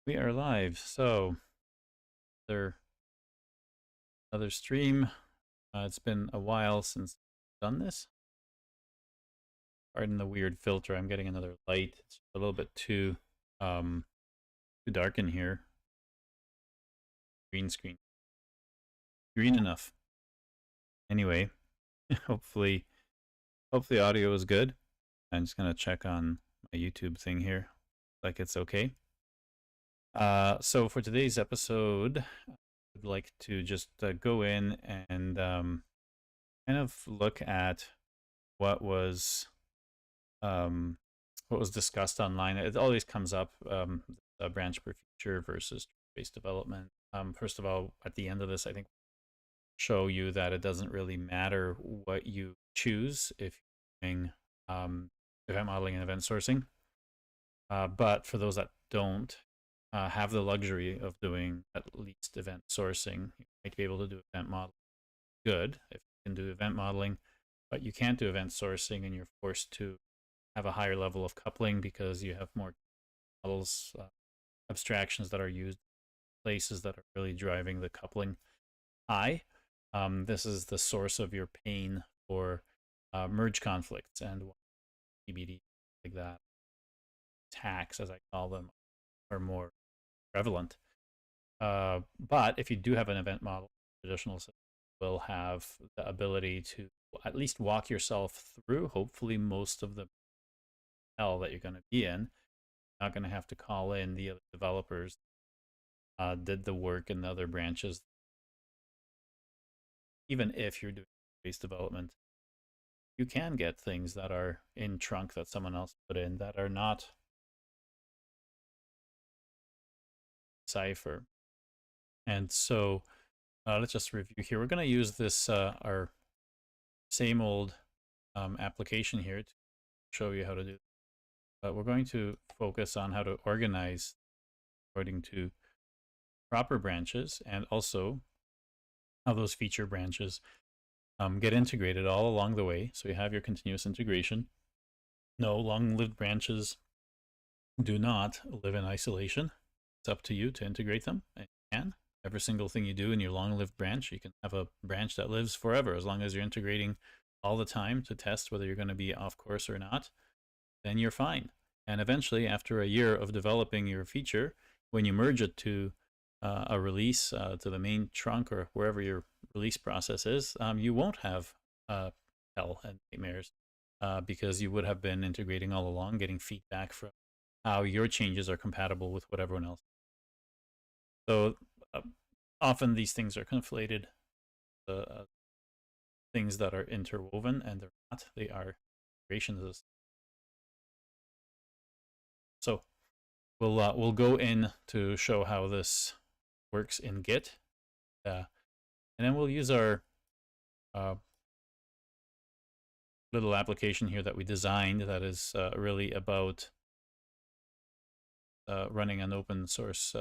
We are live. So, another another stream. It's been a while since I've done this. Pardon the weird filter. I'm getting another light. It's a little bit um too dark in here. Green screen. Green enough. Anyway, hopefully audio is good. I'm just gonna check on my YouTube thing here. Like it's okay. So for today's episode, I'd like to just go in and kind of look at what was um, what was discussed online. It always comes up, branch per feature versus based development. First of all, at the end of this, I think show you that it doesn't really matter what you choose if you're doing event modeling and event sourcing. But for those that don't have the luxury of doing at least event sourcing, you might be able to do event modeling good if you can do event modeling, but you can't do event sourcing and you're forced to have a higher level of coupling because you have more models, abstractions that are used, places that are really driving the coupling high. This is the source of your pain for merge conflicts and TBD like that. Attacks, as I call them, are more prevalent. But if you do have an event model, traditional system will have the ability to at least walk yourself through, hopefully, most of the hell that you're going to be in. Not going to have to call in the other developers did the work in the other branches. Even if you're doing base development, you can get things that are in trunk that someone else put in that are not Cypher. And so let's just review here. We're going to use this our same old application here to show you how to do it. But we're going to focus on how to organize according to proper branches and also how those feature branches get integrated all along the way. So you have your continuous integration. No, long-lived branches do not live in isolation. It's up to you to integrate them, and you can. Every single thing you do in your long-lived branch, you can have a branch that lives forever as long as you're integrating all the time to test whether you're going to be off course or not. Then you're fine. And eventually, after a year of developing your feature, when you merge it to a release to the main trunk or wherever your release process is, you won't have hell and nightmares because you would have been integrating all along, getting feedback from how your changes are compatible with what everyone else. So often these things are conflated, things that are interwoven, and they're not. They are integrations. So we'll go in to show how this works in Git, and then we'll use our little application here that we designed that is really about running an open source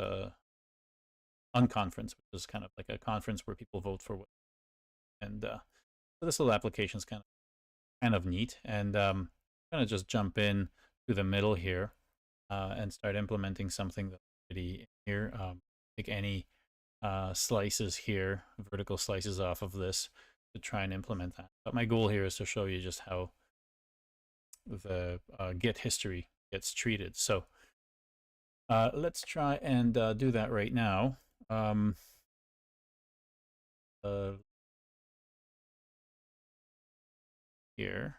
unconference, which is kind of like a conference where people vote for what. And so this little application is kind of neat, and I'm gonna just jump in to the middle here and start implementing something that's already in here. Take any slices here, vertical slices off of this to try and implement that. But my goal here is to show you just how the Git history gets treated. So let's try and do that right now. Here,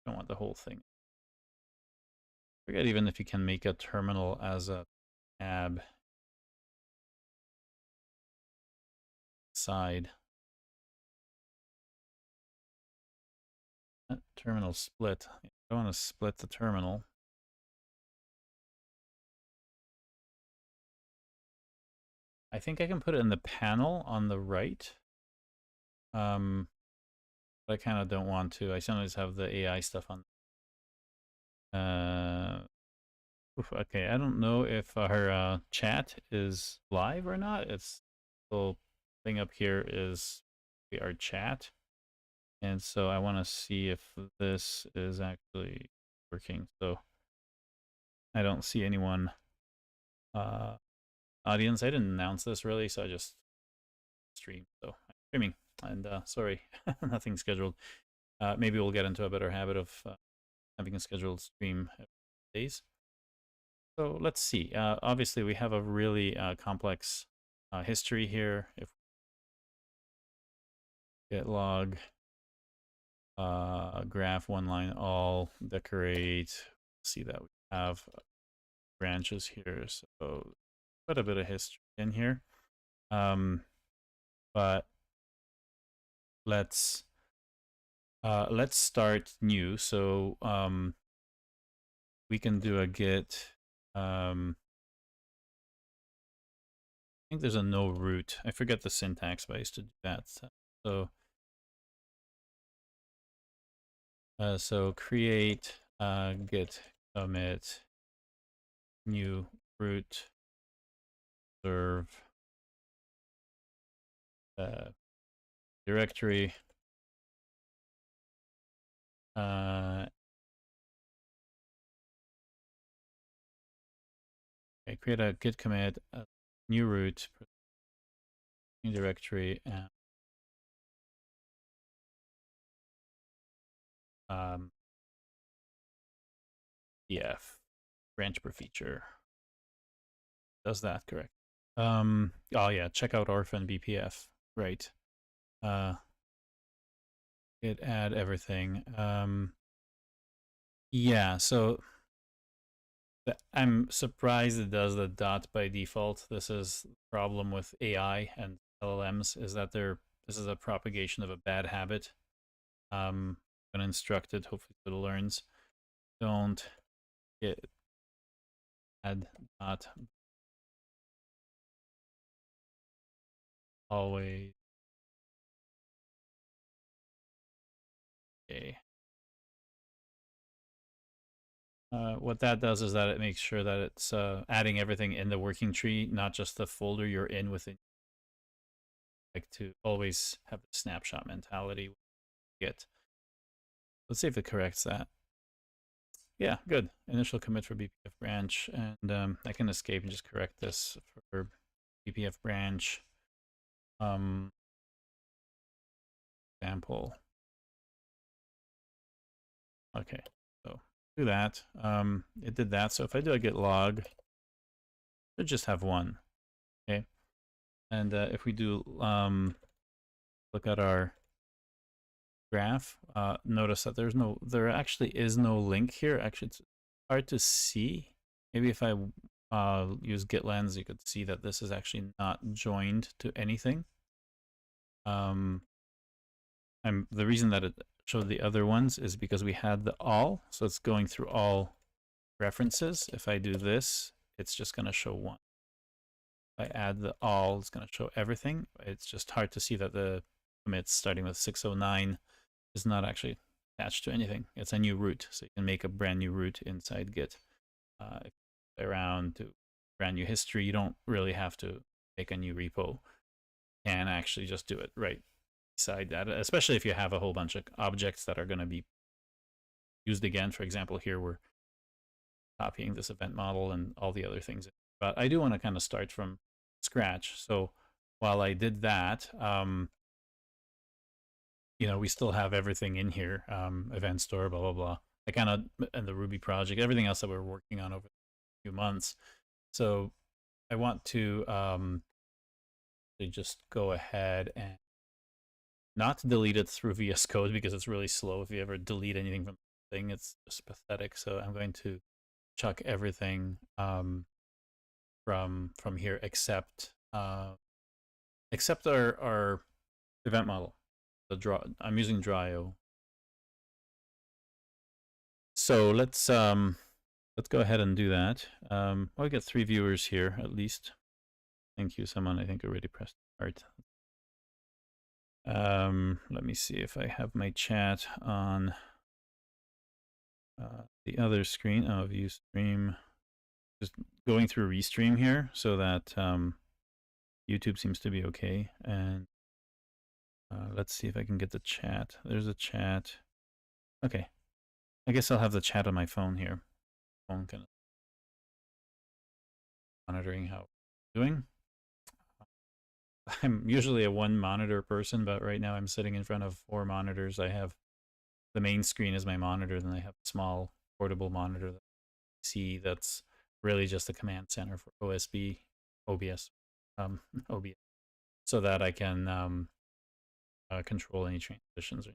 don't want the whole thing. Forget even if you can make a terminal as a tab side. Terminal split. I don't want to split the terminal. I think I can put it in the panel on the right. But I kind of don't want to. I sometimes have the AI stuff on. Okay, I don't know if our chat is live or not. It's the little thing up here is our chat. And so I want to see if this is actually working. So I don't see anyone audience. I didn't announce this really, so I just streamed. So I'm streaming, and sorry, nothing scheduled. Maybe we'll get into a better habit of having a scheduled stream every days. So let's see. Obviously, we have a really complex history here. If get log graph one line all decorate, see that we have branches here. So quite a bit of history in here. But let's start new. So we can do a git. I think there's a no root. I forget the syntax, but I used to do that. So create git commit new root serve directory. Okay, create a git commit new root new directory and BF branch per feature. Does that correct? Oh yeah, check out orphan BPF. Right. Git add everything. Yeah, so I'm surprised it does the dot by default. This is the problem with AI and LLMs, is that this is a propagation of a bad habit. I'm gonna instruct it, hopefully it learns. Don't git add dot always. Okay. What that does is that it makes sure that it's adding everything in the working tree, not just the folder you're in within. Like to always have the snapshot mentality. Git. Let's see if it corrects that. Yeah, good. Initial commit for BPF branch, and I can escape and just correct this for BPF branch. Example. Okay, so do that. It did that. So if I do a git log, it just have one. Okay, and if we do look at our graph, notice that there actually is no link here. Actually, it's hard to see. Maybe if I use GitLens, you could see that this is actually not joined to anything. The reason that it showed the other ones is because we had the all, so it's going through all references. If I do this, it's just going to show one. If I add the all, it's going to show everything. It's just hard to see that the commits starting with 609 is not actually attached to anything. It's a new root, so you can make a brand new root inside Git. Around to brand new history, you don't really have to make a new repo. You can actually just do it right beside that, especially if you have a whole bunch of objects that are going to be used again. For example, here we're copying this event model and all the other things. But I do want to kind of start from scratch. So while I did that, you know, we still have everything in here, event store, blah, blah, blah. I kind of, and the Ruby project, everything else that we're working on over a few months. So I want to just go ahead and not delete it through VS Code because it's really slow. If you ever delete anything from the thing, it's just pathetic. So I'm going to chuck everything from here except our event model. I'm using Dryo. So let's go ahead and do that. Well, we got 3 viewers here at least. Thank you. Someone I think already pressed start. Let me see if I have my chat on the other screen. Oh, view stream. Just going through Restream here so that YouTube seems to be okay. And let's see if I can get the chat. There's a chat. Okay. I guess I'll have the chat on my phone here. Phone can. monitoring how we're doing. I'm usually a one monitor person, but right now I'm sitting in front of 4 monitors. I have the main screen as my monitor, then I have a small portable monitor that I see that's really just a command center for OBS, OBS, so that I can control any transitions.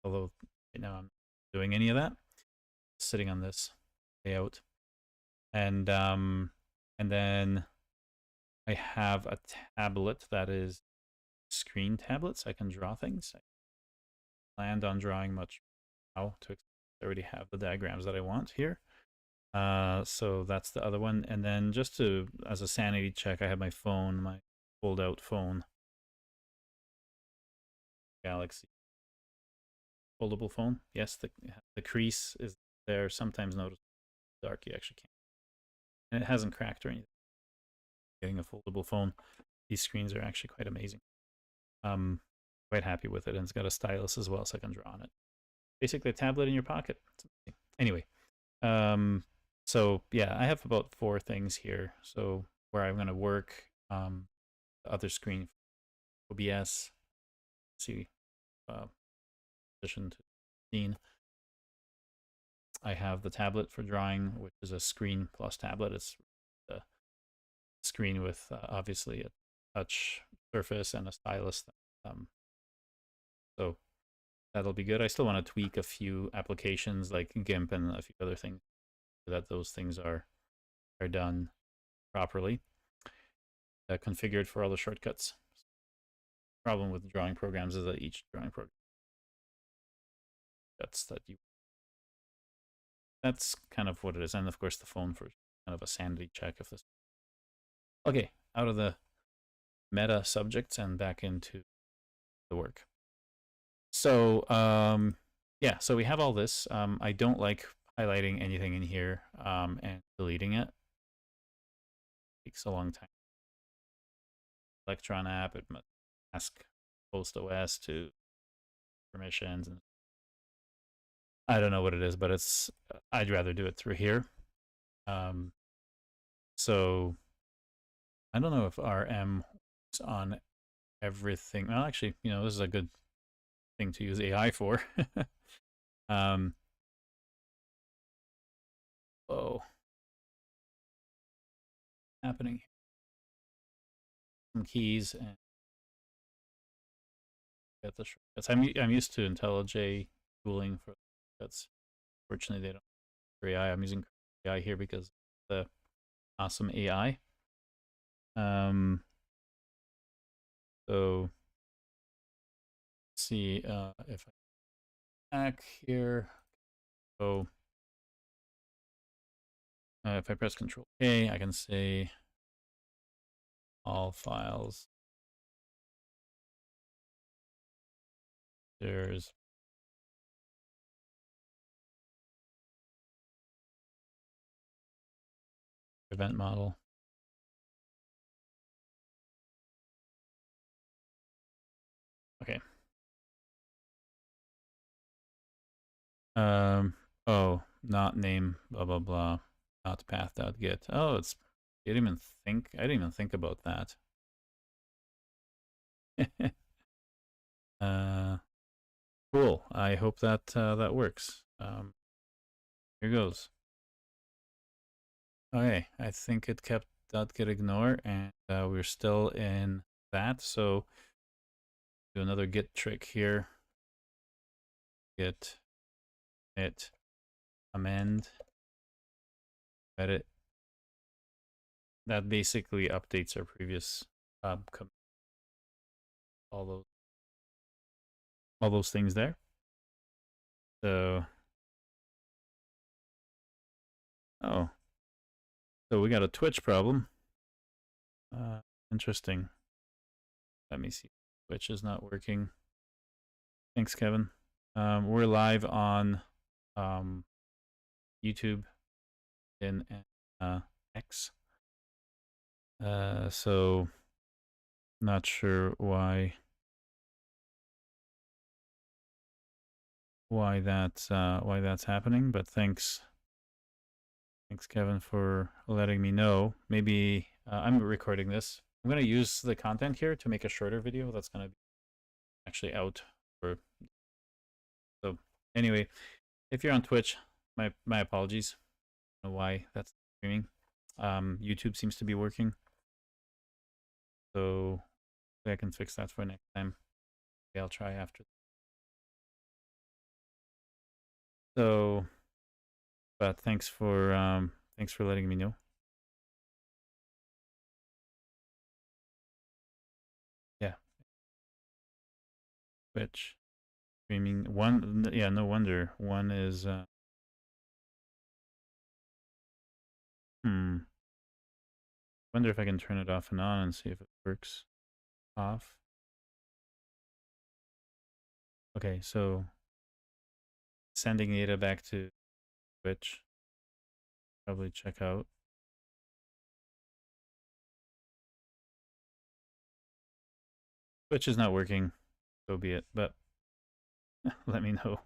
Although right now I'm not doing any of that, sitting on this layout, and then I have a tablet that is screen tablet, so I can draw things. I planned on drawing much now to I already have the diagrams that I want here. So that's the other one. And then just to, as a sanity check, I have my phone, my fold out phone, Galaxy foldable phone. Yes, the crease is there. Sometimes notice dark, you actually can't. And it hasn't cracked or anything. Getting a foldable phone, these screens are actually quite amazing. Quite happy with it, and it's got a stylus as well, so I can draw on it. Basically a tablet in your pocket. Anyway, so yeah, I have about 4 things here. So where I'm going to work, the other screen, OBS, see, position to scene. I have the tablet for drawing, which is a screen plus tablet. It's the screen with obviously a touch surface and a stylus. So that'll be good. I still want to tweak a few applications like GIMP and a few other things so that those things are done properly, configured for all the shortcuts. Problem with drawing programs is that each drawing program that's kind of what it is. And of course the phone for kind of a sanity check of this. Okay, out of the meta subjects and back into the work. So yeah, so we have all this. I don't like highlighting anything in here and deleting it. Takes a long time. Electron app, it must ask host OS to permissions, and I don't know what it is, but I'd rather do it through here. So I don't know if RM is on everything. Well, actually, this is a good thing to use AI for. Oh, happening. Some keys and get the shortcuts. I'm used to IntelliJ tooling for shortcuts. Fortunately, they don't for AI. I'm using AI here because the awesome AI. So let's see if I back here. So if I press Control K, I can say all files. There's event model. Okay. Oh, not name, blah, blah, blah, not path.get. Oh, I didn't even think about that. Cool. I hope that that works. Here goes. Okay, I think it kept .get ignore, and we're still in that. So do another git trick here. Git it amend edit. That basically updates our previous all those things there. So so we got a Twitch problem. Interesting. Let me see. Twitch is not working. Thanks, Kevin. We're live on YouTube and X. So not sure why that's happening, but thanks Thanks, Kevin, for letting me know. Maybe I'm recording this. I'm going to use the content here to make a shorter video that's going to be actually out. So anyway, if you're on Twitch, my apologies. I don't know why that's streaming. YouTube seems to be working. So I can fix that for next time. Okay, I'll try after. So, but thanks for letting me know. Yeah. Twitch streaming one. Yeah, no wonder. One is wonder if I can turn it off and on and see if it works. Off. Okay, so sending data back to Twitch. Probably check out. Twitch is not working, so be it. But let me know.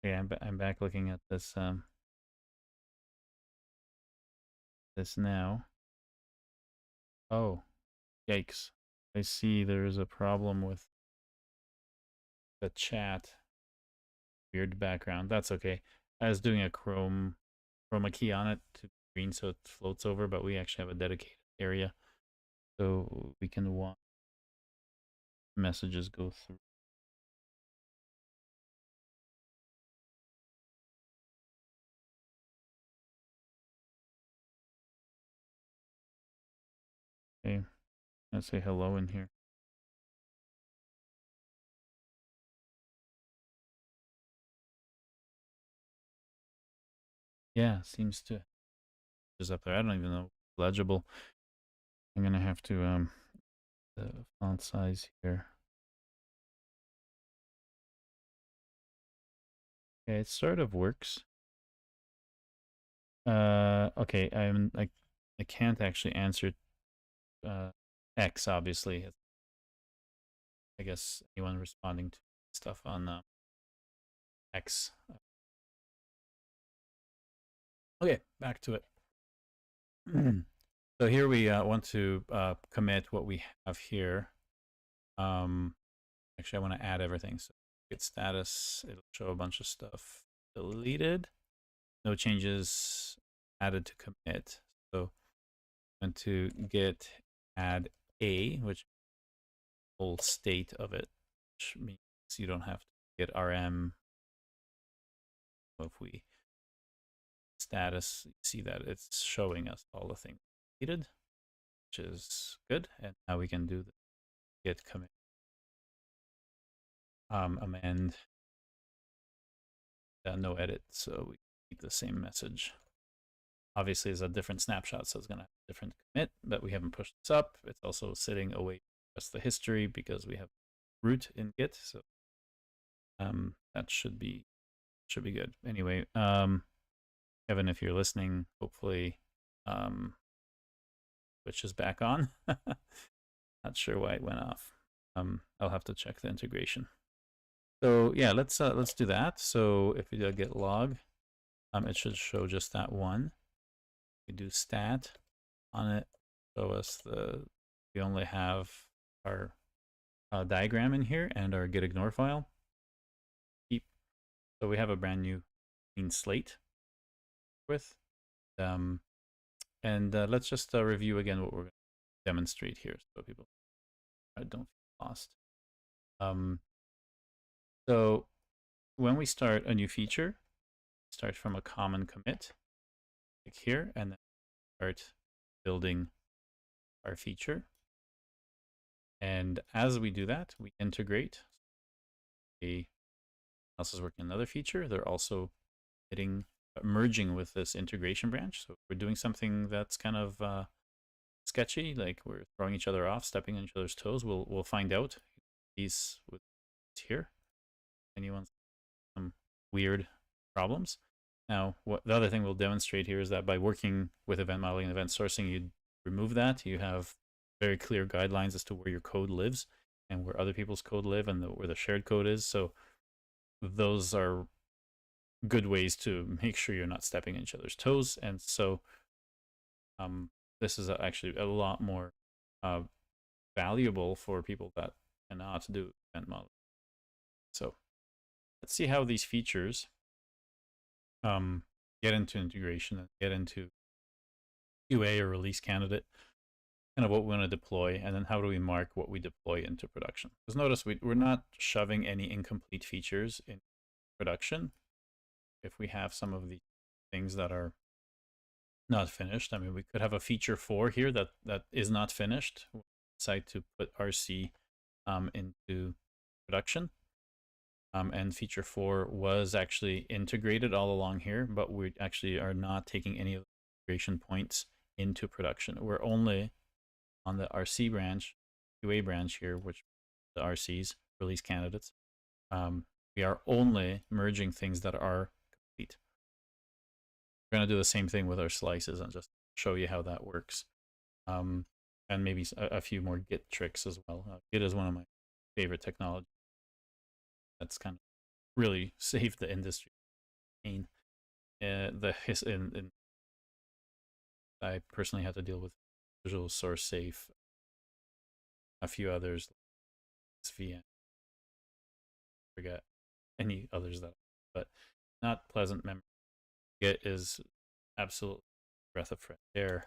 Yeah, I'm back looking at this this now. Oh, yikes! I see there's a problem with the chat. Weird background. That's okay. I was doing a chroma key on it to green so it floats over, but we actually have a dedicated area so we can watch messages go through. Okay, let's say hello in here. Yeah, seems to is up there. I don't even know legible. I'm gonna have to the font size here. Okay, it sort of works. Okay, I can't actually answer X obviously. I guess anyone responding to stuff on X. Okay, back to it. So here we want to commit what we have here. Actually, I want to add everything. So git status, it'll show a bunch of stuff deleted. No changes added to commit. So I'm going to git add a, which is the whole state of it, which means you don't have to git rm. If we status, you see that it's showing us all the things deleted, which is good. And now we can do the git commit amend no edit, so we keep the same message. Obviously, it's a different snapshot, so it's going to have a different commit, but we haven't pushed this up. It's also sitting away from the history because we have root in Git, so that should be good. Anyway, Kevin, if you're listening, hopefully Twitch is back on. Not sure why it went off. I'll have to check the integration. So yeah, let's do that. So if we do a git log, it should show just that one. We do stat on it, show us we only have our diagram in here and our git ignore file. So we have a brand new clean slate with. And let's just review again what we're going to demonstrate here so people don't feel lost. So when we start a new feature, start from a common commit, click here, and then start building our feature. And as we do that, we integrate. Else is working another feature. They're also merging with this integration branch. So we're doing something that's kind of sketchy, like we're throwing each other off, stepping on each other's toes. We'll find out these with here. Anyone's some weird problems. Now, the other thing we'll demonstrate here is that by working with event modeling and event sourcing, you remove that. You have very clear guidelines as to where your code lives and where other people's code live and where the shared code is. So those are good ways to make sure you're not stepping on each other's toes. And so this is actually a lot more valuable for people that cannot do event modeling. So let's see how these features get into integration and get into QA or release candidate, kind of what we want to deploy, and then how do we mark what we deploy into production. Because notice we're not shoving any incomplete features in production. If we have some of the things that are not finished, I mean, we could have a feature 4 here that is not finished. We'll decide to put RC into production. And feature 4 was actually integrated all along here, but we actually are not taking any of the integration points into production. We're only on the RC branch, QA branch here, which the RCs, release candidates. We are only merging things that are complete. We're going to do the same thing with our slices and just show you how that works. And maybe a few more Git tricks as well. Git is one of my favorite technologies. That's kind of really saved the industry. I personally had to deal with Visual Source Safe, a few others, SVN, forget any others that, but not pleasant memory. Git is absolutely a breath of fresh air.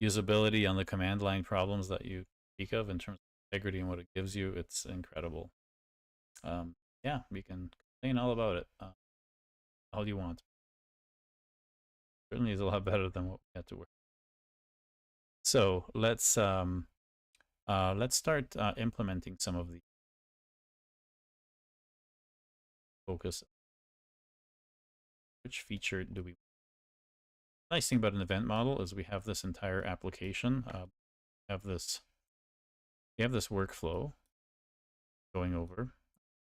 Usability on the command line problems that you speak of in terms of integrity and what it gives you, it's incredible. Yeah, we can complain all about it, all you want. Certainly is a lot better than what we had to work. So let's start implementing some of the focus. Which feature do we? Nice thing about an event model is we have this entire application. We have this workflow going over.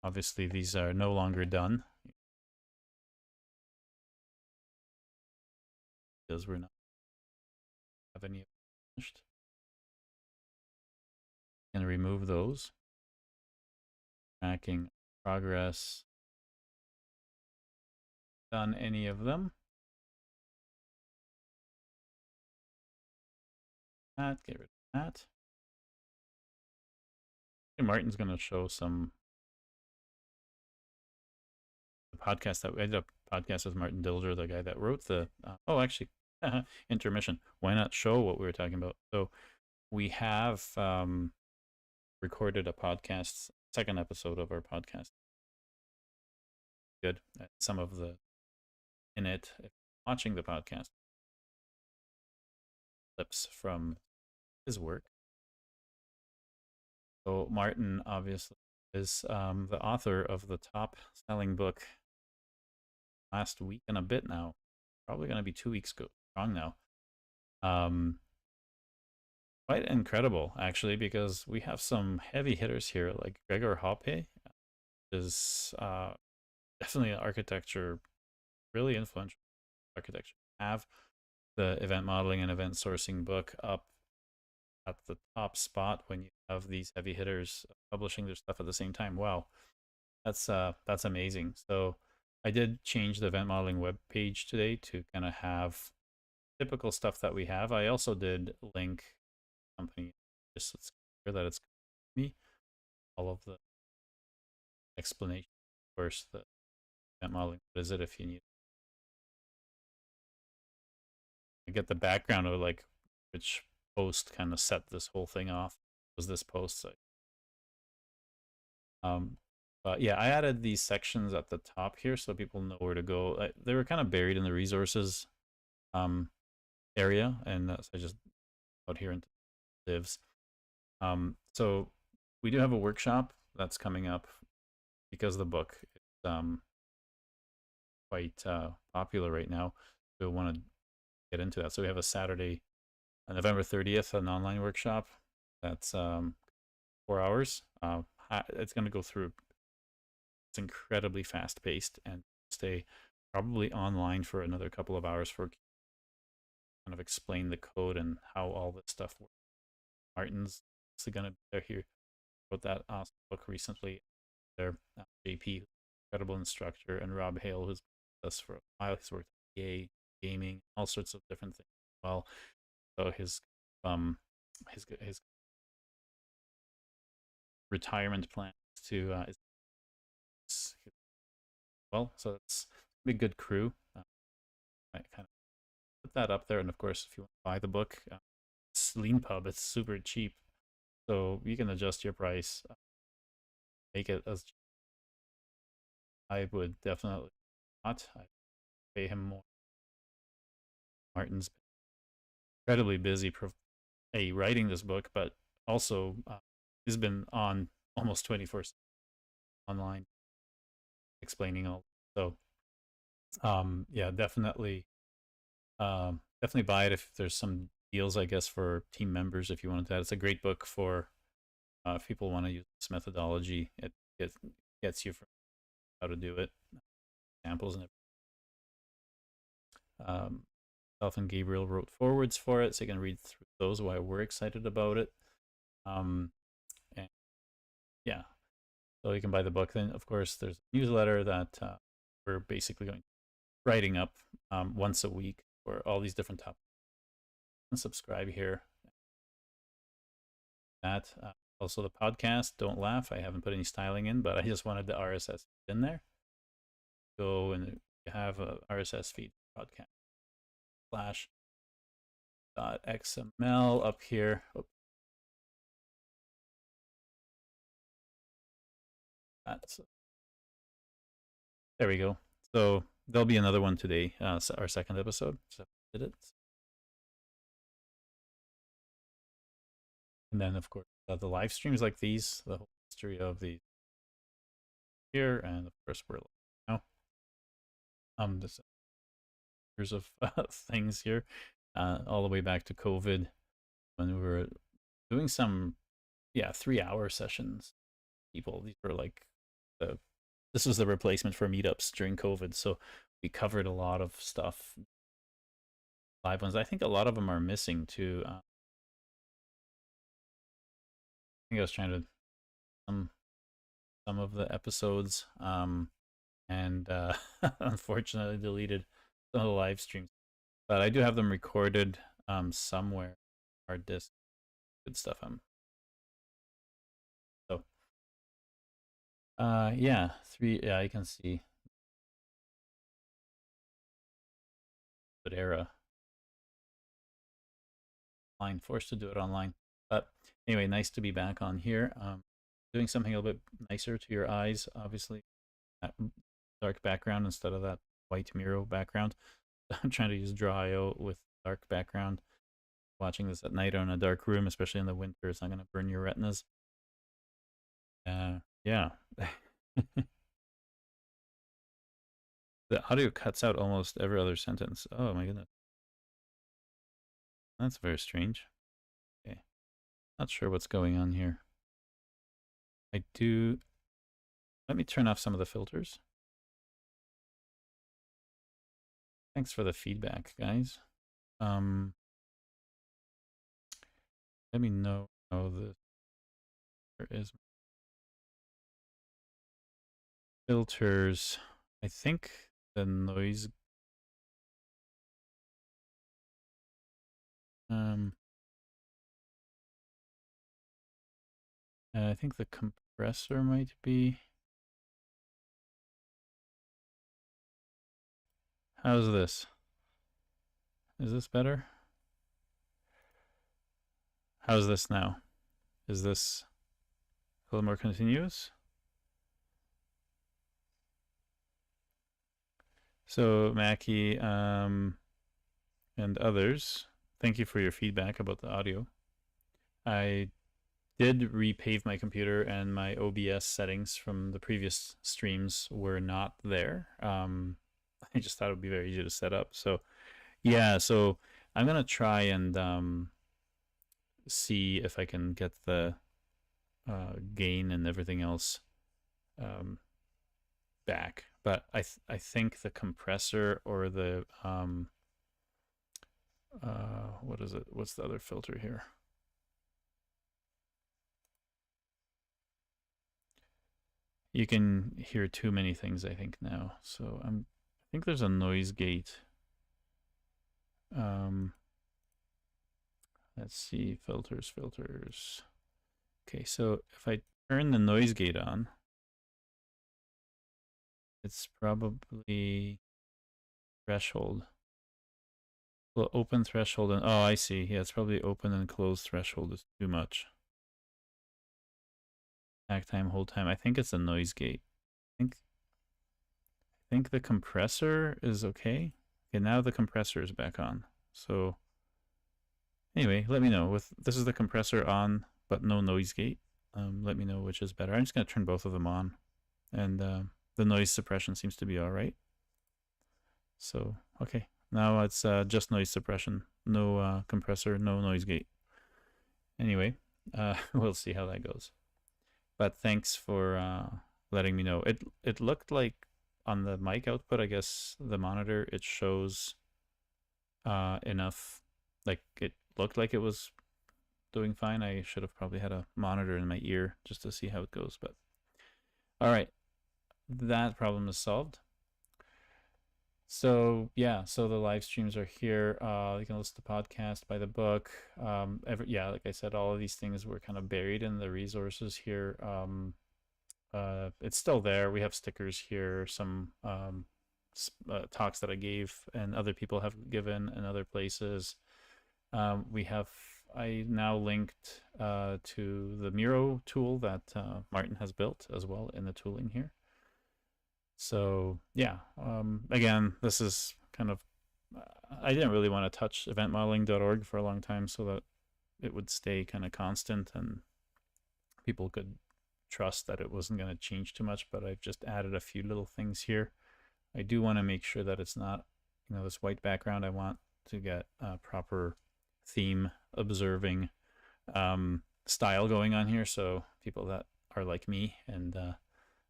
Obviously, these are no longer done because we're not have any finished. And remove those. Tracking progress. Done any of them? That, get rid of that. And Martin's going to show some podcast that we did a podcast with Martin Dilger, the guy that wrote the intermission. Why not show what we were talking about? So we have recorded a podcast, second episode of our podcast. Good. Some of the in it, if you're watching the podcast, clips from his work. So Martin obviously is the author of the top selling book last week and a bit now. Probably going to be 2 weeks strong now. Quite incredible, actually, because we have some heavy hitters here, like Gregor Hoppe is definitely an architecture, really influential architecture. Have the event modeling and event sourcing book up at the top spot when you have these heavy hitters publishing their stuff at the same time. Wow, that's amazing. So I did change the event modeling web page today to kind of have typical stuff that we have. I also did link company, just it's clear that it's me. All of the explanation, of course, the event modeling. What is it if you need? I get the background of like which post kind of set this whole thing off. Was this post site? But yeah, I added these sections at the top here so people know where to go. They were kind of buried in the resources area, and so I just out here into divs. So we do have a workshop that's coming up because the book is quite popular right now. So we want to get into that. So we have a Saturday, November 30th, an online workshop. That's 4 hours. It's going to go through. It's incredibly fast paced and stay probably online for another couple of hours for kind of explain the code and how all this stuff works. Martin's going to be here. Wrote that awesome book recently. There, JP incredible instructor, and Rob Hale, who's with us for a while. He's worked at EA gaming, all sorts of different things as well. So his retirement plans to well, so it's a big good crew. I kind of put that up there, and of course, if you want to buy the book, it's Leanpub. It's super cheap, so you can adjust your price, make it as cheap. I would definitely not. I pay him more. Martin's incredibly busy writing this book, but also he's been on almost 24/7 online explaining all. So yeah, definitely definitely buy it if there's some deals, I guess, for team members if you wanted that. It's a great book for if people want to use this methodology. It gets you from how to do it, examples and everything. Self and Gabriel wrote forwards for it, so you can read through those why we're excited about it. And yeah, so you can buy the book. Then, of course, there's a newsletter that we're basically going writing up once a week for all these different topics. And subscribe here. That also the podcast. Don't laugh. I haven't put any styling in, but I just wanted the RSS in there. Go and have a RSS feed podcast slash .xml up here. Oh. There we go. So there'll be another one today, our second episode. So did it. And then, of course, the live streams like these, the whole history of the here, and of course, we're now this years of things here, all the way back to COVID when we were doing some 3-hour sessions. People, these were like this was the replacement for meetups during COVID, so we covered a lot of stuff. Live ones, I think a lot of them are missing too. I think I was trying to some of the episodes, and unfortunately deleted some of the live streams. But I do have them recorded somewhere. Hard disk, good stuff. So yeah, you can see good era. Line forced to do it online, but anyway, nice to be back on here. Doing something a little bit nicer to your eyes, obviously. Dark background instead of that white Miro background. I'm trying to use Draw.io with dark background. Watching this at night or in a dark room, especially in the winter, it's not going to burn your retinas. Yeah. The audio cuts out almost every other sentence. Oh my goodness. That's very strange. Okay. Not sure what's going on here. Let me turn off some of the filters. Thanks for the feedback, guys. Let me know how there is filters. I think the noise I think the compressor might be. How's this? Is this better? How's this now? Is this a little more continuous? So Mackie and others, thank you for your feedback about the audio. I did repave my computer, and my OBS settings from the previous streams were not there. I just thought it would be very easy to set up. So yeah, so I'm gonna try and see if I can get the gain and everything else back. But I think the compressor or the what is it? What's the other filter here? you can hear too many things, I think, now. So I think there's a noise gate. Let's see, filters. Okay, so if I turn the noise gate on, it's probably threshold. Well, open threshold and oh, I see. Yeah, it's probably open and closed threshold is too much. Act time, hold time. I think it's a noise gate. I think the compressor is okay. Okay, now the compressor is back on. So anyway, let me know. This is the compressor on, but no noise gate. Let me know which is better. I'm just gonna turn both of them on, and the noise suppression seems to be all right. So okay, now it's just noise suppression, no compressor, no noise gate. Anyway, we'll see how that goes. But thanks for letting me know. It looked like on the mic output, I guess the monitor, it shows enough. Like it looked like it was doing fine. I should have probably had a monitor in my ear just to see how it goes. But all right, that problem is solved. So yeah, so the live streams are here. You can listen to the podcast, buy the book. Yeah, like I said, all of these things were kind of buried in the resources here. It's still there. We have stickers here, some talks that I gave and other people have given in other places. I now linked to the Miro tool that Martin has built as well in the tooling here. So yeah, again, this is kind of, I didn't really want to touch eventmodeling.org for a long time so that it would stay kind of constant and people could trust that it wasn't going to change too much, but I've just added a few little things here. I do want to make sure that it's not, this white background. I want to get a proper theme observing style going on here, so people that are like me and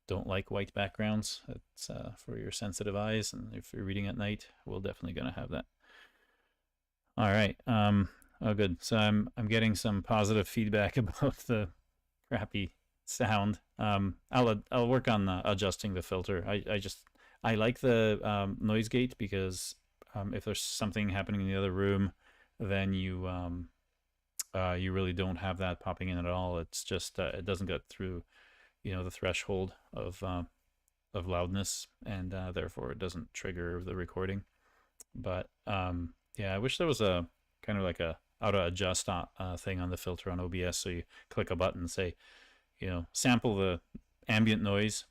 don't like white backgrounds, it's for your sensitive eyes, and if you're reading at night, we're definitely going to have that. All right. Oh, good. So I'm getting some positive feedback about the crappy sound. I'll work on adjusting the filter. I like the noise gate because if there's something happening in the other room, then you really don't have that popping in at all. It's just it doesn't get through the threshold of loudness, and therefore it doesn't trigger the recording. But yeah, I wish there was a kind of like a how to adjust thing on the filter on OBS. So you click a button, say, sample the ambient noise,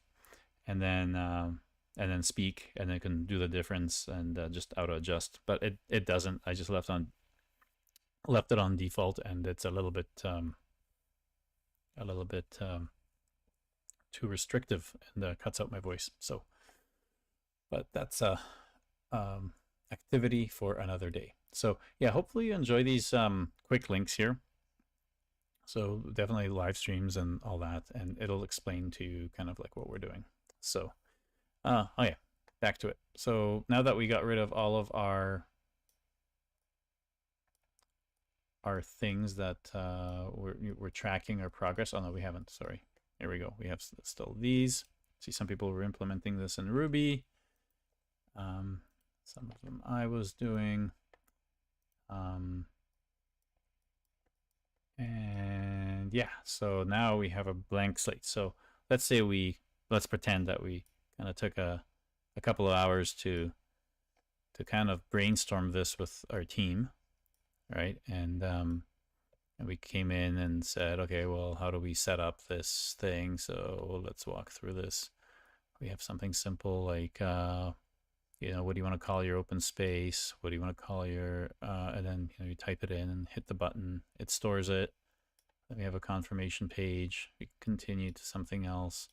and then speak, and then it can do the difference and just auto adjust. But it doesn't. I just left it on default, and it's a little bit too restrictive and cuts out my voice. So, but that's activity for another day. So yeah, hopefully you enjoy these quick links here. So definitely live streams and all that, and it'll explain to you kind of like what we're doing. So, oh yeah, back to it. So now that we got rid of all of our things that we're tracking our progress. Oh no, we haven't. Sorry. Here we go. We have still these. See, some people were implementing this in Ruby. Some of them I was doing. And yeah, so now we have a blank slate. So let's pretend that we kind of took a couple of hours to kind of brainstorm this with our team, right? And we came in and said, okay, well, how do we set up this thing? So let's walk through this. We have something simple like, what do you want to call your open space? What do you want to call your, and then you type it in and hit the button. It stores it. Then we have a confirmation page. We continue to something else.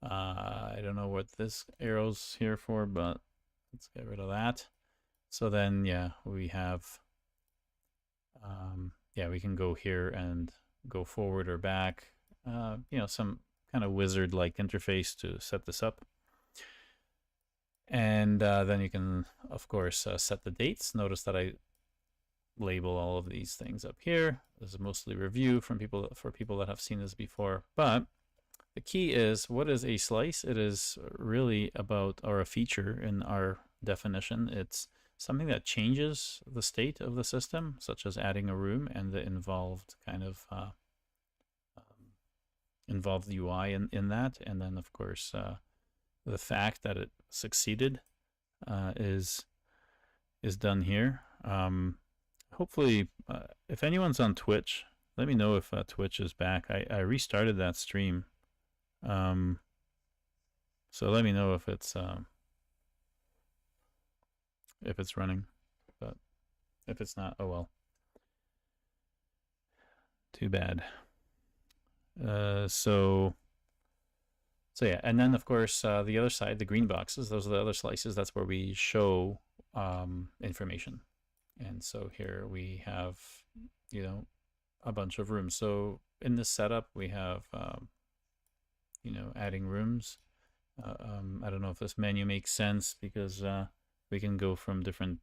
I don't know what this arrow's here for, but let's get rid of that. So then, yeah, we have, we can go here and go forward or back. Some kind of wizard-like interface to set this up. And then you can, of course, set the dates. Notice that I label all of these things up here. This is mostly review for people that have seen this before. But the key is, what is a slice? It is really about, or a feature in our definition. It's something that changes the state of the system, such as adding a room and the involved kind of involved UI in that. And then, of course, the fact that it succeeded is done here. Hopefully, if anyone's on Twitch, let me know if Twitch is back. I restarted that stream. So let me know if it's running, but if it's not, oh well. Too bad. So yeah, and then of course the other side, the green boxes, those are the other slices. That's where we show information. And so here we have, you know, a bunch of rooms. So in this setup, we have, you know, adding rooms. I don't know if this menu makes sense because we can go from different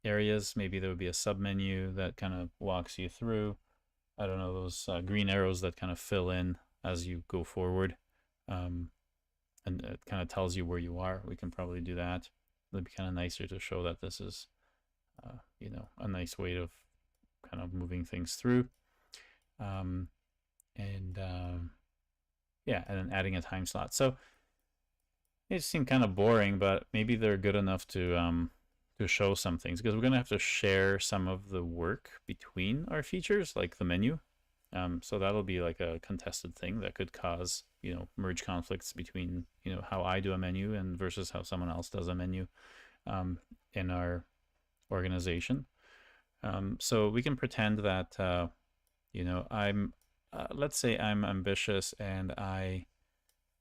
areas. Maybe there would be a sub menu that kind of walks you through. I don't know, those green arrows that kind of fill in as you go forward. And it kind of tells you where you are. We can probably do that. It'd be kind of nicer to show that this is, you know, a nice way of kind of moving things through. Yeah, and then adding a time slot. So it seemed kind of boring, but maybe they're good enough to show some things, because we're going to have to share some of the work between our features, like the menu. So that'll be like a contested thing that could cause, you know, merge conflicts between, you know, how I do a menu and versus how someone else does a menu in our organization. So we can pretend that, you know, let's say I'm ambitious and I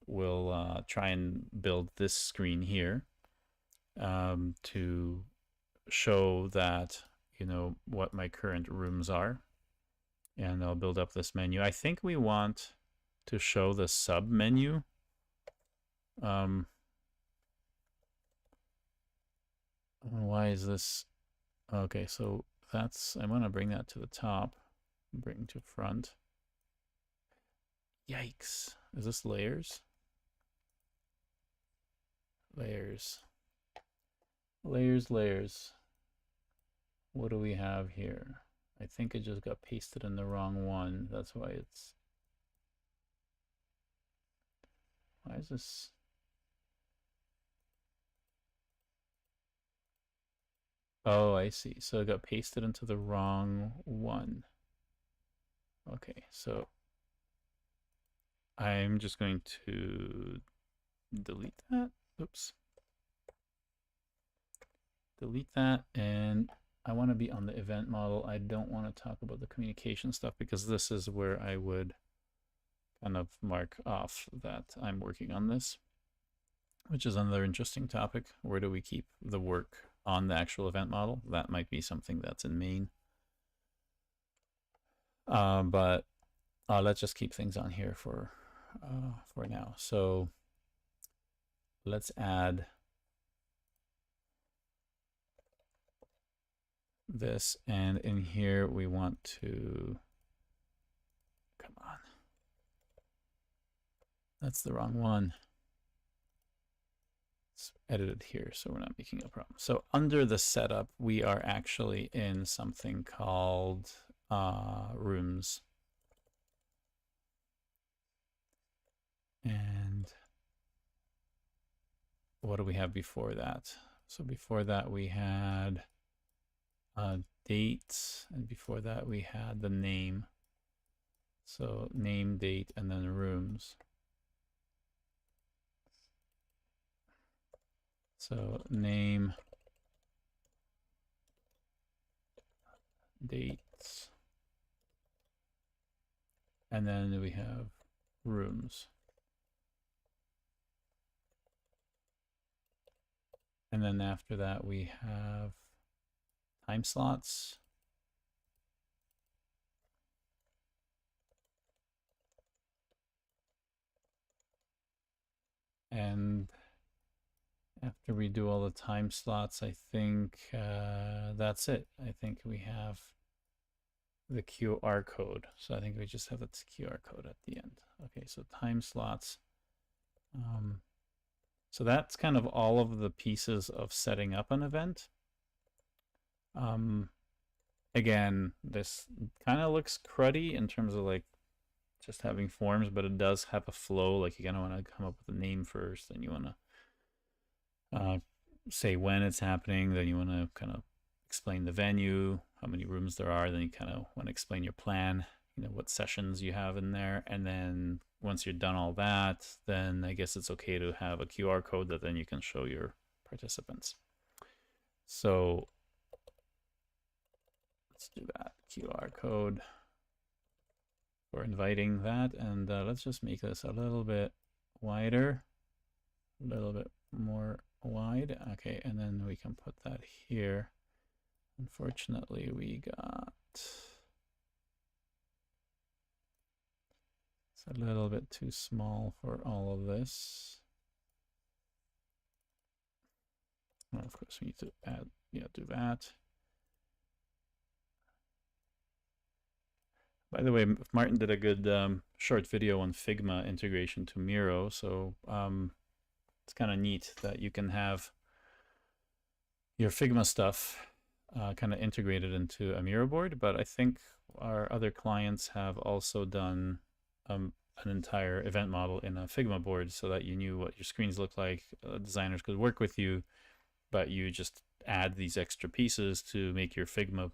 will try and build this screen here to show that, you know, what my current rooms are. And I'll build up this menu. I think we want to show the sub menu. Why is this? Okay, so that's, I want to bring that to the top, bring to front. Yikes. Is this layers? Layers. Layers. What do we have here? I think it just got pasted in the wrong one. That's why it's... Why is this... Oh, I see. So it got pasted into the wrong one. Okay, so I'm just going to delete that. Oops. Delete that, and I want to be on the event model. I don't want to talk about the communication stuff because this is where I would kind of mark off that I'm working on this, which is another interesting topic. Where do we keep the work on the actual event model? That might be something that's in main. But let's just keep things on here for now. So let's add this, and in here we want to, come on, that's the wrong one. Let's edit it here so we're not making a problem. So under the setup, we are actually in something called rooms. And what do we have before that? So before that we had dates, and before that we had the name. So name, date, and then rooms. So name, dates, and then we have rooms. And then after that we have time slots. And after we do all the time slots, I think that's it. I think we have the QR code. So I think we just have the QR code at the end. Okay, so time slots. So that's kind of all of the pieces of setting up an event. Again, this kind of looks cruddy in terms of like just having forms, but it does have a flow. Like you kind of want to come up with a name first, then you want to say when it's happening, then you want to kind of explain the venue, how many rooms there are, then you kind of want to explain your plan, you know, what sessions you have in there, and then once you're done all that, then I guess it's okay to have a QR code that then you can show your participants. So let's do that QR code for inviting that, and let's just make this a little bit wider, a little bit more wide. Okay, and then we can put that here. Unfortunately, we got it's a little bit too small for all of this. Well, of course, we need to add, do that. By the way, Martin did a good short video on Figma integration to Miro, so it's kind of neat that you can have your Figma stuff kind of integrated into a Miro board, but I think our other clients have also done an entire event model in a Figma board so that you knew what your screens look like. Designers could work with you, but you just add these extra pieces to make your Figma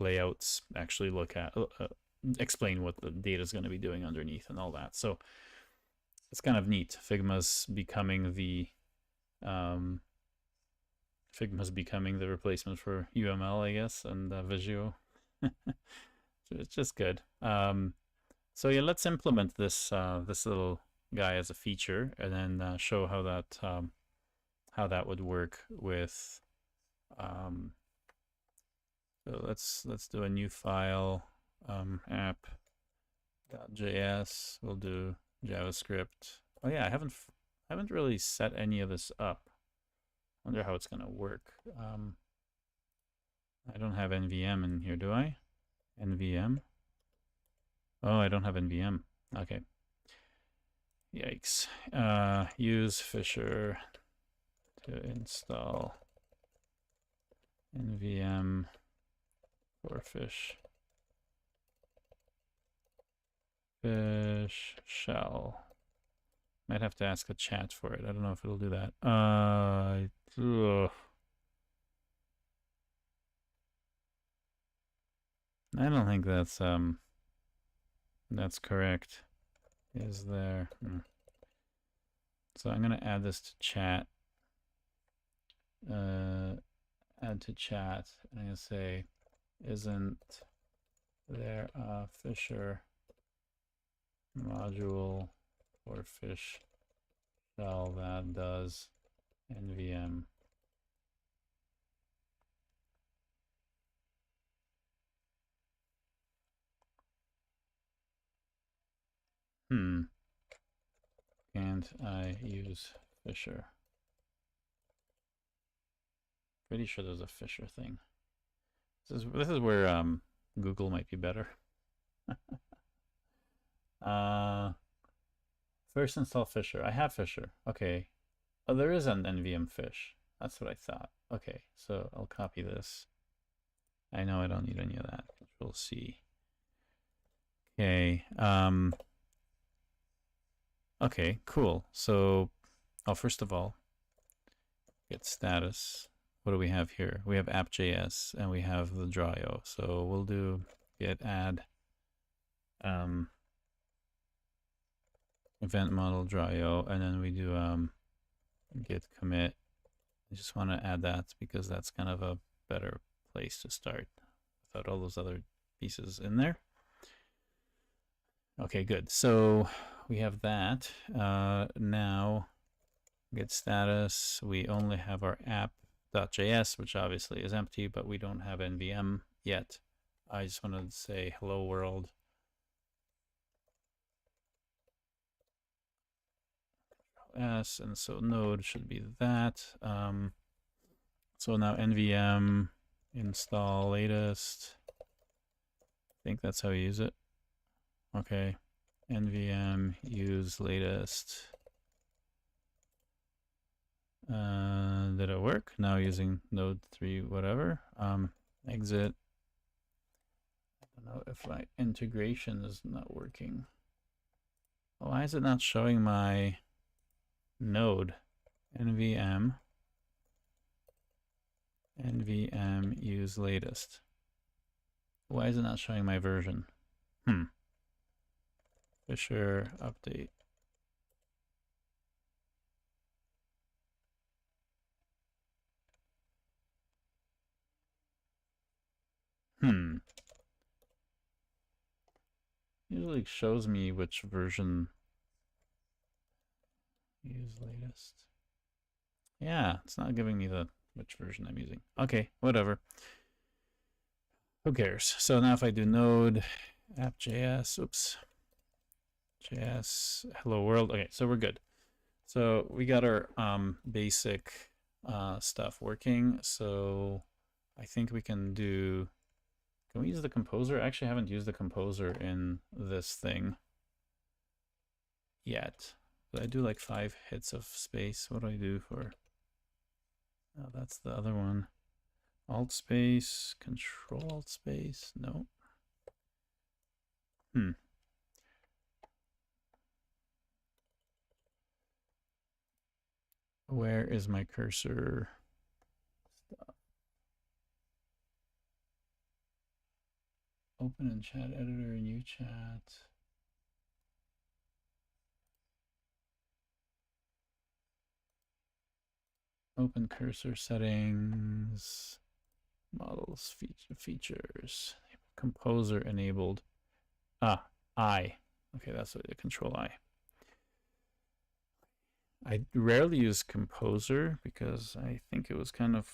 layouts actually look at, explain what the data is going to be doing underneath and all that. So it's kind of neat. Figma's becoming the replacement for UML, I guess, and Visio. So it's just good. So yeah, let's implement this this little guy as a feature, and then show how that would work with. So let's do a new file, app.js. We'll do JavaScript. Oh yeah, I haven't really set any of this up. Wonder how it's gonna work. I don't have NVM in here, do I? NVM? Oh, I don't have NVM. Okay. Yikes. Use Fisher to install NVM for fish shell. Might have to ask a chat for it. I don't know if it'll do that. I don't think that's correct. Is there? So I'm gonna add this to chat. Add to chat, and I'm gonna say, isn't there a Fisher module for fish shell that does NVM? Can't I use Fisher? Pretty sure there's a Fisher thing. This is where Google might be better. First install Fisher. I have Fisher. Okay. Oh, there is an NVM fish. That's what I thought. Okay, so I'll copy this. I know I don't need any of that. Control C. Okay. Okay, cool. So, first of all, get status. What do we have here? We have app.js and we have the Draw.io. So we'll do git add event model Draw.io, and then we do git commit. I just want to add that because that's kind of a better place to start without all those other pieces in there. Okay, good. So we have that. Now git status. We only have our app.js, which obviously is empty, but we don't have NVM yet. I just wanted to say hello world. S, and so node should be that. So now NVM install latest. think that's how you use it. Okay. NVM use latest. Did it work? Now using node 3 whatever. Exit. I don't know if my integration is not working. Why is it not showing my node? NVM use latest. Why is it not showing my version? Fisher update. Usually shows me which version. Use latest. Yeah, it's not giving me the which version I'm using. Okay, whatever. Who cares? So now if I do node app.js, oops, JS hello world. Okay, so we're good. So we got our basic stuff working. So I think we can do. Can we use the composer? I actually haven't used the composer in this thing yet. But I do like 5 hits of space. What do I do for? Oh, that's the other one. Alt space, Control Alt space. No. Where is my cursor? Stop. Open in chat editor, new chat. Open cursor settings, models, features, composer enabled. I. Okay, that's what Control I. I rarely use composer because I think it was kind of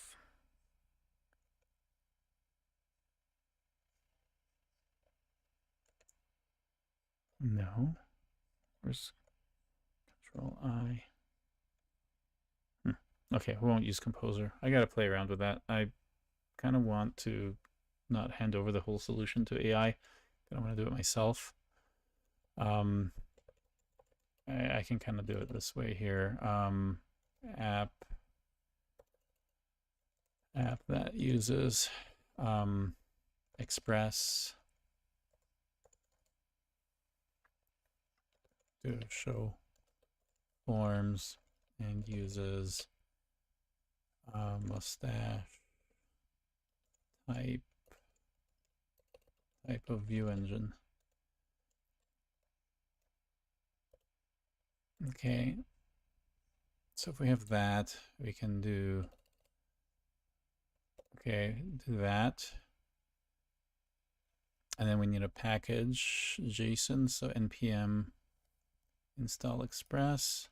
no. Where's Control I? Okay, we won't use composer. I gotta play around with that. I kind of want to not hand over the whole solution to AI. I want to do it myself. I can kind of do it this way here. App that uses Express to show forms and uses mustache type of view engine. Okay, so if we have that, we can do, okay, do that. And then we need a package JSON, so npm install express.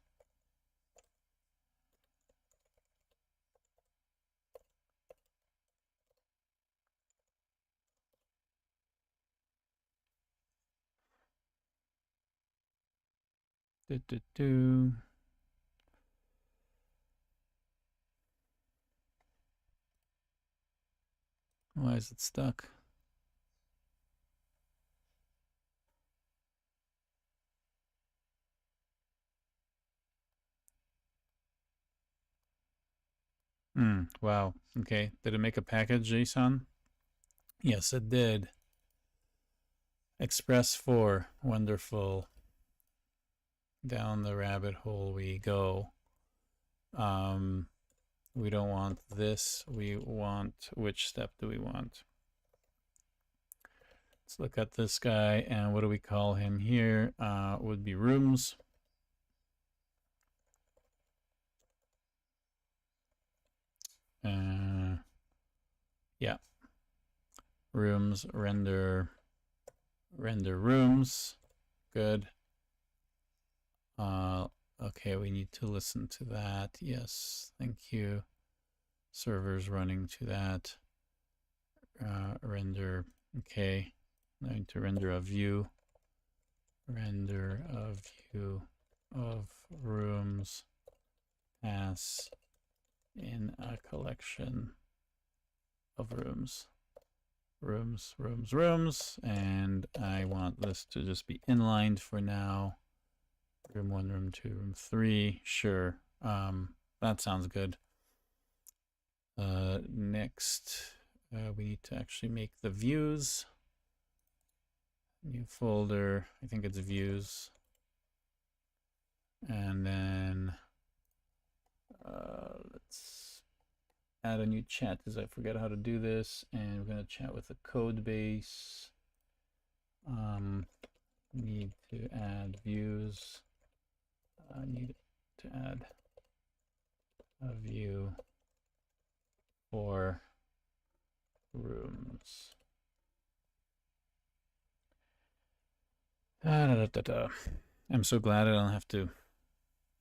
Why is it stuck? Wow. Okay. Did it make a package JSON? Yes, it did. Express 4. Wonderful. Down the rabbit hole we go. We don't want this. We want, which step do we want? Let's look at this guy, and what do we call him here? Would be rooms. Yeah. Rooms, render rooms. Good. Okay, we need to listen to that. Yes, thank you. Servers running to that. Render, okay. I need to render a view. Render a view of rooms as in a collection of rooms. rooms, rooms, rooms, and I want this to just be inlined for now. Room 1, room 2, room 3, sure. That sounds good. Next, we need to actually make the views. New folder, I think it's views. And then let's add a new chat because I forget how to do this. And we're going to chat with the code base. Need to add views. I need to add a view for rooms. I'm so glad I don't have to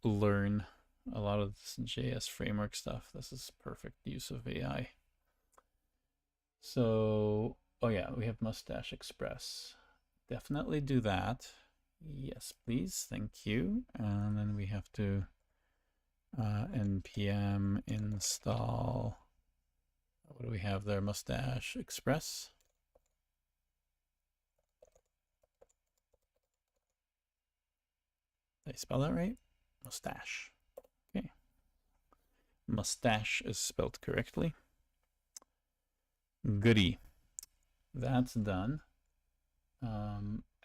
learn a lot of this JS framework stuff. This is perfect use of AI. So, oh yeah, we have Mustache Express. Definitely do that. Yes, please. Thank you. And then we have to npm install. What do we have there? Mustache Express. Did I spell that right? Mustache. Okay. Mustache is spelled correctly. Goody. That's done.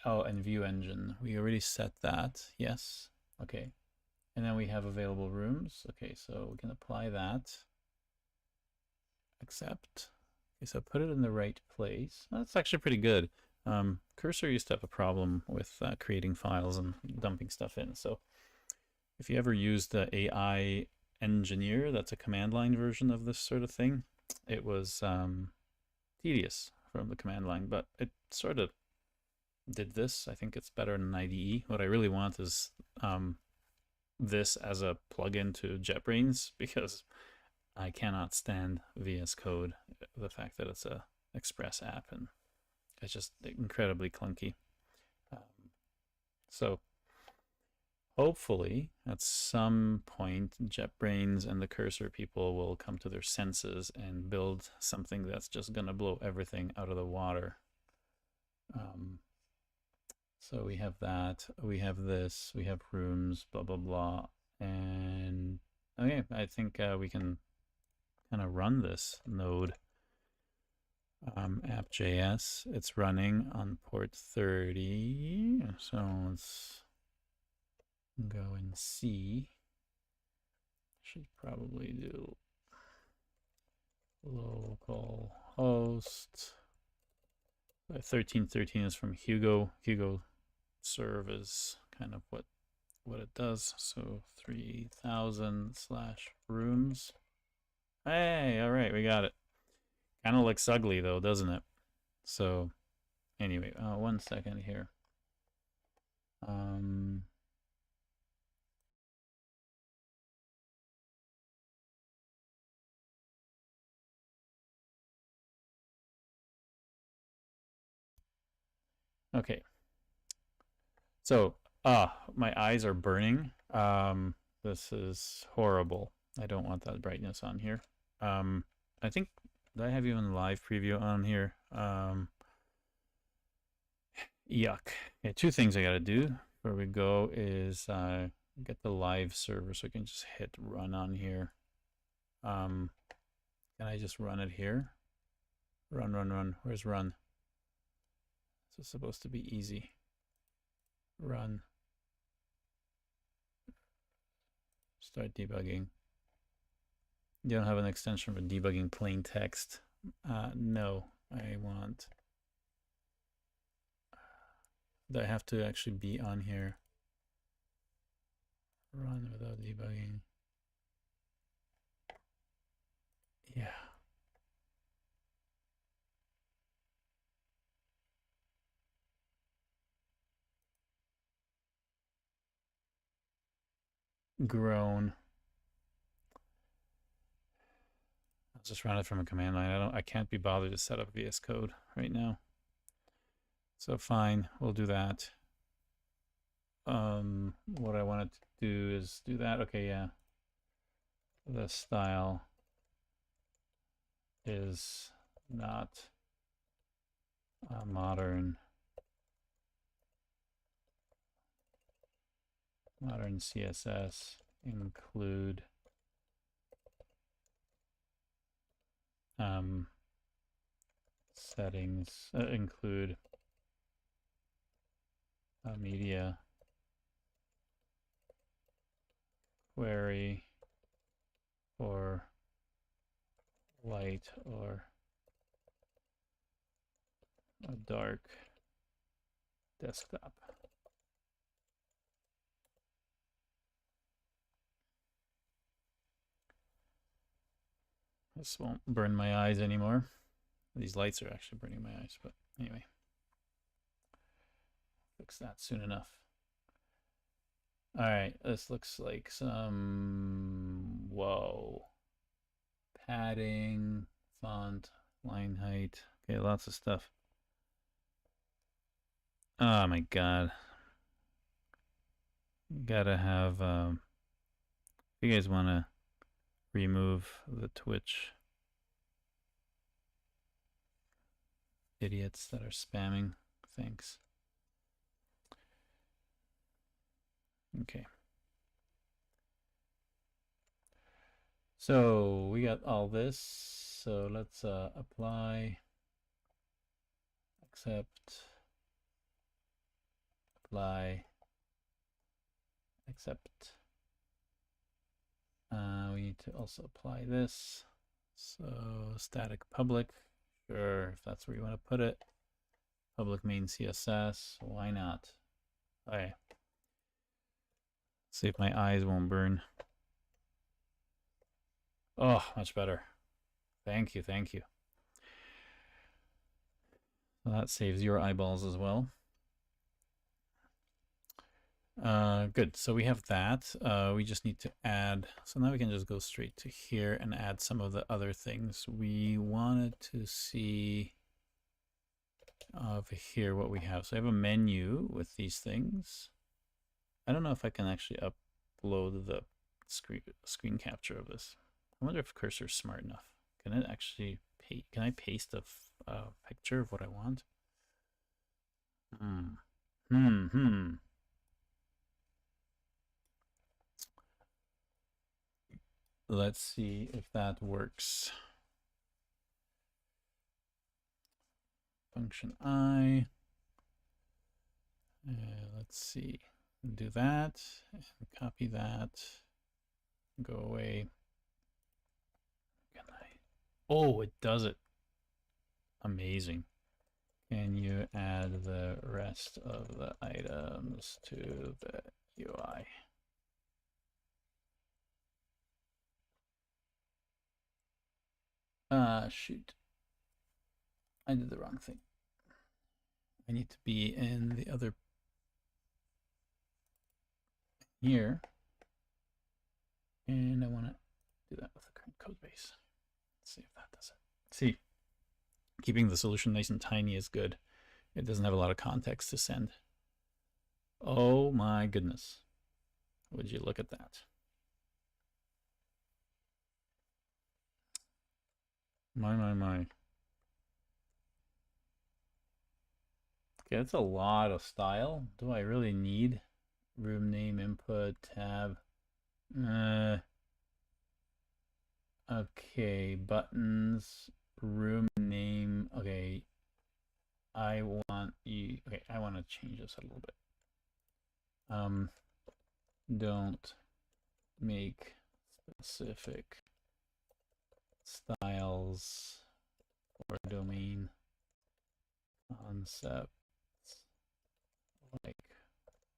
Oh, and view engine. We already set that. Yes. Okay. And then we have available rooms. Okay, so we can apply that. Accept. Okay, so put it in the right place. That's actually pretty good. Cursor used to have a problem with creating files and dumping stuff in. So if you ever used the AI Engineer, that's a command line version of this sort of thing, it was tedious from the command line, but it sort of did this. I think it's better than IDE. What I really want is this as a plugin to JetBrains, because I cannot stand VS Code, the fact that it's a Express app, and it's just incredibly clunky. So hopefully at some point JetBrains and the Cursor people will come to their senses and build something that's just going to blow everything out of the water. So we have that, we have this, we have rooms, blah, blah, blah. And okay, I think we can kind of run this node. App.js, it's running on port 30. So let's go and see. Should probably do local host. 1313 is from Hugo. Hugo serve is kind of what it does. So 3000/rooms. Hey, all right, we got it. Kind of looks ugly though, doesn't it? So anyway, 1 second here. Okay. So, my eyes are burning. This is horrible. I don't want that brightness on here. I think, do I have even live preview on here? Yuck. Okay, 2 things I gotta do before we go is get the live server so I can just hit run on here. Can I just run it here? Run, run, run. Where's run? This is supposed to be easy. Run. Start debugging. You don't have an extension for debugging plain text. No, I want. Do I have to actually be on here? Run without debugging. Yeah. Grown. I'll just run it from a command line. I can't be bothered to set up VS Code right now. So fine, we'll do that. What I wanted to do is do that. Okay, yeah. The style is not modern CSS include settings include media query for light or a dark desktop. This won't burn my eyes anymore. These lights are actually burning my eyes, but anyway. Fix that soon enough. All right, this looks like some, whoa. Padding, font, line height. Okay, lots of stuff. Oh my God. Gotta have, if you guys want to remove the Twitch idiots that are spamming, thanks. Okay. So we got all this. So let's apply, accept, apply, accept. We need to also apply this. So static public, sure, if that's where you want to put it. Public main CSS, why not? All right. See if my eyes won't burn. Oh, much better. Thank you, thank you. Well, that saves your eyeballs as well. Good, so we have that. We just need to add, so now we can just go straight to here and add some of the other things. We wanted to see over here what we have. So I have a menu with these things. I don't know if I can actually upload the screen capture of this. I wonder if Cursor's smart enough. Can it actually can I paste a picture of what I want? Let's see if that works. Function I. Let's see. Do that and copy that. Go away. Can I? Oh, it does it. Amazing. Can you add the rest of the items to the UI? Shoot. I did the wrong thing. I need to be in the other here. And I want to do that with the current code base. Let's see if that does it. See, keeping the solution nice and tiny is good. It doesn't have a lot of context to send. Oh my goodness. Would you look at that? My. Okay, that's a lot of style. Do I really need room name input tab? Okay, buttons, room name. Okay, I want you. Okay, I want to change this a little bit. Don't make specific styles or domain concepts like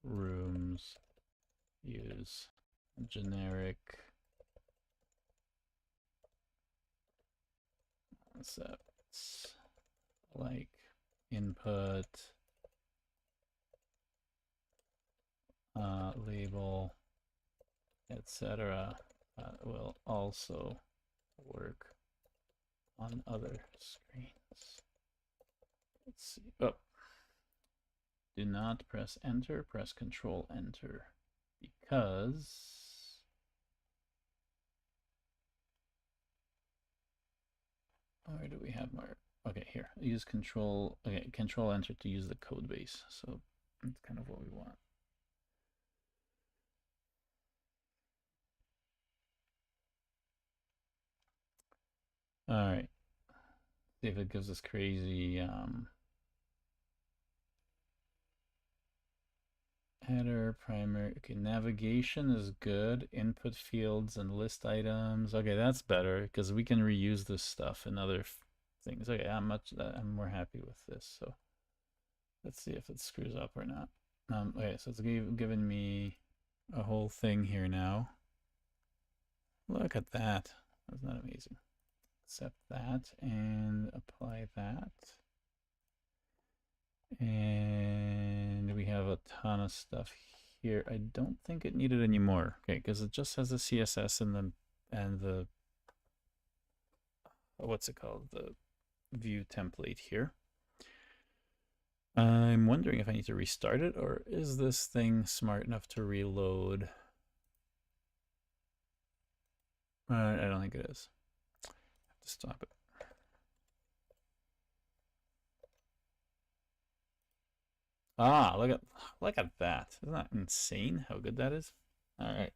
rooms. Use generic concepts like input, label, etc. Will also work on other screens. Let's see. Oh, do not press enter, press Control Enter, because where do we have our Okay, here, use control, okay, control enter to use the code base. So that's kind of what we want. All right, see if it gives us crazy header, primary. Okay, navigation is good. Input fields and list items. Okay, that's better because we can reuse this stuff in other things. Okay, I'm more happy with this. So let's see if it screws up or not. Okay, so it's given me a whole thing here now. Look at that. That's not amazing. Accept that and apply that. And we have a ton of stuff here. I don't think it needed any more. Okay, because it just has the CSS and the what's it called? The view template here. I'm wondering if I need to restart it, or is this thing smart enough to reload? I don't think it is. I have to stop it. Ah, look at that. Isn't that insane how good that is? All right.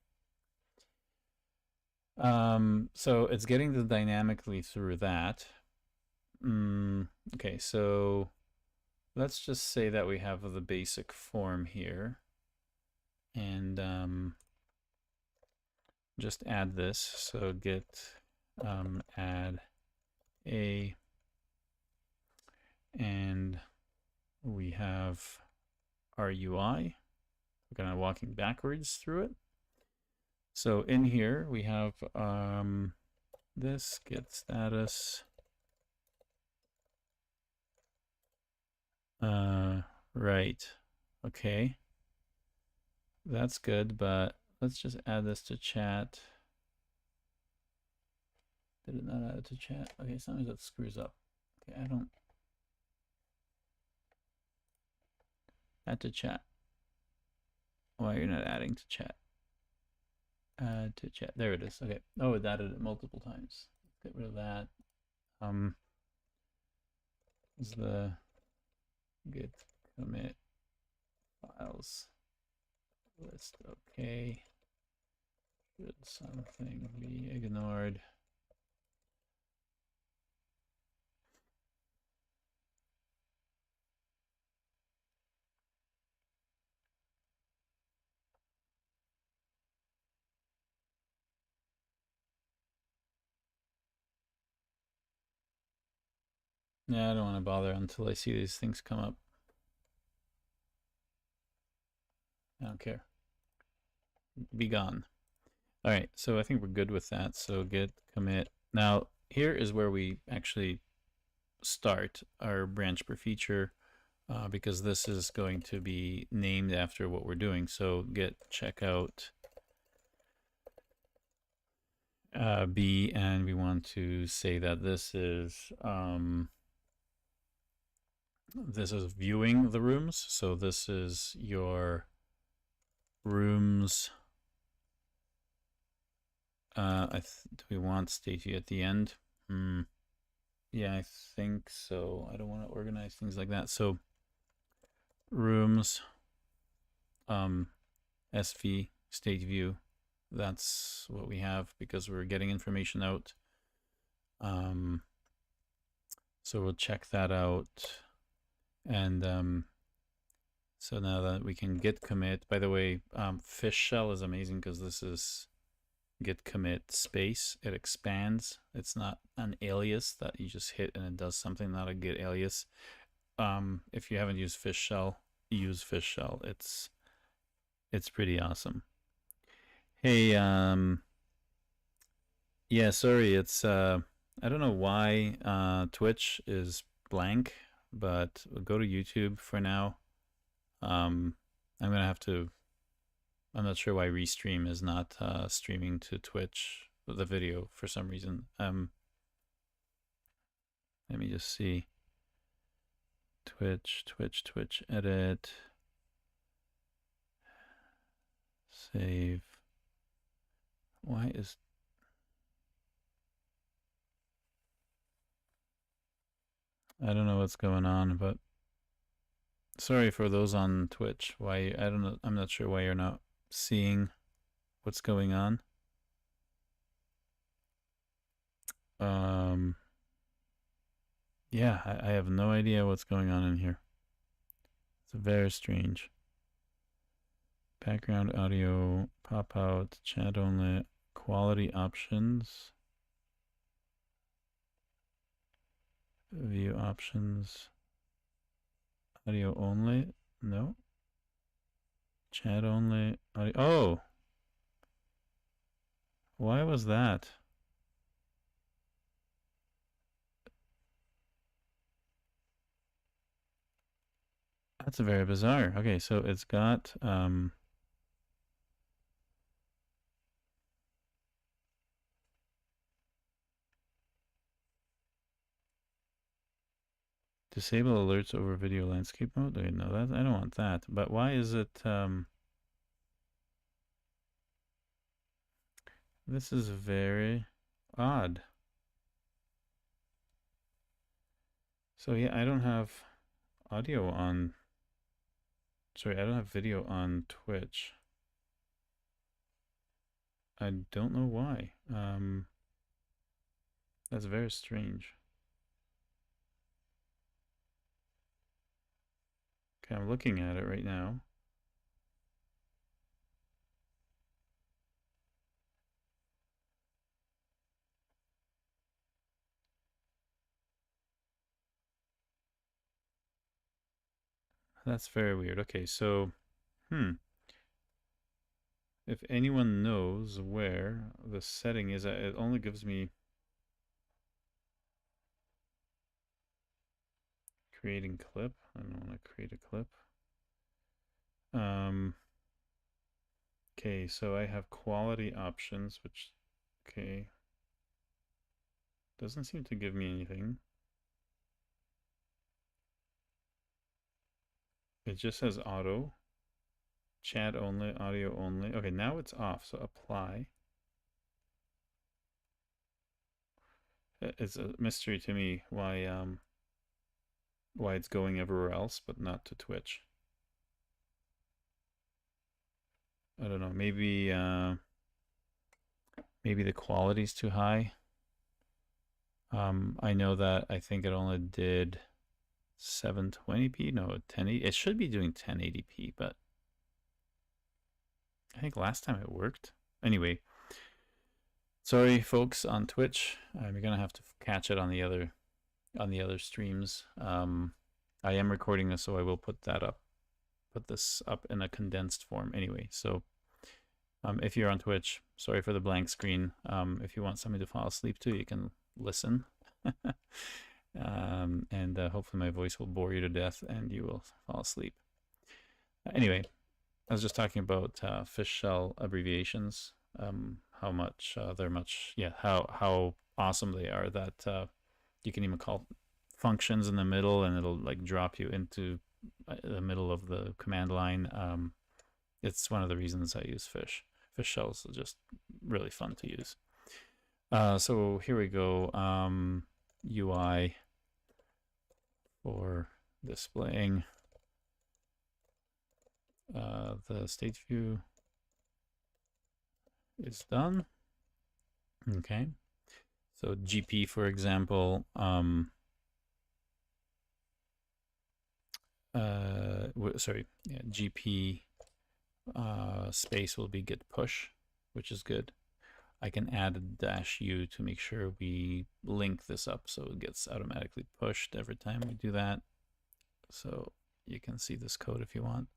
So it's getting the dynamically through that. Okay, so let's just say that we have the basic form here. And just add this. So git add a, and we have our UI. We're kind of walking backwards through it. So in here we have this git status. Right. Okay. That's good, but let's just add this to chat. Did it not add it to chat? Okay, sometimes that screws up. Okay, I don't. Add to chat. Why you're not adding to chat? Add to chat. There it is. Okay. Oh, it added it multiple times. Let's get rid of that. Is the git commit files list okay? Should something be ignored? Yeah, I don't want to bother until I see these things come up. I don't care. Be gone. All right, so I think we're good with that. So git commit. Now, here is where we actually start our branch per feature because this is going to be named after what we're doing. So git checkout B, and we want to say that this is viewing the rooms. So this is your rooms. Do we want state view at the end? Yeah, I think so. I don't want to organize things like that. So rooms, SV state view. That's what we have because we're getting information out. So we'll check that out. And so now that we can git commit, by the way, fish shell is amazing because this is git commit space. It expands. It's not an alias that you just hit and it does something, not a git alias. If you haven't used fish shell, use fish shell. It's pretty awesome. Hey, yeah, sorry, it's I don't know why Twitch is blank, but we'll go to YouTube for now. I'm gonna have to. I'm not sure why Restream is not streaming to Twitch the video for some reason. Let me just see. Twitch, edit, save. Why is I don't know what's going on, but sorry for those on Twitch. Why, I don't know. I'm not sure why you're not seeing what's going on. Yeah, I have no idea what's going on in here. It's very strange. Background audio, pop out, chat only, quality options, view options, audio only, no, chat only, audio. Oh, why was that? That's very bizarre. Okay, so it's got disable alerts over video landscape mode. Okay, no, that I don't want that. But why is it this is very odd. So yeah, I don't have audio on. Sorry, I don't have video on Twitch. I don't know why. That's very strange. Okay, I'm looking at it right now. That's very weird. Okay, so, if anyone knows where the setting is, it only gives me creating clip. I don't want to create a clip. Okay, so I have quality options, which, okay, doesn't seem to give me anything. It just says auto, chat only, audio only. Okay, now it's off, so apply. It's a mystery to me why it's going everywhere else but not to Twitch. I don't know. Maybe maybe the quality's too high. I know that I think it only did 720p. No, 1080. It should be doing 1080p, but I think last time it worked. Anyway, sorry folks on Twitch. I'm gonna have to catch it on the other streams. I am recording this, so I will put this up in a condensed form anyway. So if you're on Twitch, sorry for the blank screen. If you want somebody to fall asleep to, you can listen. And hopefully my voice will bore you to death and you will fall asleep. Anyway, I was just talking about fish shell abbreviations, how much how awesome they are, that you can even call functions in the middle and it'll like drop you into the middle of the command line. It's one of the reasons I use fish shells are just really fun to use. So here we go. UI for displaying the state view is done. Okay, so GP, for example, GP space will be git push, which is good. I can add a -u to make sure we link this up so it gets automatically pushed every time we do that. So you can see this code if you want.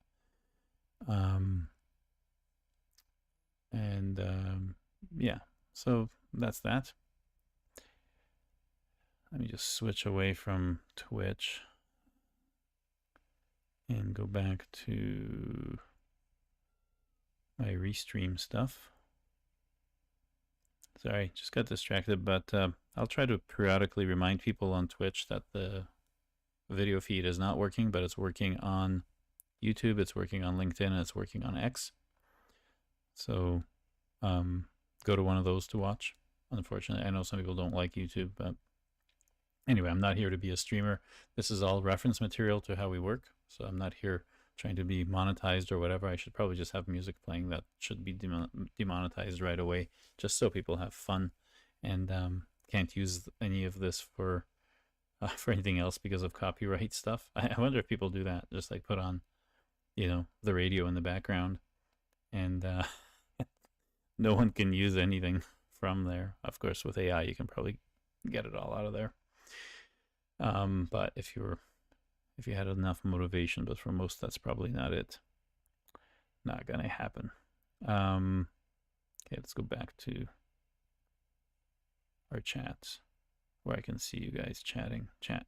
Yeah, so that's that. Let me just switch away from Twitch and go back to my restream stuff. Sorry, just got distracted, but I'll try to periodically remind people on Twitch that the video feed is not working, but it's working on YouTube, it's working on LinkedIn, and it's working on X. So go to one of those to watch. Unfortunately, I know some people don't like YouTube, but Anyway, I'm not here to be a streamer. This is all reference material to how we work. So I'm not here trying to be monetized or whatever. I should probably just have music playing that should be demonetized right away, just so people have fun and can't use any of this for anything else because of copyright stuff. I wonder if people do that, just like put on, the radio in the background, and no one can use anything from there. Of course, with AI, you can probably get it all out of there. But if you had enough motivation, but for most, that's probably not it. Not gonna happen. Okay, let's go back to our chats where I can see you guys chatting. Chat.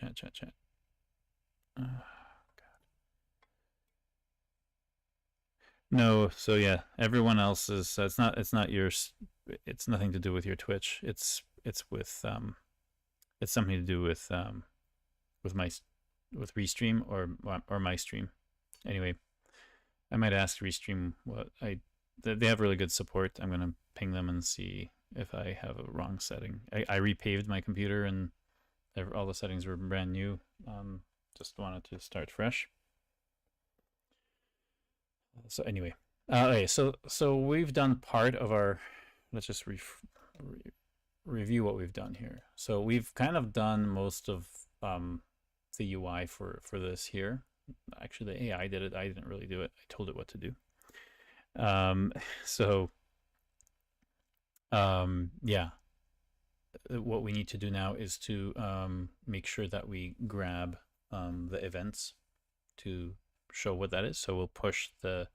God. No, so yeah, everyone else is. It's not yours. It's nothing to do with your Twitch. It's with it's something to do with Restream or my stream. Anyway, I might ask Restream what they have really good support. I'm gonna ping them and see if I have a wrong setting. I repaved my computer and all the settings were brand new. Just wanted to start fresh. So anyway, okay, so we've done part of our. Let's just review what we've done here. So we've kind of done most of the UI for this here. Actually, the AI did it. I didn't really do it. I told it what to do. Yeah. What we need to do now is to make sure that we grab the events to show what that is. So we'll push the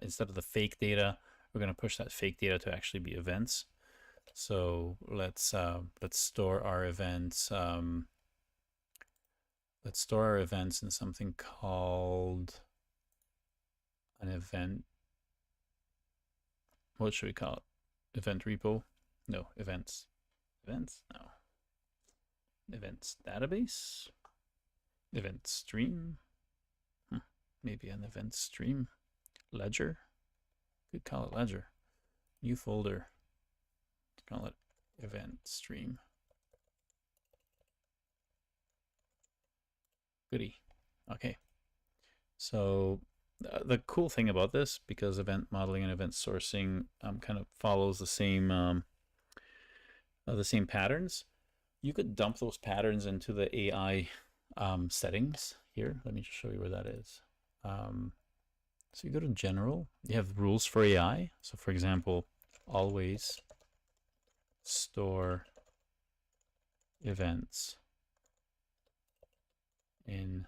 instead of the fake data, we're going to push that fake data to actually be events. So let's store our events. Let's store our events in something called an event. What should we call it? Event repo? No, events. Events? No. Events database? Event stream? Maybe an event stream. Ledger? Could call it ledger. New folder. Call it event stream. Goody. Okay. So the cool thing about this, because event modeling and event sourcing kind of follows the same patterns, you could dump those patterns into the AI settings here. Let me just show you where that is. So you go to general, you have rules for AI. So for example, always store events in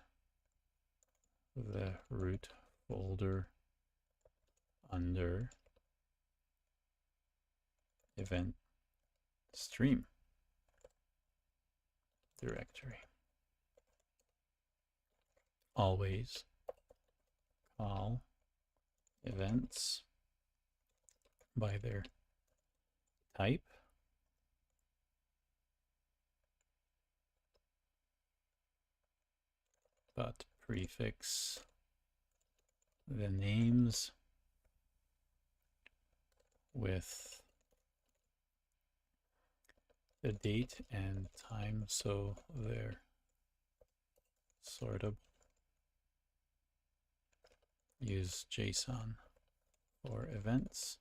the root folder under event stream directory. Always call events by their type. But prefix the names with the date and time, so they're sortable. Use JSON for events.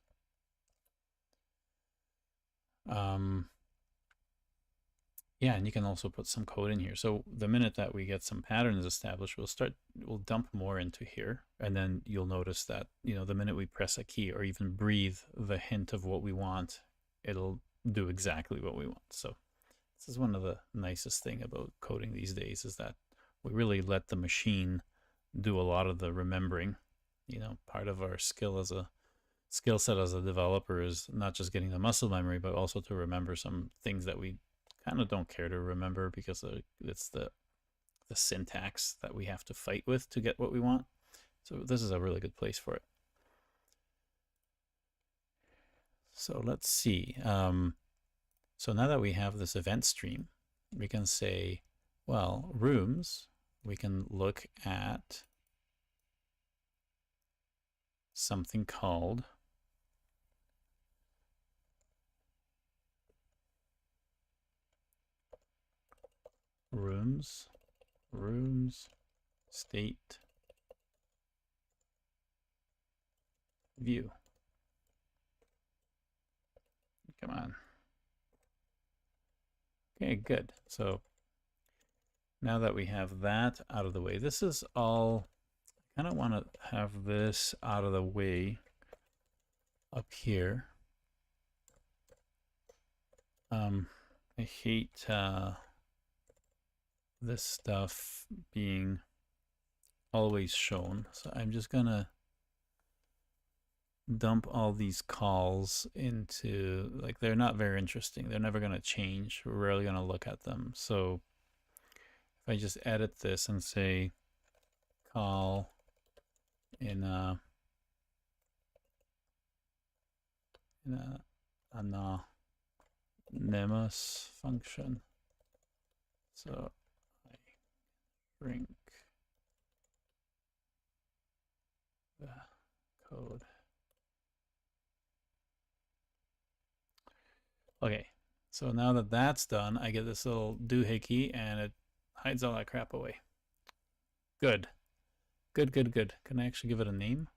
Yeah, and you can also put some code in here. So the minute that we get some patterns established, we'll dump more into here. And then you'll notice that, the minute we press a key or even breathe the hint of what we want, it'll do exactly what we want. So this is one of the nicest thing about coding these days, is that we really let the machine do a lot of the remembering. Part of our skill set as a developer is not just getting the muscle memory, but also to remember some things that we kind of don't care to remember, because it's the syntax that we have to fight with to get what we want. So this is a really good place for it. So let's see. So now that we have this event stream, we can say, well, rooms, we can look at something called rooms, state, view. Come on. Okay, good. So now that we have that out of the way, this is all, I kind of want to have this out of the way up here. I hate this stuff being always shown. So I'm just gonna dump all these calls into, like, they're not very interesting. They're never gonna change. We're rarely gonna look at them. So if I just edit this and say call in a anonymous function. So I shrink the code. Okay, so now that that's done, I get this little doohickey and it hides all that crap away. Good. Good, good, good. Can I actually give it a name?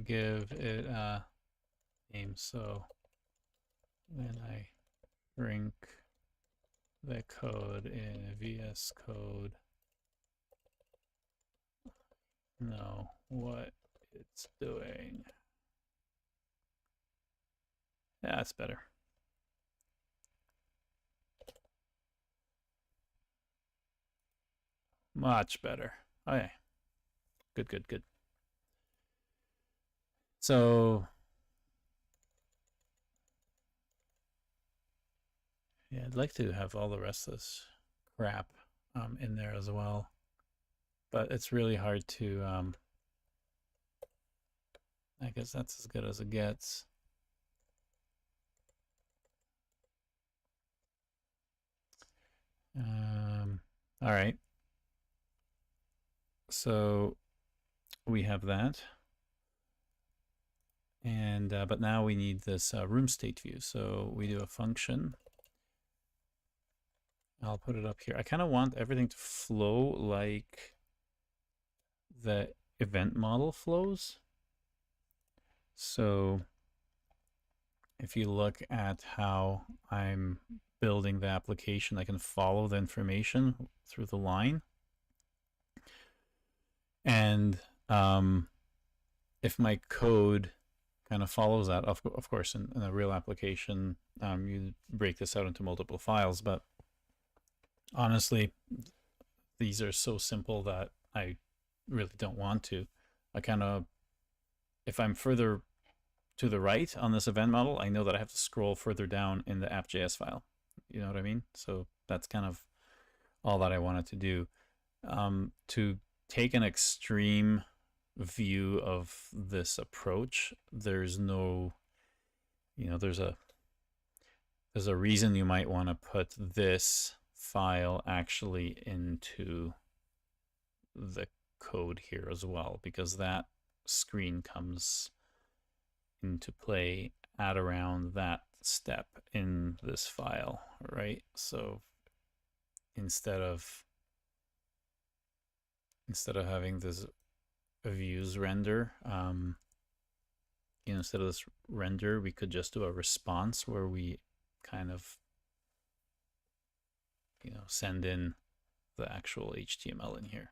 Give it a name. So then I shrink the code in VS Code. Know what it's doing. Yeah, that's better. Much better. Okay. Good, good, good. So yeah, I'd like to have all the rest of this crap in there as well, but it's really hard to. I guess that's as good as it gets. All right. So we have that. And but now we need this room state view. So we do a function. I'll put it up here. I kind of want everything to flow like the event model flows. So if you look at how I'm building the application, I can follow the information through the line. And if my code kind of follows that, of course, in a real application, you break this out into multiple files. But honestly, these are so simple that I really don't want to. I kind of, if I'm further to the right on this event model, I know that I have to scroll further down in the app.js file. You know what I mean? So that's kind of all that I wanted to do. To take an extreme view of this approach, there's no, there's a reason you might want to put this file actually into the code here as well, because that screen comes into play at around that step in this file, right? So instead of having this views render, instead of this render, we could just do a response where we kind of send in the actual HTML in here.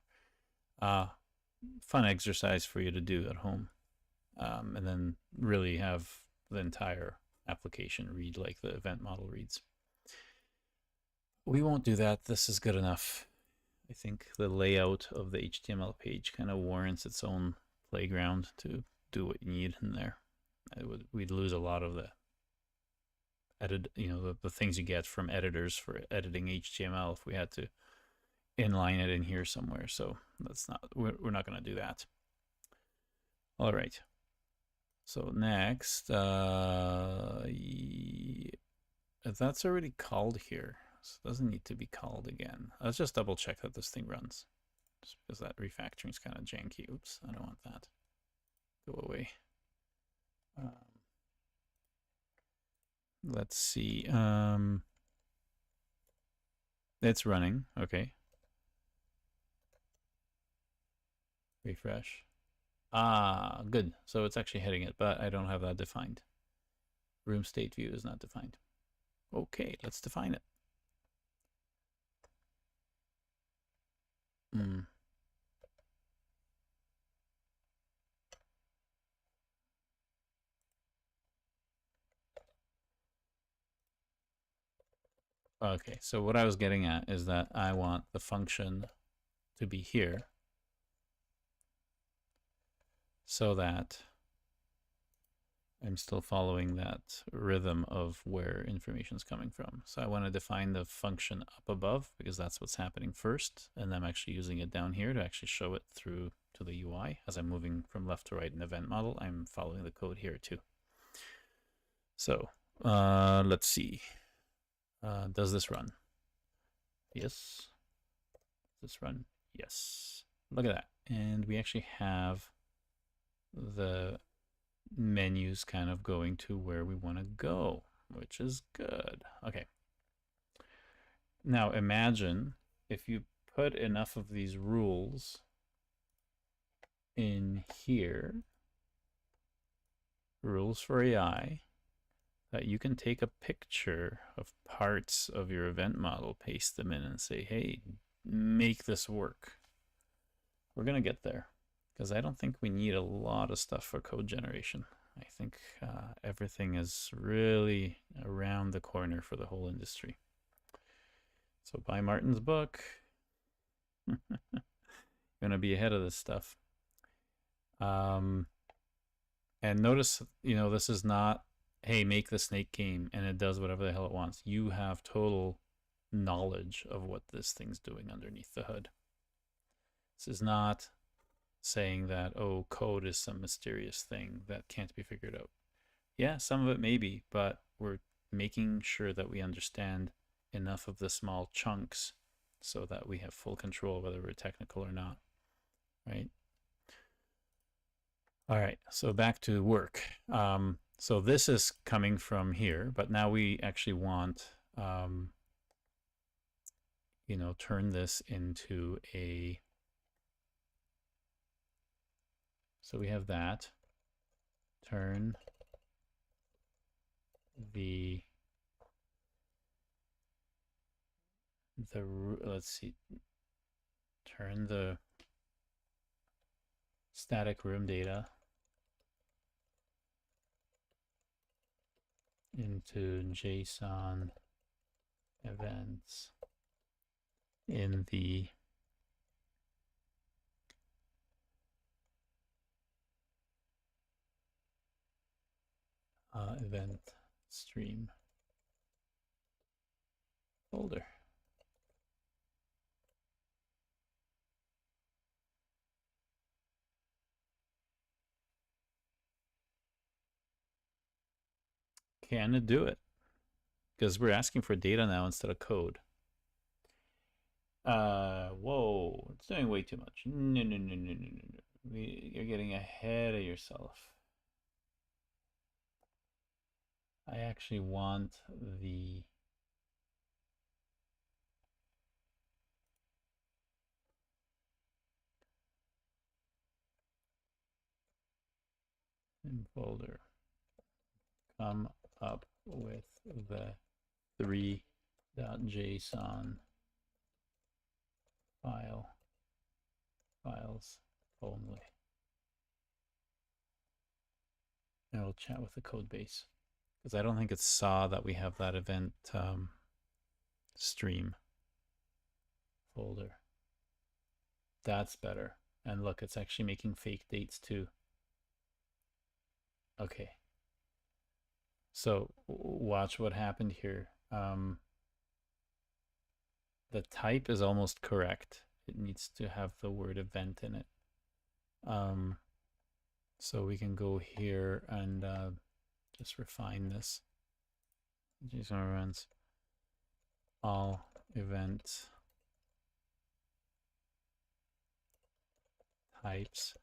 Fun exercise for you to do at home, and then really have the entire application read like the event model reads. We won't do that. This is good enough. I think the layout of the HTML page kind of warrants its own playground to do what you need in there. We'd lose a lot of the the things you get from editors for editing HTML if we had to inline it in here somewhere. So we're not going to do that. All right. So next, that's already called here. So it doesn't need to be called again. Let's just double check that this thing runs. just because that refactoring is kind of janky. Oops, I don't want that. Go away. Let's see. It's running. Okay. Refresh. Ah, good. So it's actually hitting it, but I don't have that defined. Room state view is not defined. Okay, let's define it. Okay, so what I was getting at is that I want the function to be here so that I'm still following that rhythm of where information is coming from. So I want to define the function up above because that's what's happening first, and I'm actually using it down here to actually show it through to the UI. As I'm moving from left to right in the event model, I'm following the code here too. So let's see. Does this run? Yes. Does this run? Yes. Look at that. And we actually have the menus kind of going to where we want to go, which is good. Okay. Now imagine if you put enough of these rules in here, rules for AI, that you can take a picture of parts of your event model, paste them in and say, hey, make this work. We're going to get there because I don't think we need a lot of stuff for code generation. I think everything is really around the corner for the whole industry. So buy Martin's book. Going to be ahead of this stuff. And notice, you know, this is not, hey, make the snake game and it does whatever the hell it wants. You have total knowledge of what this thing's doing underneath the hood. This is not saying that, oh, code is some mysterious thing that can't be figured out. Yeah, some of it may be, but we're making sure that we understand enough of the small chunks so that we have full control whether we're technical or not, right? All right, so back to work. So this is coming from here, but now we actually want, you know, turn this into a, so we have that, turn let's see, turn the static room data into JSON events in the event stream folder. Can it do it? Because we're asking for data now instead of code. Whoa, it's doing way too much. No. You're getting ahead of yourself. I actually want the folder. Come up with the 3.json files only. And we'll chat with the code base because I don't think it saw that we have that event stream folder. That's better. And look, it's actually making fake dates too. Okay. So watch what happened here. The type is almost correct. It needs to have the word event in it. So we can go here and just refine this. JSON events, all events types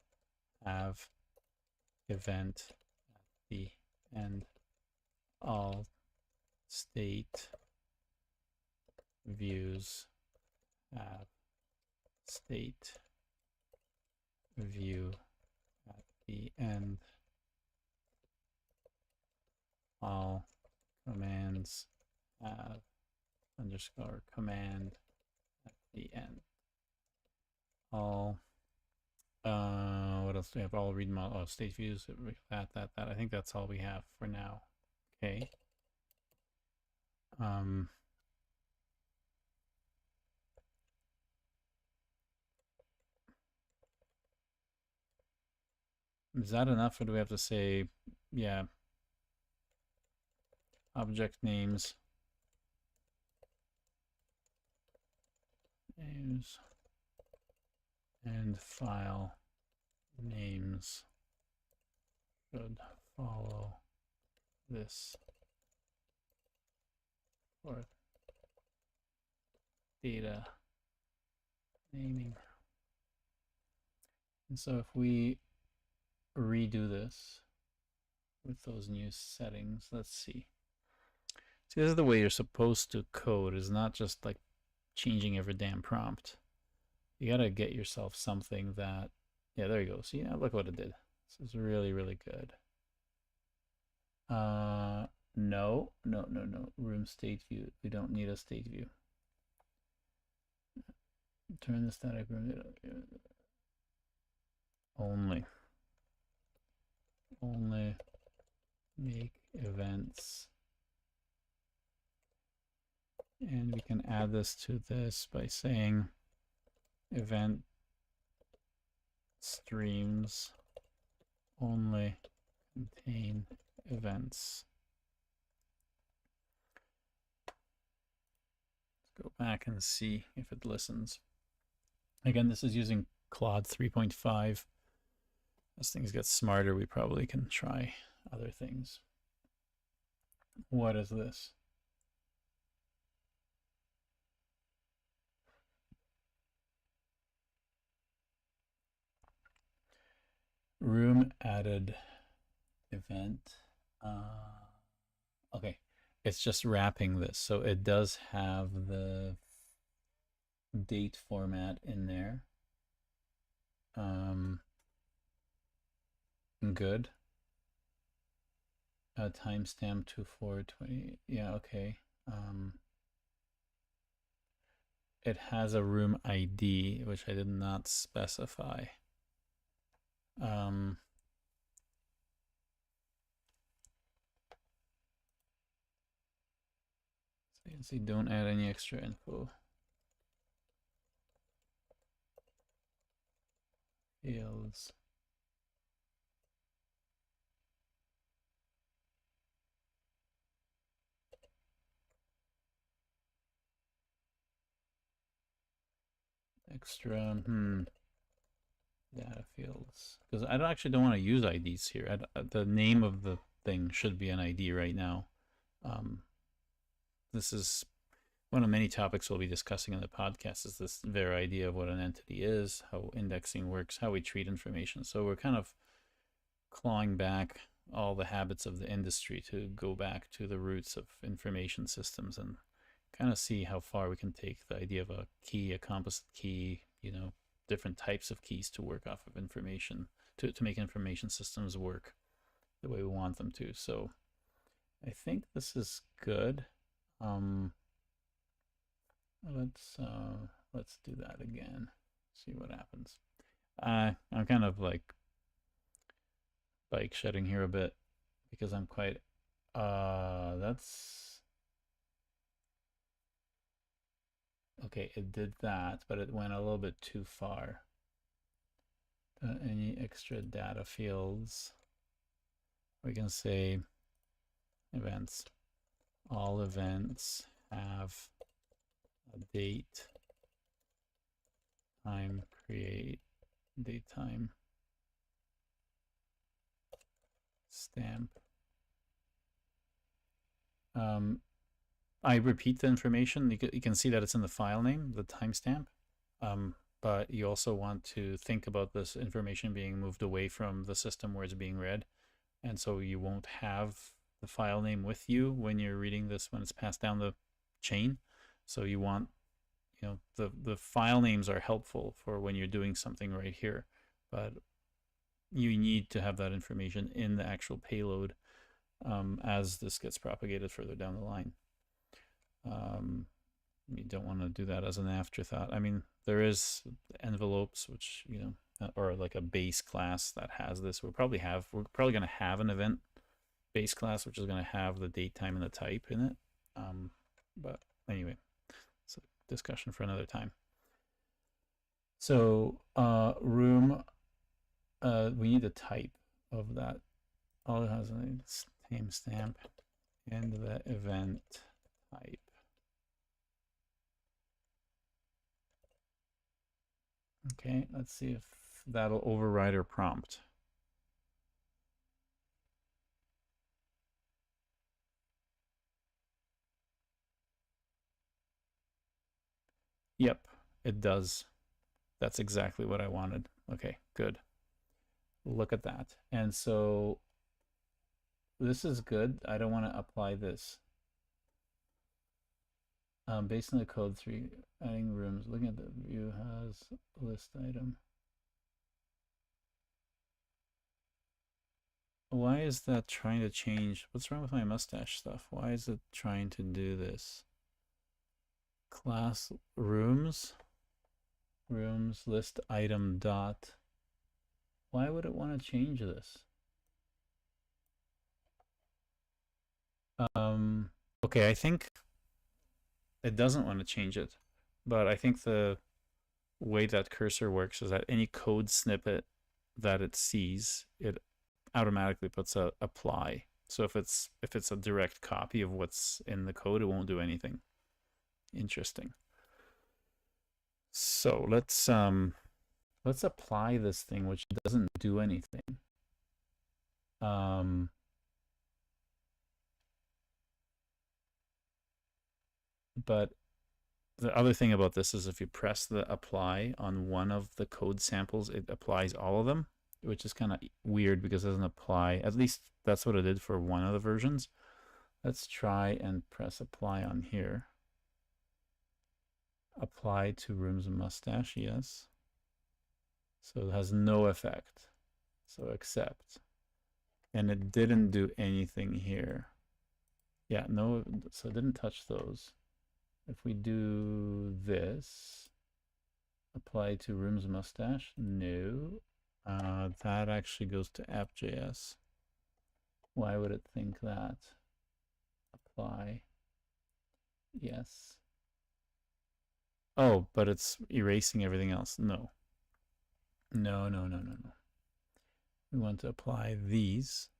have event at the end. All state views have state view at the end. All commands have underscore command at the end. All what else do we have? All read model, oh, state views, that. I think that's all we have for now. Okay. Is that enough, or do we have to say, yeah, object names and file names should follow this for data naming? And so if we redo this with those new settings, let's see. See, this is the way you're supposed to code, is not just like changing every damn prompt. You gotta get yourself something that, yeah, there you go. See, look what it did. This is really, really good. No. Room state view. We don't need a state view. Turn the static room only make events. And we can add this to this by saying event streams only contain events. Let's go back and see if it listens. Again, this is using Claude 3.5. As things get smarter, we probably can try other things. What is this? Room added event. Okay, it's just wrapping this. So it does have the date format in there. Good. Timestamp 2420. Yeah, okay. It has a room ID, which I did not specify. So you can see, don't add any extra info. Fields. Extra, data fields, because I actually don't want to use IDs here. The name of the thing should be an ID right now. This is one of many topics we'll be discussing in the podcast, is this very idea of what an entity is, how indexing works, how we treat information. So we're kind of clawing back all the habits of the industry to go back to the roots of information systems and kind of see how far we can take the idea of a key, a composite key, different types of keys to work off of information, to make information systems work the way we want them to. So I think this is good. Let's do that again. See what happens. I'm kind of like bike shedding here a bit because I'm quite that's okay. It did that, but it went a little bit too far. Any extra data fields? We can say events. All events have a date, time, create, date, time, stamp. I repeat the information. You can see that it's in the file name, the timestamp, but you also want to think about this information being moved away from the system where it's being read. And so you won't have the file name with you when you're reading this, when it's passed down the chain. So you want, you know, the file names are helpful for when you're doing something right here, but you need to have that information in the actual payload as this gets propagated further down the line. You don't want to do that as an afterthought. I mean, there is envelopes, which, you know, or like a base class that has this. We're probably going to have an event base class, which is going to have the date, time, and the type in it. But anyway, it's a discussion for another time. So room, we need the type of that. All it has a timestamp and the event type. Okay, let's see if that'll override our prompt. Yep, it does. That's exactly what I wanted. Okay, good. Look at that. And so this is good. I don't want to apply this. Based on the code 3, adding rooms, looking at the view has a list item. Why is that trying to change? What's wrong with my mustache stuff? Why is it trying to do this? Class rooms list item dot. Why would it want to change this? Okay, I think it doesn't want to change it, but I think the way that cursor works is that any code snippet that it sees, it automatically puts a apply. So if it's a direct copy of what's in the code, it won't do anything. Interesting. So let's apply this thing, which doesn't do anything. But the other thing about this is if you press the apply on one of the code samples, it applies all of them, which is kind of weird because it doesn't apply. At least that's what it did for one of the versions. Let's try and press apply on here. Apply to rooms and mustache, yes. So it has no effect. So accept. And it didn't do anything here. Yeah, no, so it didn't touch those. If we do this, apply to rooms mustache, no. That actually goes to app.js. Why would it think that? Apply, yes. Oh, but it's erasing everything else. No. No. We want to apply these.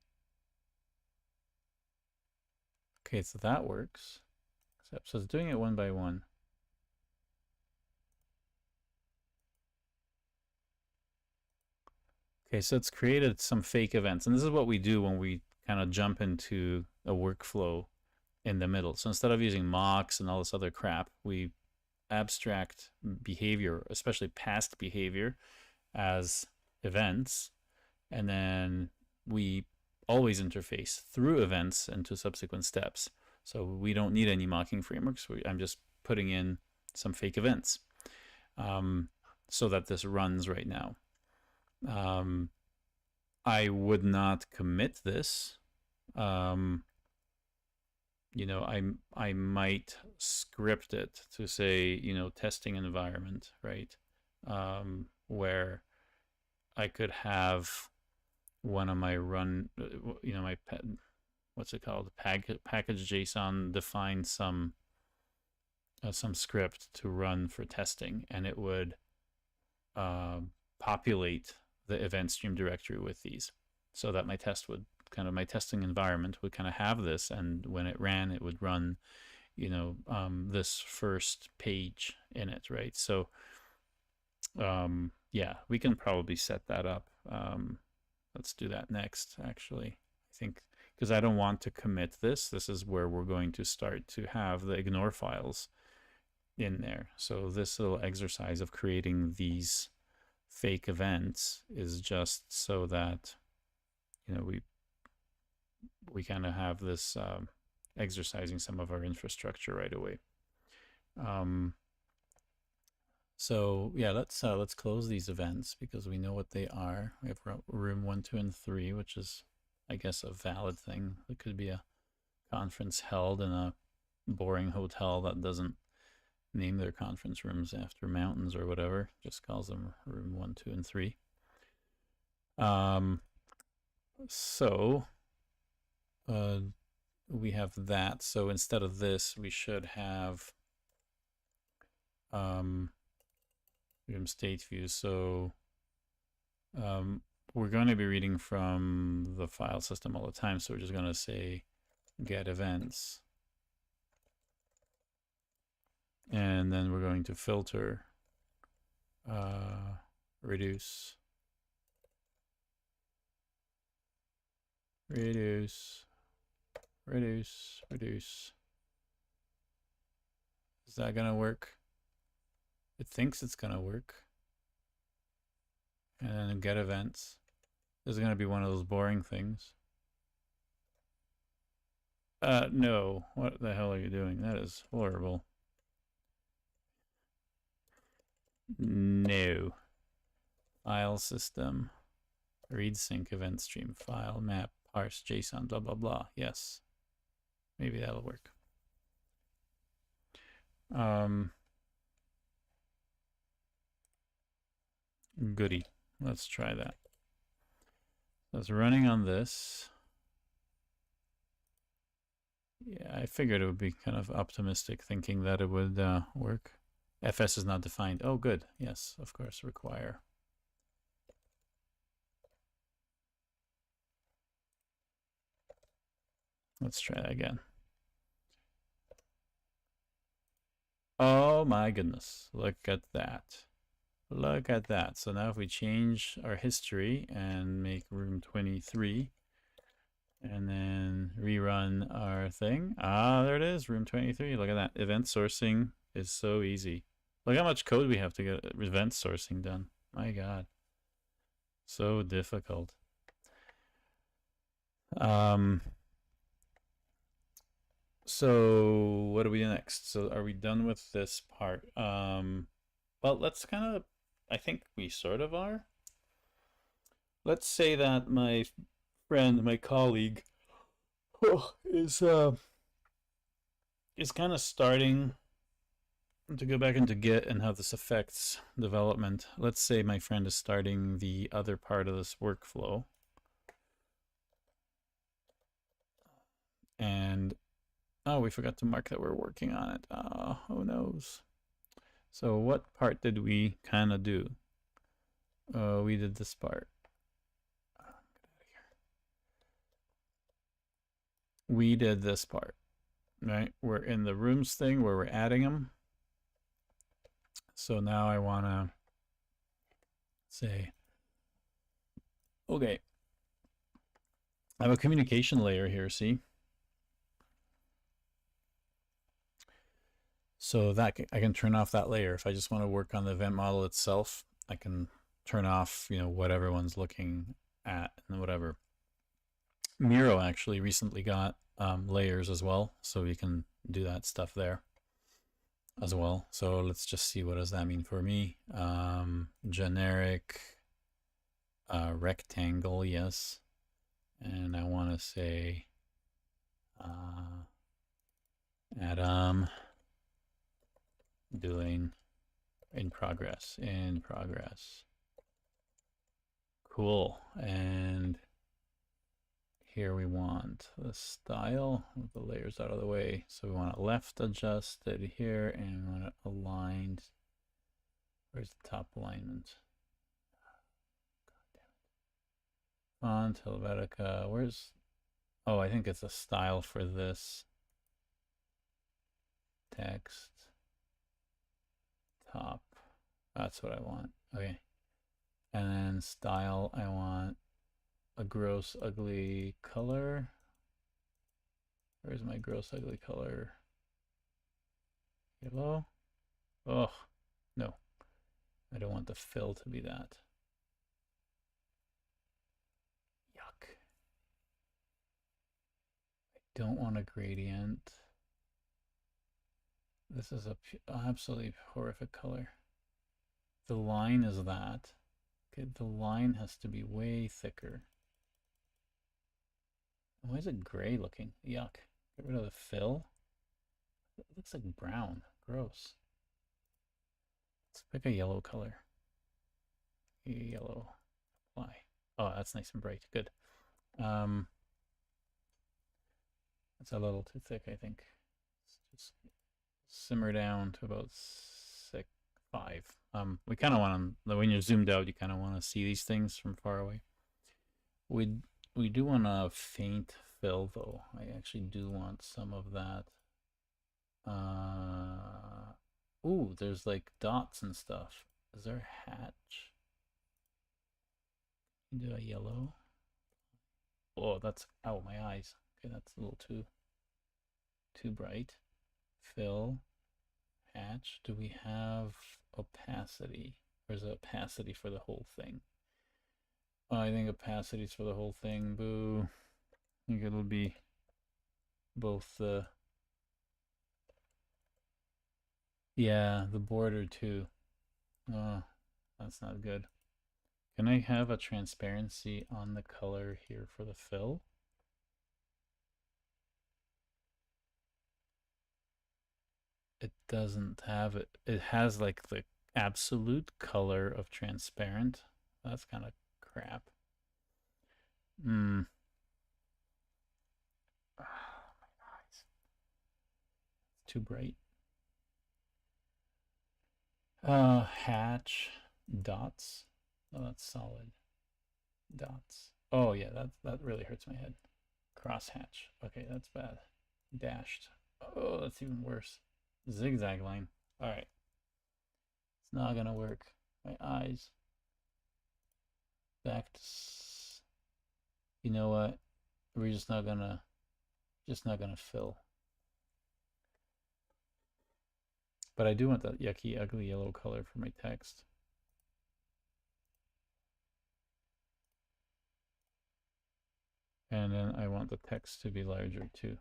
Okay, so that works. So it's doing it one by one. Okay, so it's created some fake events. And this is what we do when we kind of jump into a workflow in the middle. So instead of using mocks and all this other crap, we abstract behavior, especially past behavior, as events. And then we always interface through events into subsequent steps. So we don't need any mocking frameworks. I'm just putting in some fake events so that this runs right now. I would not commit this. You know, I might script it to say, you know, testing environment, right? Where I could have one of my run, you know, my what's it called, package JSON define some script to run for testing, and it would populate the event stream directory with these, so that my test would kind of, my testing environment would kind of have this, and when it ran, it would run, you know, this first page in it, right? So yeah, we can probably set that up. Let's do that next, actually. I think, because I don't want to commit this. This is where we're going to start to have the ignore files in there. So this little exercise of creating these fake events is just so that, you know, we kind of have this exercising some of our infrastructure right away. So yeah, let's close these events because we know what they are. We have room 1, 2, and 3, which is, I guess, a valid thing. It could be a conference held in a boring hotel that doesn't name their conference rooms after mountains or whatever, just calls them room 1, 2, and 3. So we have that. So instead of this, we should have room state view. So we're going to be reading from the file system all the time. So we're just going to say get events. And then we're going to filter, reduce, reduce, reduce, reduce. Is that going to work? It thinks it's going to work. And then get events. This is going to be one of those boring things. No. What the hell are you doing? That is horrible. No. File system. Read sync event stream file map parse JSON blah blah blah. Yes. Maybe that'll work. Goody. Let's try that. So it's running on this. Yeah, I figured it would be kind of optimistic thinking that it would work. FS is not defined. Oh, good. Yes, of course, require. Let's try that again. Oh my goodness. Look at that. Look at that. So now if we change our history and make room 23 and then rerun our thing. Ah, there it is, room 23. Look at that. Event sourcing is so easy. Look how much code we have to get event sourcing done. My God. So difficult. So what do we do next? So are we done with this part? Well, let's kind of, I think we sort of are. Let's say that my friend, my colleague, is kind of starting to go back into Git and how this affects development. Let's say my friend is starting the other part of this workflow. And, oh, we forgot to mark that we're working on it. Oh, who knows? So what part did we kind of do? We did this part. We did this part, right? We're in the rooms thing where we're adding them. So now I want to say, okay, I have a communication layer here, see? So that I can turn off that layer. If I just want to work on the event model itself, I can turn off, you know, what everyone's looking at and whatever. Miro actually recently got layers as well, so we can do that stuff there as well. So let's just see, what does that mean for me? Generic rectangle, yes. And I want to say Adam doing in progress. Cool. And here we want the style with the layers out of the way. So we want it left adjusted here, and we want it aligned. Where's the top alignment? God damn it. Font, Helvetica. Where's, oh, I think it's a style for this. Text. Top. That's what I want. Okay. And then style, I want a gross ugly color. Where's my gross ugly color? Yellow. Oh, no. I don't want the fill to be that. Yuck. I don't want a gradient. This is a absolutely horrific color. The line is that. Okay, the line has to be way thicker. Why is it gray looking? Yuck. Get rid of the fill. It looks like brown. Gross. Let's pick a yellow color. Yellow. Apply. Oh, that's nice and bright. Good. It's a little too thick, I think. Let's just simmer down to about 5. We kind of want to, when you're zoomed out, you kind of want to see these things from far away. We do want a faint fill, though. I actually do want some of that. Ooh, there's like dots and stuff. Is there a hatch? Do a yellow. Oh, that's, ow, my eyes. Okay, that's a little too bright. Fill, hatch. Do we have opacity? Or is it opacity for the whole thing? Oh, I think opacity is for the whole thing. Boo. I think it'll be both the... Yeah, the border too. Oh, that's not good. Can I have a transparency on the color here for the fill? It doesn't have it. It has like the absolute color of transparent. That's kind of crap. Oh, my eyes. It's too bright. Hatch dots. Oh, that's solid. Dots. Oh yeah, that really hurts my head. Crosshatch. Okay, that's bad. Dashed. Oh, that's even worse. Zigzag line. All right. It's not gonna work. My eyes. Back to. You know what? We're just not gonna fill. But I do want that yucky, ugly yellow color for my text. And then I want the text to be larger too.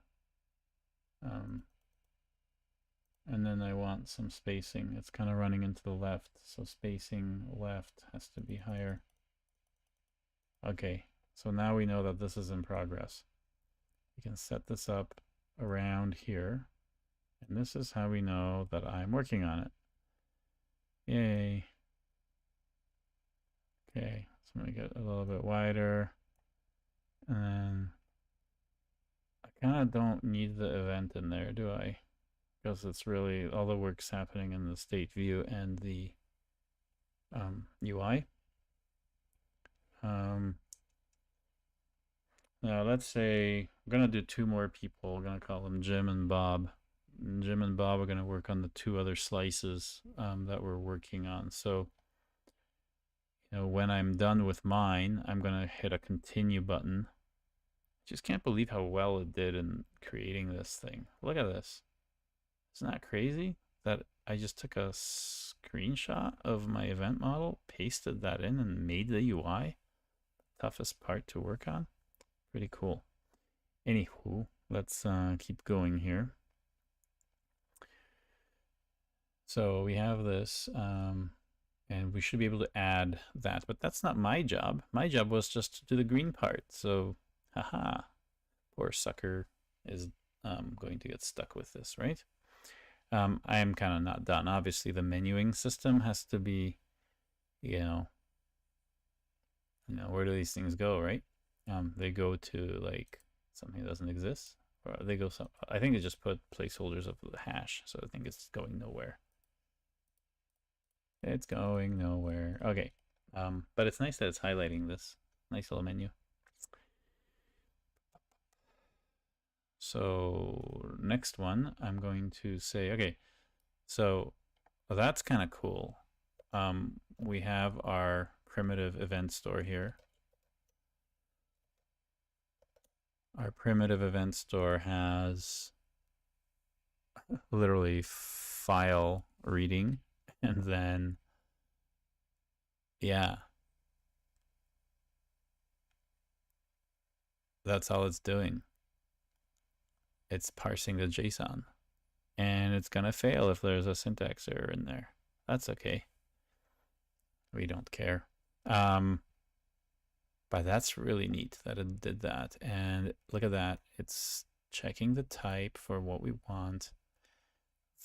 And then I want some spacing. It's kind of running into the left, so spacing left has to be higher. Okay, so now we know that this is in progress. We can set this up around here. And this is how we know that I'm working on it. Yay. Okay, so I'm going to get a little bit wider. And then I kind of don't need the event in there, do I? Because it's really, all the work's happening in the state view and the UI. Now let's say I'm going to do 2 more people. We're going to call them Jim and Bob. And Jim and Bob are going to work on the 2 other slices that we're working on. So, you know, when I'm done with mine, I'm going to hit a continue button. Just can't believe how well it did in creating this thing. Look at this. Isn't that crazy? That I just took a screenshot of my event model, pasted that in, and made the UI. Toughest part to work on. Pretty cool. Anywho, let's keep going here. So we have this, and we should be able to add that, but that's not my job. My job was just to do the green part. So, haha, poor sucker is going to get stuck with this, right? I am kind of not done. Obviously, the menuing system has to be, you know, where do these things go, right? They go to like something that doesn't exist, or they go some. I think they just put placeholders of the hash, so I think it's going nowhere. It's going nowhere. Okay, but it's nice that it's highlighting this nice little menu. So next one, I'm going to say, okay, so that's kind of cool. We have our primitive event store here. Our primitive event store has literally file reading, and then, yeah, that's all it's doing. It's parsing the JSON, and it's gonna fail if there's a syntax error in there. That's okay. We don't care. But that's really neat that it did that. And look at that. It's checking the type for what we want.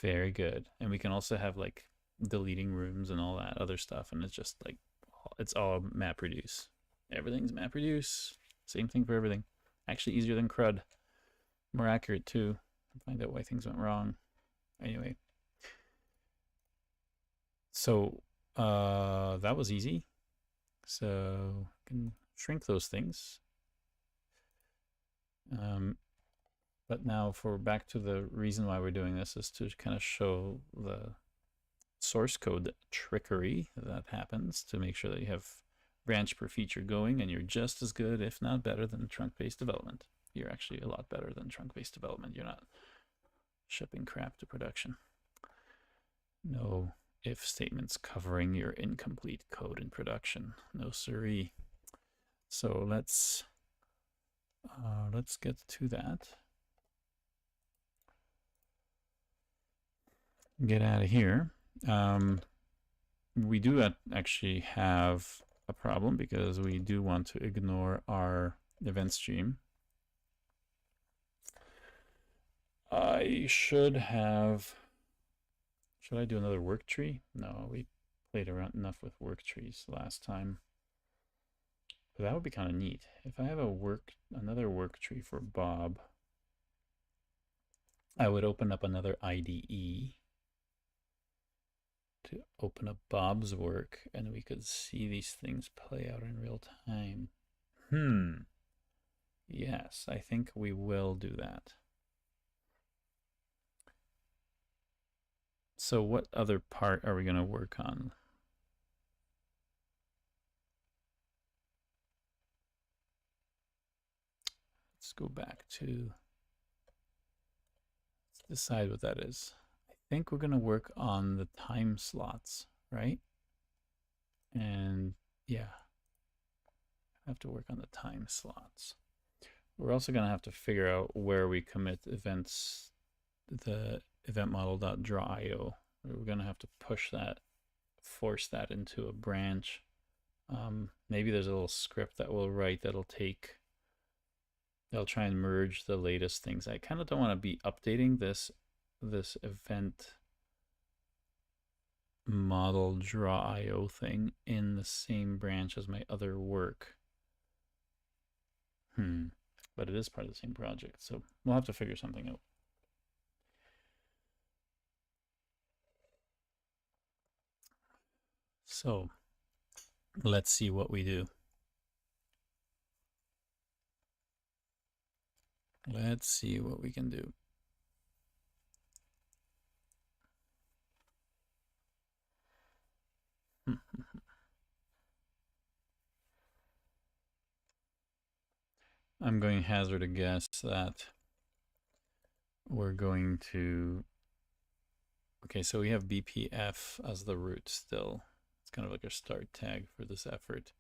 Very good. And we can also have like deleting rooms and all that other stuff. And it's just like, it's all MapReduce. Everything's MapReduce. Same thing for everything. Actually easier than CRUD. More accurate too. Find out why things went wrong. Anyway. So that was easy. So I can shrink those things. But now back to the reason why we're doing this is to kind of show the source code trickery that happens to make sure that you have branch per feature going, and you're just as good, if not better, than trunk-based development. You're actually a lot better than trunk-based development. You're not shipping crap to production. No if statements covering your incomplete code in production. No siree. So let's get to that. Get out of here. We do actually have a problem because we do want to ignore our event stream. Should I do another work tree? No, we played around enough with work trees last time. But that would be kind of neat. If I have another work tree for Bob, I would open up another IDE to open up Bob's work, and we could see these things play out in real time. Yes, I think we will do that. So what other part are we going to work on? Let's go back to, let's decide what that is. I think we're going to work on the time slots, right? And yeah, I have to work on the time slots. We're also going to have to figure out where we commit events, the event model.drawio. We're going to have to push that, force that into a branch. Maybe there's a little script that we'll write that'll try and merge the latest things. I kind of don't want to be updating this event model draw.io thing in the same branch as my other work. But it is part of the same project, so we'll have to figure something out. So let's see what we do. Let's see what we can do. I'm going to hazard a guess that we're going to, okay, so we have BPF as the root still. It's kind of like a start tag for this effort.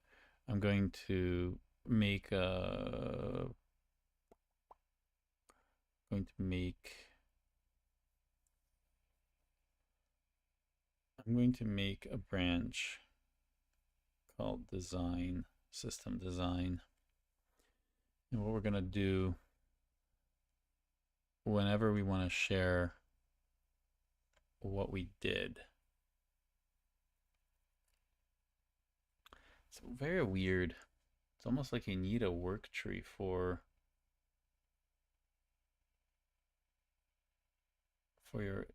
I'm going to make a, I'm going to make a branch called design, system design. And what we're going to do whenever we want to share what we did. It's very weird. It's almost like you need a work tree for your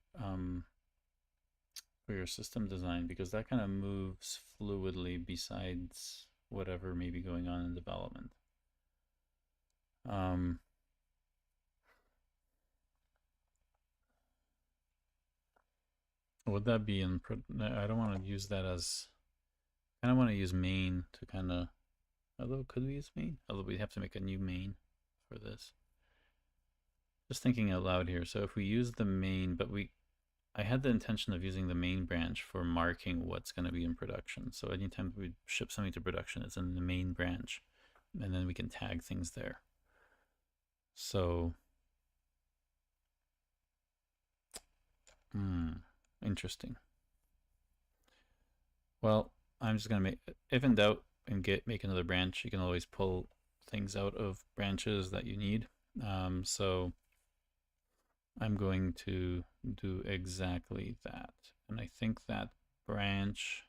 system design, because that kind of moves fluidly besides whatever may be going on in development. Would that be in, I don't want to use that as, I don't want to use main to kind of, although could we use main? Although we'd have to make a new main for this. Just thinking out loud here. So if we use the main, but we I had the intention of using the main branch for marking what's going to be in production. So anytime we ship something to production, it's in the main branch, and then we can tag things there. So, interesting. Well, I'm just going to make, if in doubt, and make another branch. You can always pull things out of branches that you need. So I'm going to do exactly that. And I think that branch,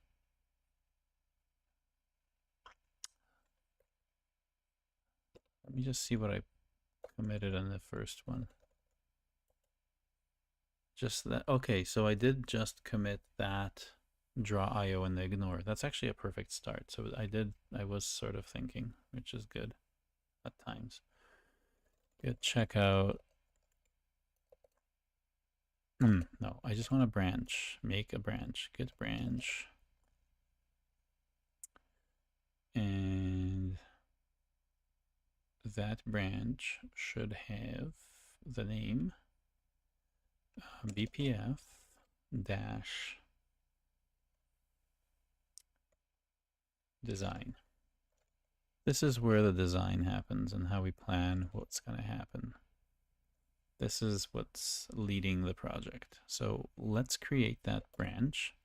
let me just see what I committed on the first one. Just that. Okay, so I did just commit that draw IO and the ignore. That's actually a perfect start. So I was sort of thinking, which is good at times. Git checkout. No, I just want a branch. Make a branch. Git branch. And that branch should have the name BPF dash design. This is where the design happens and how we plan what's going to happen. This is what's leading the project. So let's create that branch.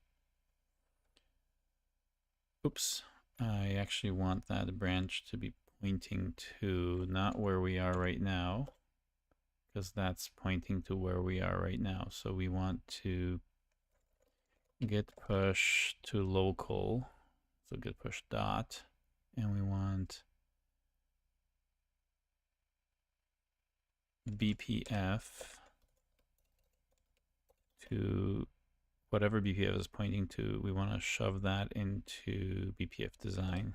Oops, I actually want that branch to be pointing to not where we are right now, because that's pointing to where we are right now. So we want to git push to local. So git push dot, and we want BPF to whatever BPF is pointing to. We want to shove that into BPF design.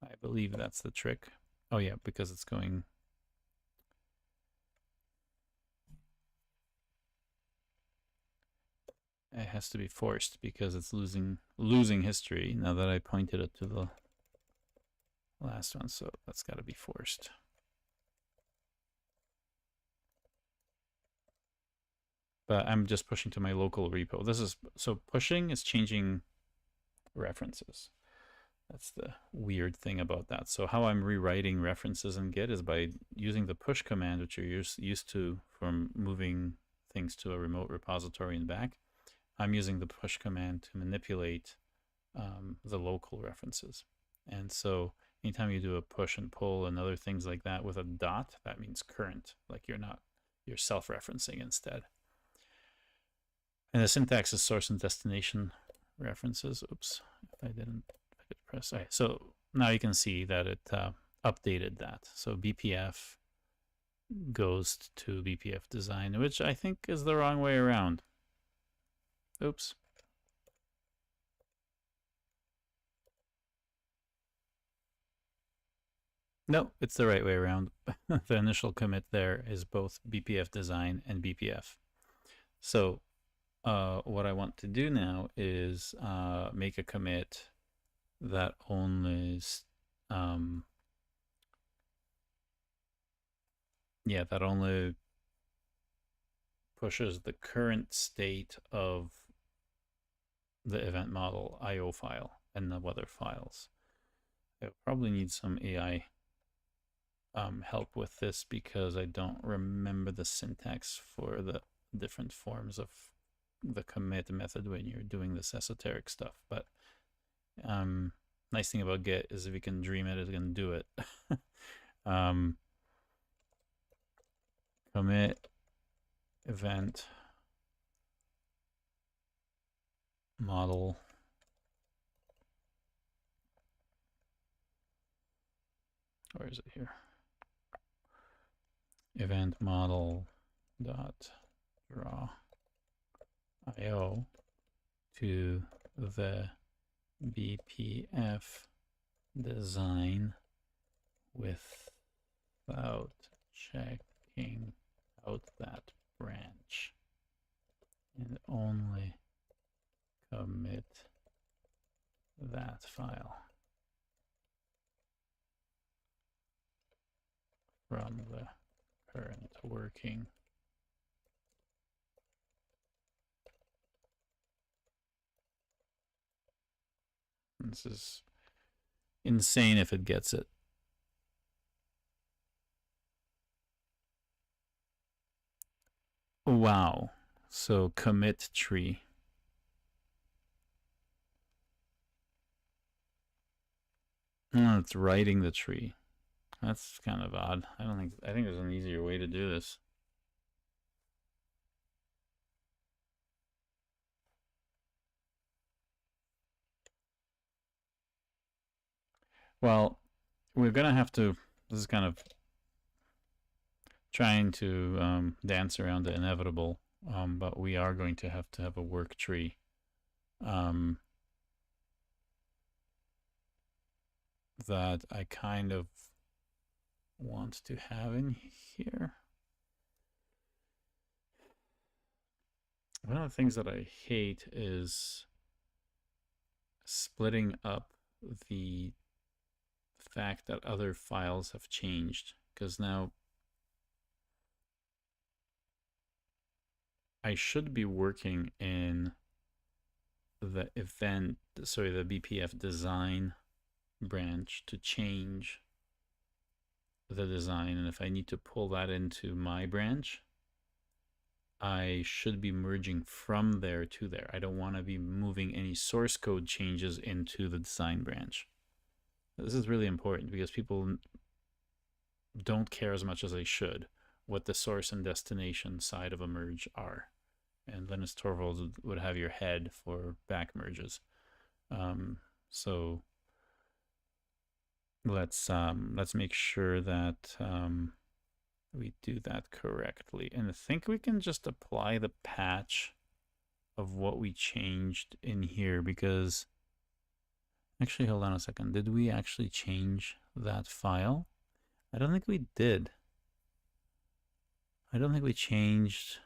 I believe that's the trick. Oh yeah, because it's going. It has to be forced because it's losing history now that I pointed it to the last one, so that's got to be forced. But I'm just pushing to my local repo. This is, so pushing is changing references. That's the weird thing about that. So how I'm rewriting references in Git is by using the push command, which you're used to from moving things to a remote repository and back. I'm using the push command to manipulate the local references. And so anytime you do a push and pull and other things like that with a dot, that means current, like you're self-referencing instead. And the syntax is source and destination references. Oops, if I could press. All right, so now you can see that it updated that. So BPF goes to BPF design, which I think is the wrong way around. Oops. No, it's the right way around. The initial commit there is both BPF design and BPF. So what I want to do now is make a commit that only that only pushes the current state of the event model IO file and the weather files. I probably need some AI help with this because I don't remember the syntax for the different forms of the commit method when you're doing this esoteric stuff. But nice thing about Git is if you can dream it, it can do it. Commit event model where is it here? Event model dot draw IO to the BPF design without checking out that branch and only commit that file from the current working. This is insane if it gets it. Wow. So commit tree. Oh, it's writing the tree. That's kind of odd. I think there's an easier way to do this. Well, we're gonna have to, this is kind of trying to dance around the inevitable, but we are going to have a work tree. That I kind of want to have in here. One of the things that I hate is splitting up the fact that other files have changed, because now I should be working in the the BPF design branch to change the design, and if I need to pull that into my branch, I should be merging from there to there. I don't want to be moving any source code changes into the design branch. This is really important because people don't care as much as they should what the source and destination side of a merge are. And Linus Torvalds would have your head for back merges. So let's make sure that we do that correctly. And I think we can just apply the patch of what we changed in here, because actually, hold on a second. Did we actually change that file? I don't think we did. I don't think we changed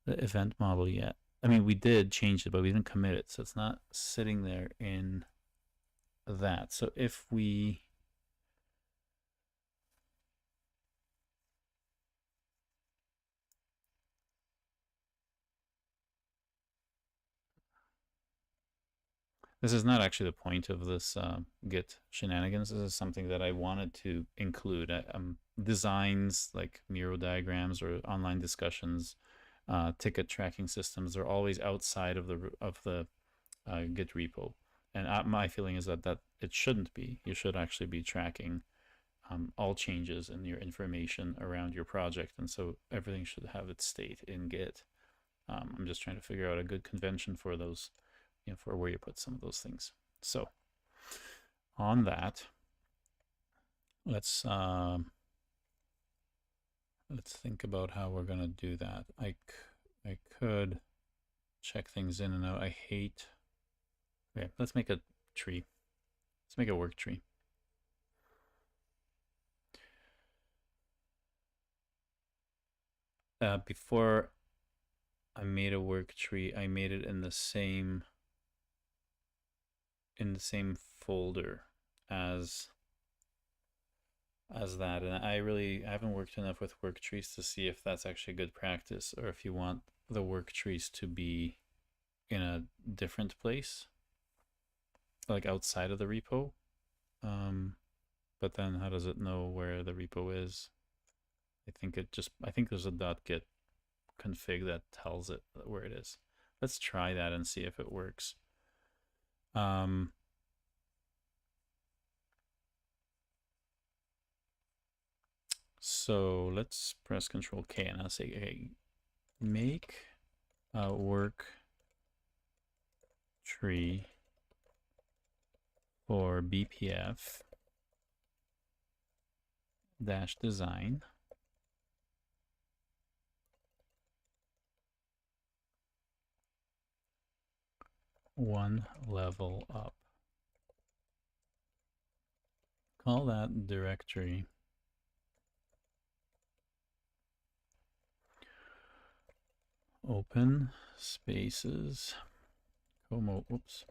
the event model yet. I mean, we did change it, but we didn't commit it. So it's not sitting there in that. So if we this is not actually the point of this Git shenanigans. This is something that I wanted to include. Designs like Miro diagrams or online discussions, ticket tracking systems are always outside of the Git repo. And my feeling is that it shouldn't be. You should actually be tracking all changes in your information around your project, and so everything should have its state in Git. I'm just trying to figure out a good convention for those, for where you put some of those things. So on that, let's think about how we're gonna do that. I could check things in and out. I hate. Okay, let's make a tree. Let's make a work tree. Before I made a work tree, I made it in the same folder as that, and I haven't worked enough with work trees to see if that's actually good practice, or if you want the work trees to be in a different place, like outside of the repo. But then how does it know where the repo is? I think there's a .git config that tells it where it is. Let's try that and see if it works. So let's press Control K and I'll say, hey, make a work tree for BPF -design. One level up. Call that directory open spaces Como, oops.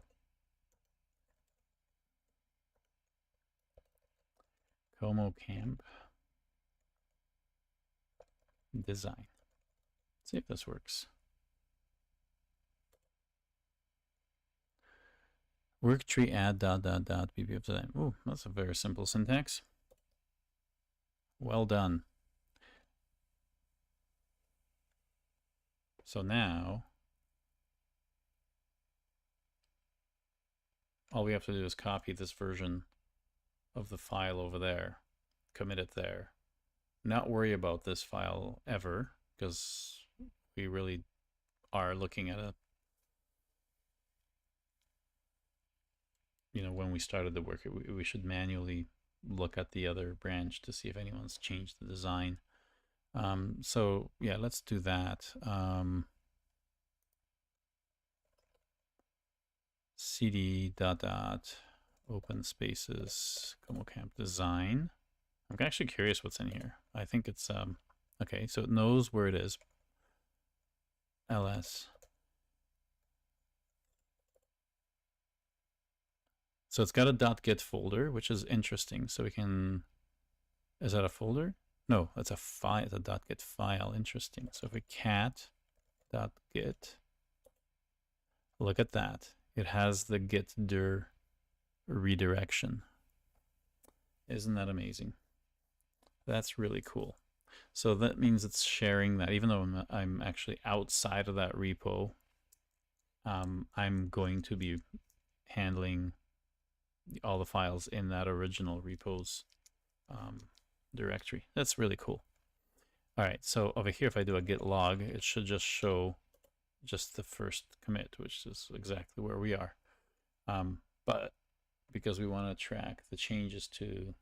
Como camp design. Let's see if this works. Work tree add dot dot dot bbf design. Ooh, that's a very simple syntax. Well done. So now all we have to do is copy this version of the file over there, commit it there. Not worry about this file ever, because we really are looking at a, you know, when we started the work, we should manually look at the other branch to see if anyone's changed the design. So yeah, let's do that. Cd dot dot open spaces ComoCamp design. I'm actually curious what's in here. I think it's okay, so it knows where it is. ls. So it's got a .git folder, which is interesting. So we can, is that a folder? No, that's a file, it's a .git file. Interesting. So if we cat.git, look at that. It has the git dir redirection. Isn't that amazing? That's really cool. So that means it's sharing that, even though I'm actually outside of that repo, I'm going to be handling all the files in that original repo's directory. That's really cool. All right, so over here, if I do a git log, it should just show just the first commit, which is exactly where we are. But because we want to track the changes to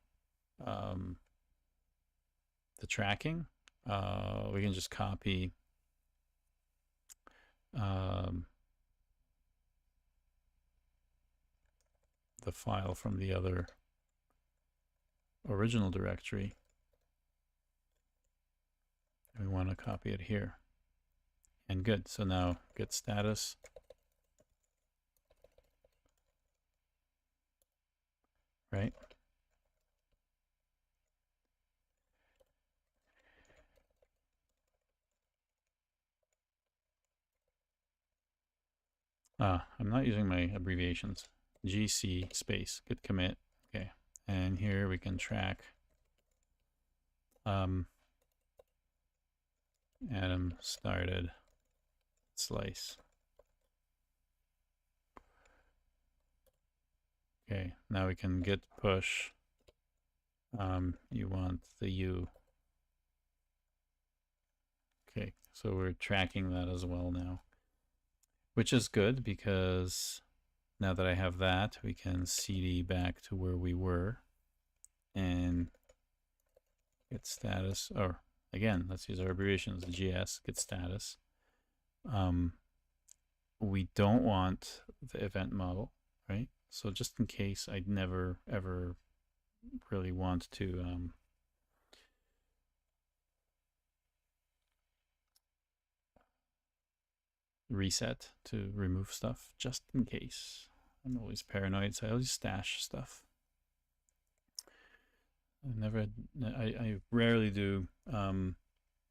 the tracking, we can just copy the file from the other original directory. We want to copy it here. And good. So now git status. Right? I'm not using my abbreviations. GC space git commit. Okay. And here we can track Adam started slice. Okay, now we can git push. You want the U. Okay, so we're tracking that as well now, which is good because now that I have that, we can cd back to where we were and git status, or again, let's use our abbreviations, GS, git status. We don't want the event model, right? So just in case, I'd never ever really want to reset to remove stuff, just in case. I'm always paranoid, so I always stash stuff. I rarely do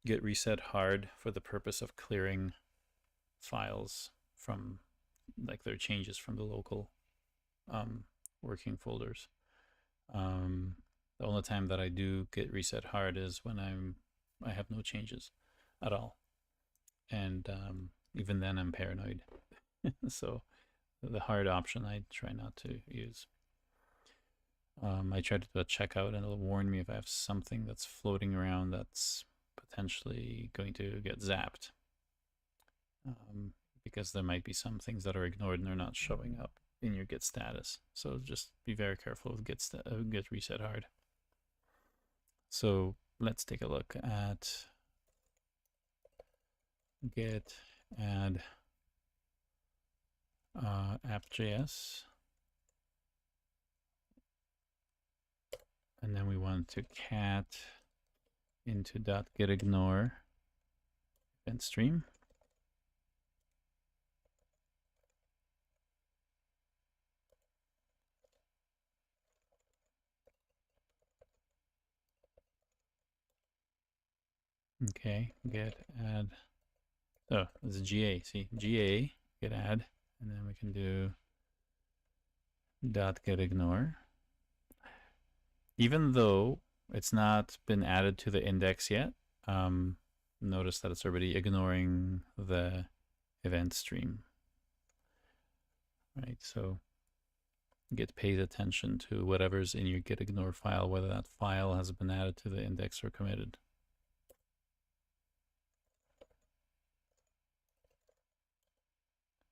git reset hard for the purpose of clearing files from, like, their changes from the local working folders. The only time that I do git reset hard is when I have no changes at all, and even then I'm paranoid. So the hard option I try not to use. I try to do a checkout and it'll warn me if I have something that's floating around that's potentially going to get zapped, because there might be some things that are ignored and they're not showing up in your git status. So just be very careful with git reset hard. So let's take a look at git add app.js. And then we want to cat into .gitignore event stream. Okay, get add. Oh, it's a GA. See, GA, get add, and then we can do dot get ignore. Even though it's not been added to the index yet, notice that it's already ignoring the event stream. Right, so Git pays attention to whatever's in your git ignore file, whether that file has been added to the index or committed.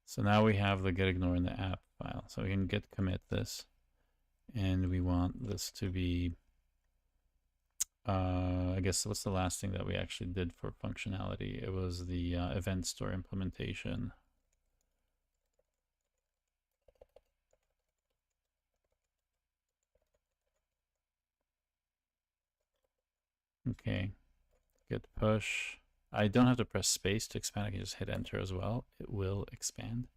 So now we have the git ignore in the app file. So we can git commit this, and we want this to be, I guess, what's the last thing that we actually did for functionality? It was the event store implementation. Okay, git push. I don't have to press space to expand. I can just hit enter as well. It will expand.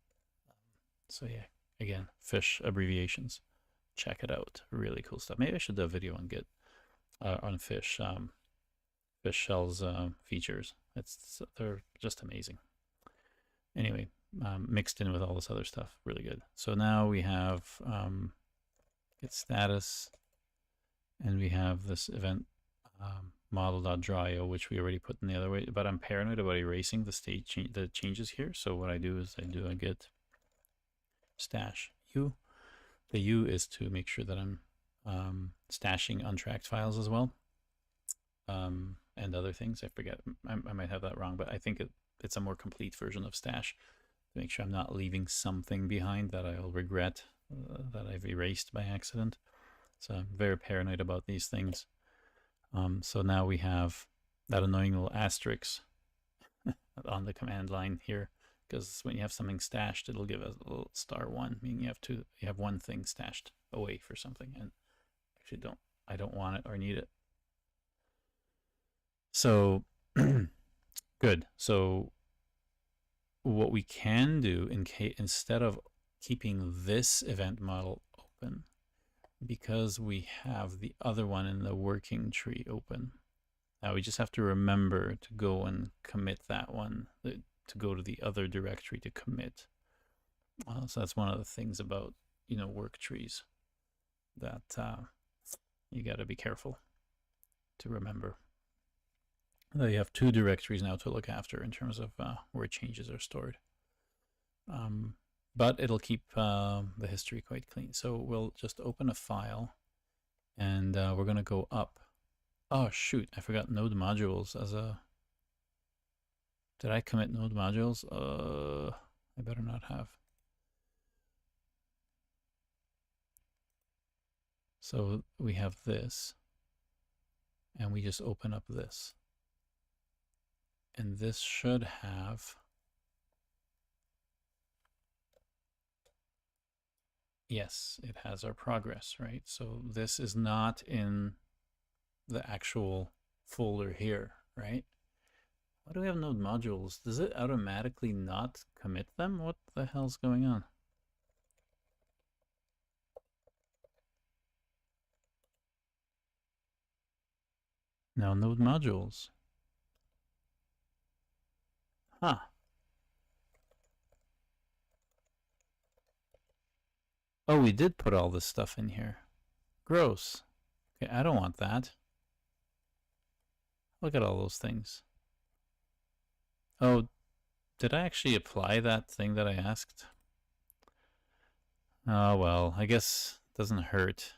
So yeah, again, fish abbreviations. Check it out. Really cool stuff. Maybe I should do a video on Git, on fish, fish shells features. They're just amazing. Anyway, mixed in with all this other stuff, really good. So now we have Git status, and we have this event model.drawio, which we already put in the other way. But I'm paranoid about erasing the changes here. So what I do is I do a git stash u. The u is to make sure that I'm stashing untracked files as well, and other things. I forget. I might have that wrong, but I think it's a more complete version of stash to make sure I'm not leaving something behind that I'll regret that I've erased by accident. So I'm very paranoid about these things. So now we have that annoying little asterisk on the command line here, because when you have something stashed, it'll give us a little *1, meaning you have one thing stashed away for something, and actually I don't want it or need it. So good. So what we can do instead of keeping this event model open, because we have the other one in the working tree open, now we just have to remember to go and commit that one, to go to the other directory to commit. So that's one of the things about, work trees that you got to be careful to remember. You have two directories now to look after in terms of where changes are stored. But it'll keep the history quite clean. So we'll just open a file, and we're going to go up. Oh, shoot. I forgot node modules as a... Did I commit node modules? I better not have. So we have this, and we just open up this. And this should have... Yes, it has our progress, right? So this is not in the actual folder here, right? Why do we have node modules? Does it automatically not commit them? What the hell's going on? Now node modules. Huh. Oh, we did put all this stuff in here. Gross. Okay, I don't want that. Look at all those things. Oh, did I actually apply that thing that I asked? Oh, well, I guess it doesn't hurt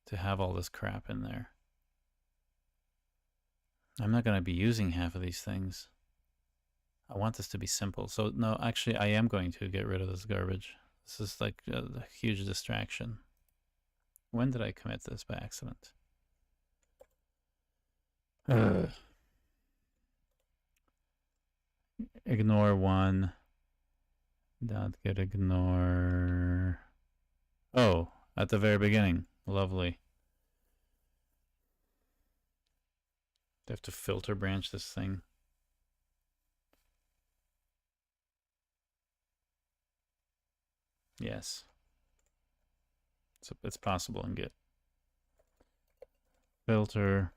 to have all this crap in there. I'm not going to be using half of these things. I want this to be simple. So, no, actually, I am going to get rid of this garbage. This is like a huge distraction. When did I commit this by accident? Ignore one. Dot get ignore. Oh, at the very beginning. Lovely. I have to filter branch this thing. Yes. So it's possible in Git. Filter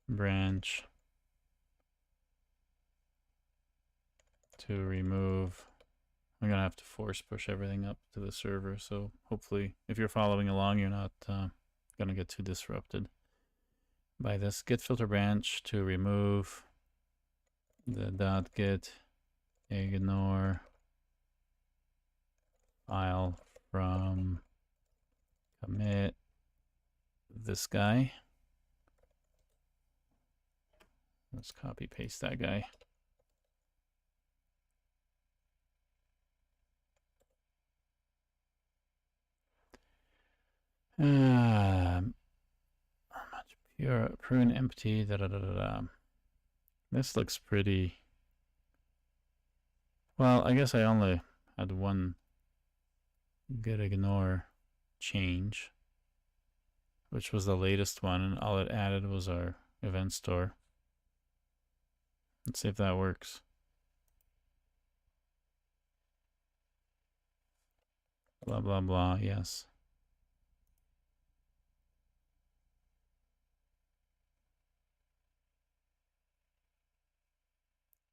branch to remove. I'm gonna have to force push everything up to the server, so hopefully if you're following along, you're not gonna get too disrupted by this. Git filter branch to remove the .git ignore file from commit this guy. Let's copy paste that guy. Pure prune empty. This looks pretty. Well, I guess I only had one git ignore change, which was the latest one, and all it added was our event store. Let's see if that works. Blah, blah, blah, yes.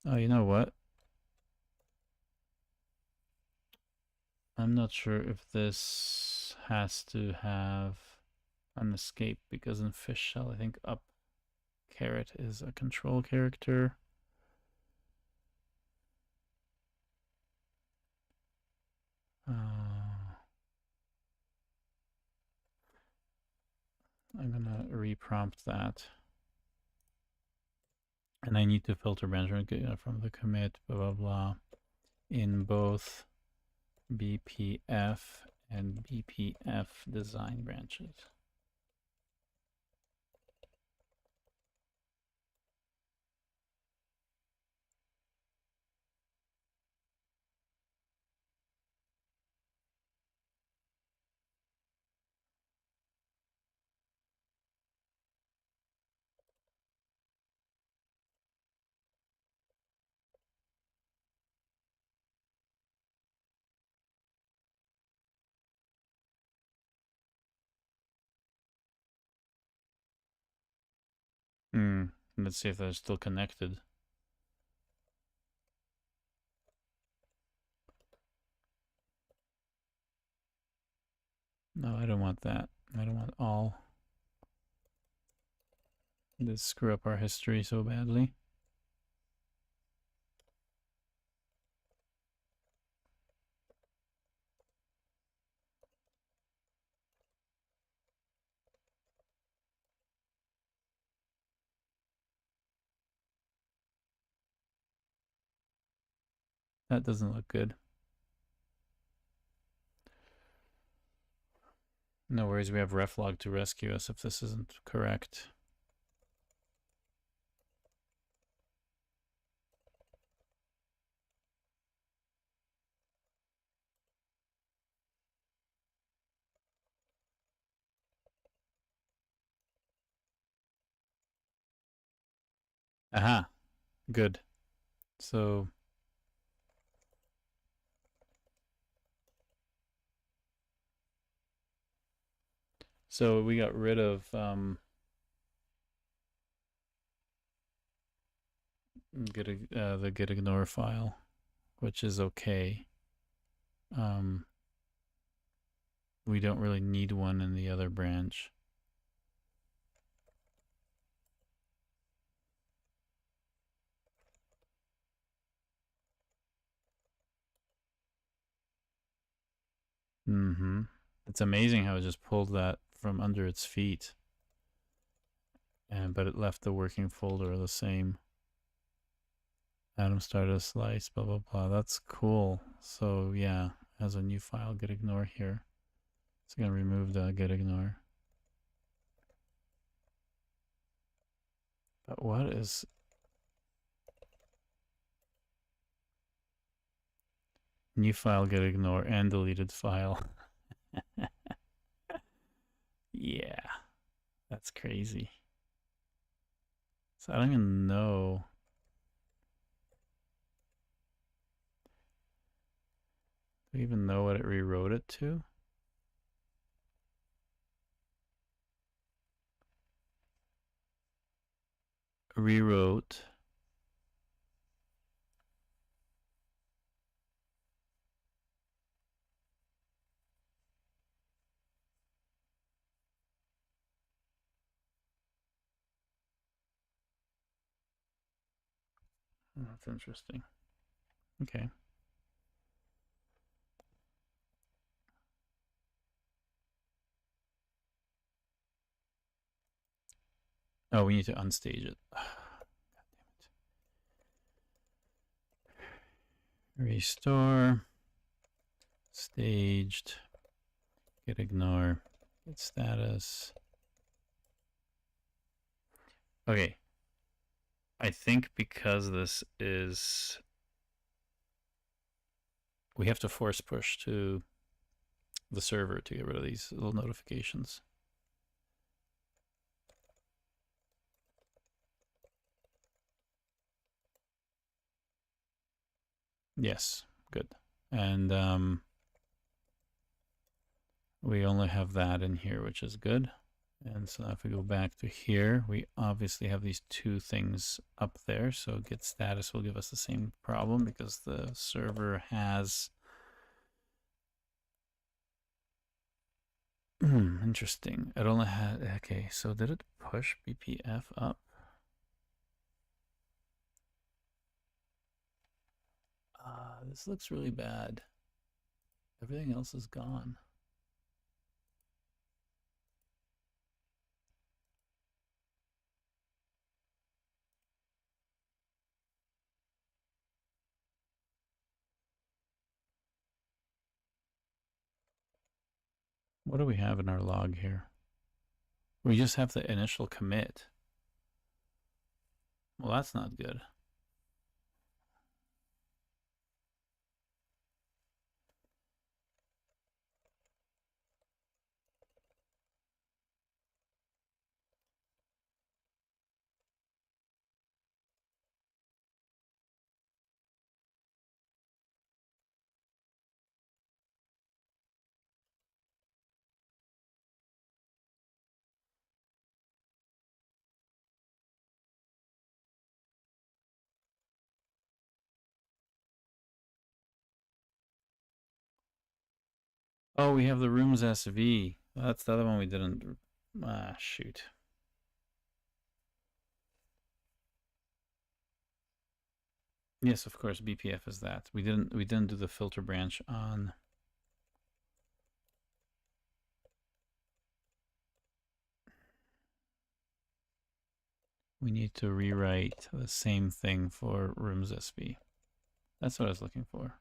Oh, you know what? I'm not sure if this has to have an escape, because in fish shell, I think up caret is a control character. I'm gonna reprompt that. And I need to filter Benjamin from the commit, blah, blah, blah, in both BPF and BPF design branches. Let's see if they're still connected. No, I don't want that. I don't want all. This screw up our history so badly. That doesn't look good. No worries, we have reflog to rescue us if this isn't correct. Aha, good. So we got rid of the git ignore file, which is okay. We don't really need one in the other branch. It's amazing how it just pulled that from under its feet. But it left the working folder the same. Atom started a slice, blah, blah, blah. That's cool. So yeah, has a new file, git ignore here. It's going to remove the git ignore. But what is... New file, git ignore, and deleted file. Yeah, that's crazy. So I don't even know. Do we even know what it rewrote it to? Rewrote That's interesting. Okay. Oh, we need to unstage it. God damn it. Restore. Staged. Get ignore. Get status. Okay. I think because this is... we have to force push to the server to get rid of these little notifications. Yes, good. And we only have that in here, which is good. And so if we go back to here, we obviously have these two things up there. So get status will give us the same problem because the server has... interesting. It only had... okay, so did it push BPF up? This looks really bad. Everything else is gone. What do we have in our log here? We just have the initial commit. Well, that's not good. Oh, we have the rooms SV. That's the other one we didn't... ah, shoot. Yes, of course, BPF is that. We didn't do the filter branch on... we need to rewrite the same thing for rooms SV. That's what I was looking for.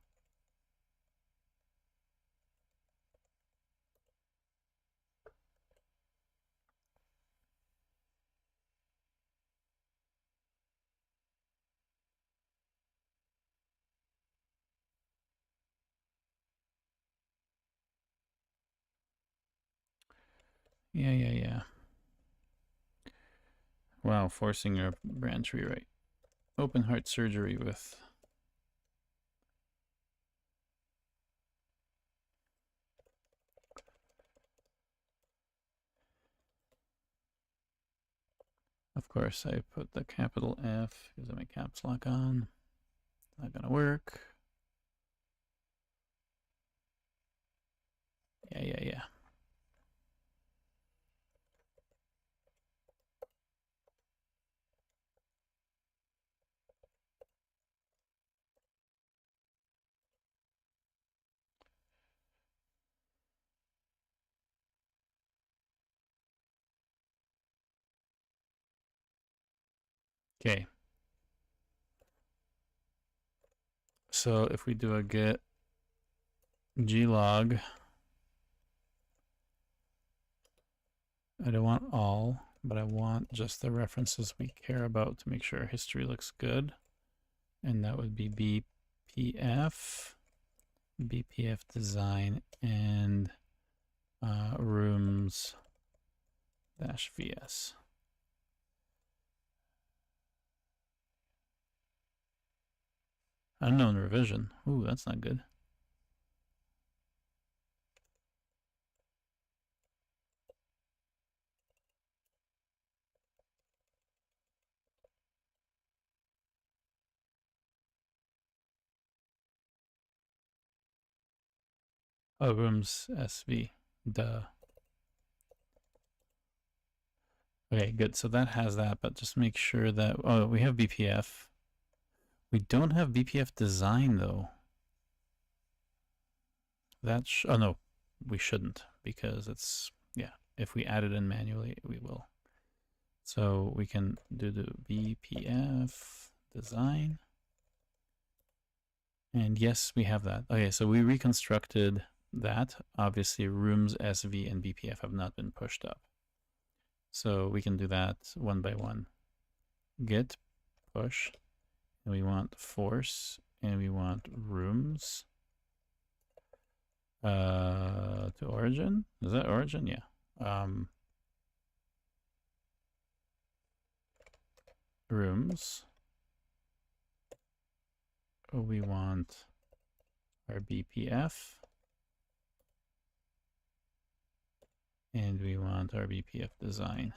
Yeah. Wow, forcing a branch rewrite. Open heart surgery with... of course, I put the capital F because I have my caps lock on. Not gonna work. Yeah. Okay. So if we do a get glog, I don't want all, but I want just the references we care about to make sure our history looks good. And that would be BPF design, and rooms -vs. Unknown revision. Ooh, that's not good. Oh, rooms SV. Duh. Okay, good. So that has that, but just make sure that... oh, we have BPF. We don't have BPF design though. Oh no, we shouldn't, because it's, yeah, if we add it in manually, we will. So we can do the BPF design. And yes, we have that. Okay, so we reconstructed that. Obviously, rooms, SV, and BPF have not been pushed up. So we can do that one by one. Git push, and we want force, and we want rooms to origin. Is that origin? Yeah. Rooms. We want our BPF, and we want our BPF design.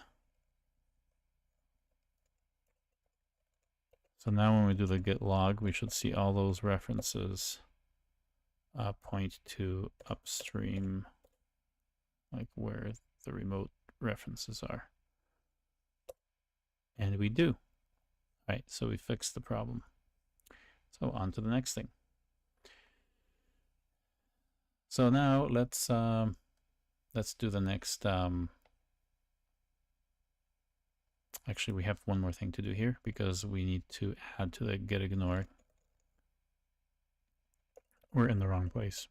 So now when we do the git log, we should see all those references point to upstream, like where the remote references are. And we do. All right, so we fixed the problem. So on to the next thing. So now let's do the next. Actually, we have one more thing to do here, because we need to add to the get ignore. We're in the wrong place.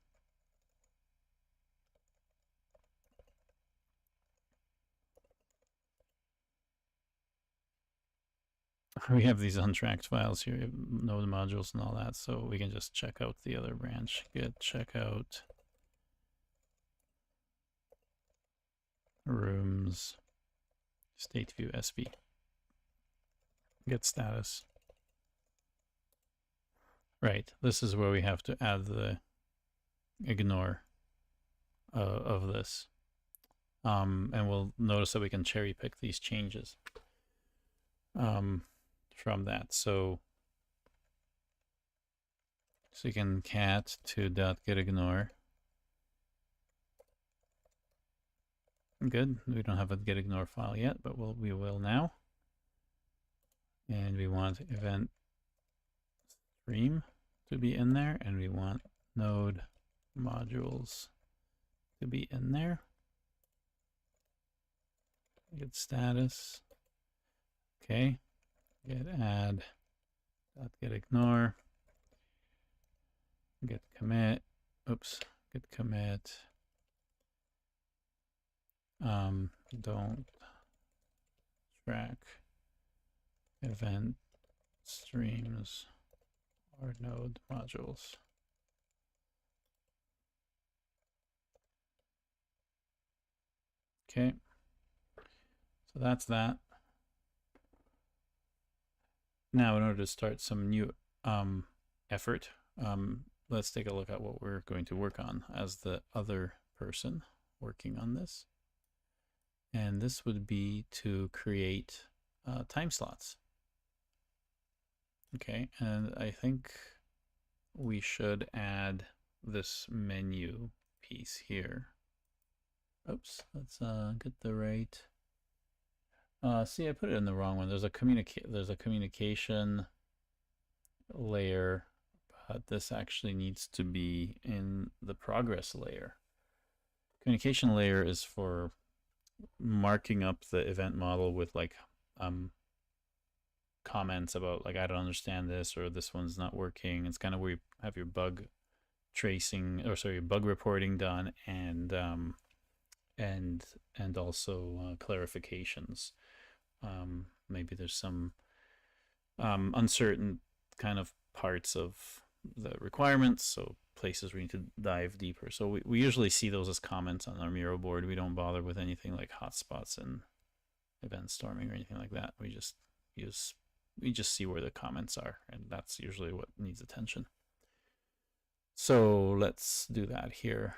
We have these untracked files here, node modules and all that, so we can just check out the other branch. Git checkout rooms state view SV. Get status. Right, this is where we have to add the ignore of this. And we'll notice that we can cherry pick these changes from that. So you can cat to .getIgnore. Good. We don't have a getIgnore file yet, but we will now. And we want event stream to be in there, and we want node modules to be in there. Get status. Okay. Get add .getIgnore. Get commit. Oops. Get commit. Don't track event streams or node modules. Okay, so that's that. Now, in order to start some new effort, let's take a look at what we're going to work on as the other person working on this. And this would be to create time slots. Okay, and I think we should add this menu piece here. Oops, let's get the right. See, I put it in the wrong one. There's a communication layer, but this actually needs to be in the progress layer. Communication layer is for marking up the event model with like comments about like, I don't understand this, or this one's not working. It's kind of where you have your bug tracing, or sorry, bug reporting done, and also clarifications. Maybe there's some uncertain kind of parts of the requirements, so places we need to dive deeper. So we usually see those as comments on our Miro board. We don't bother with anything like hotspots and event storming or anything like that. We just see where the comments are, and that's usually what needs attention. So let's do that here.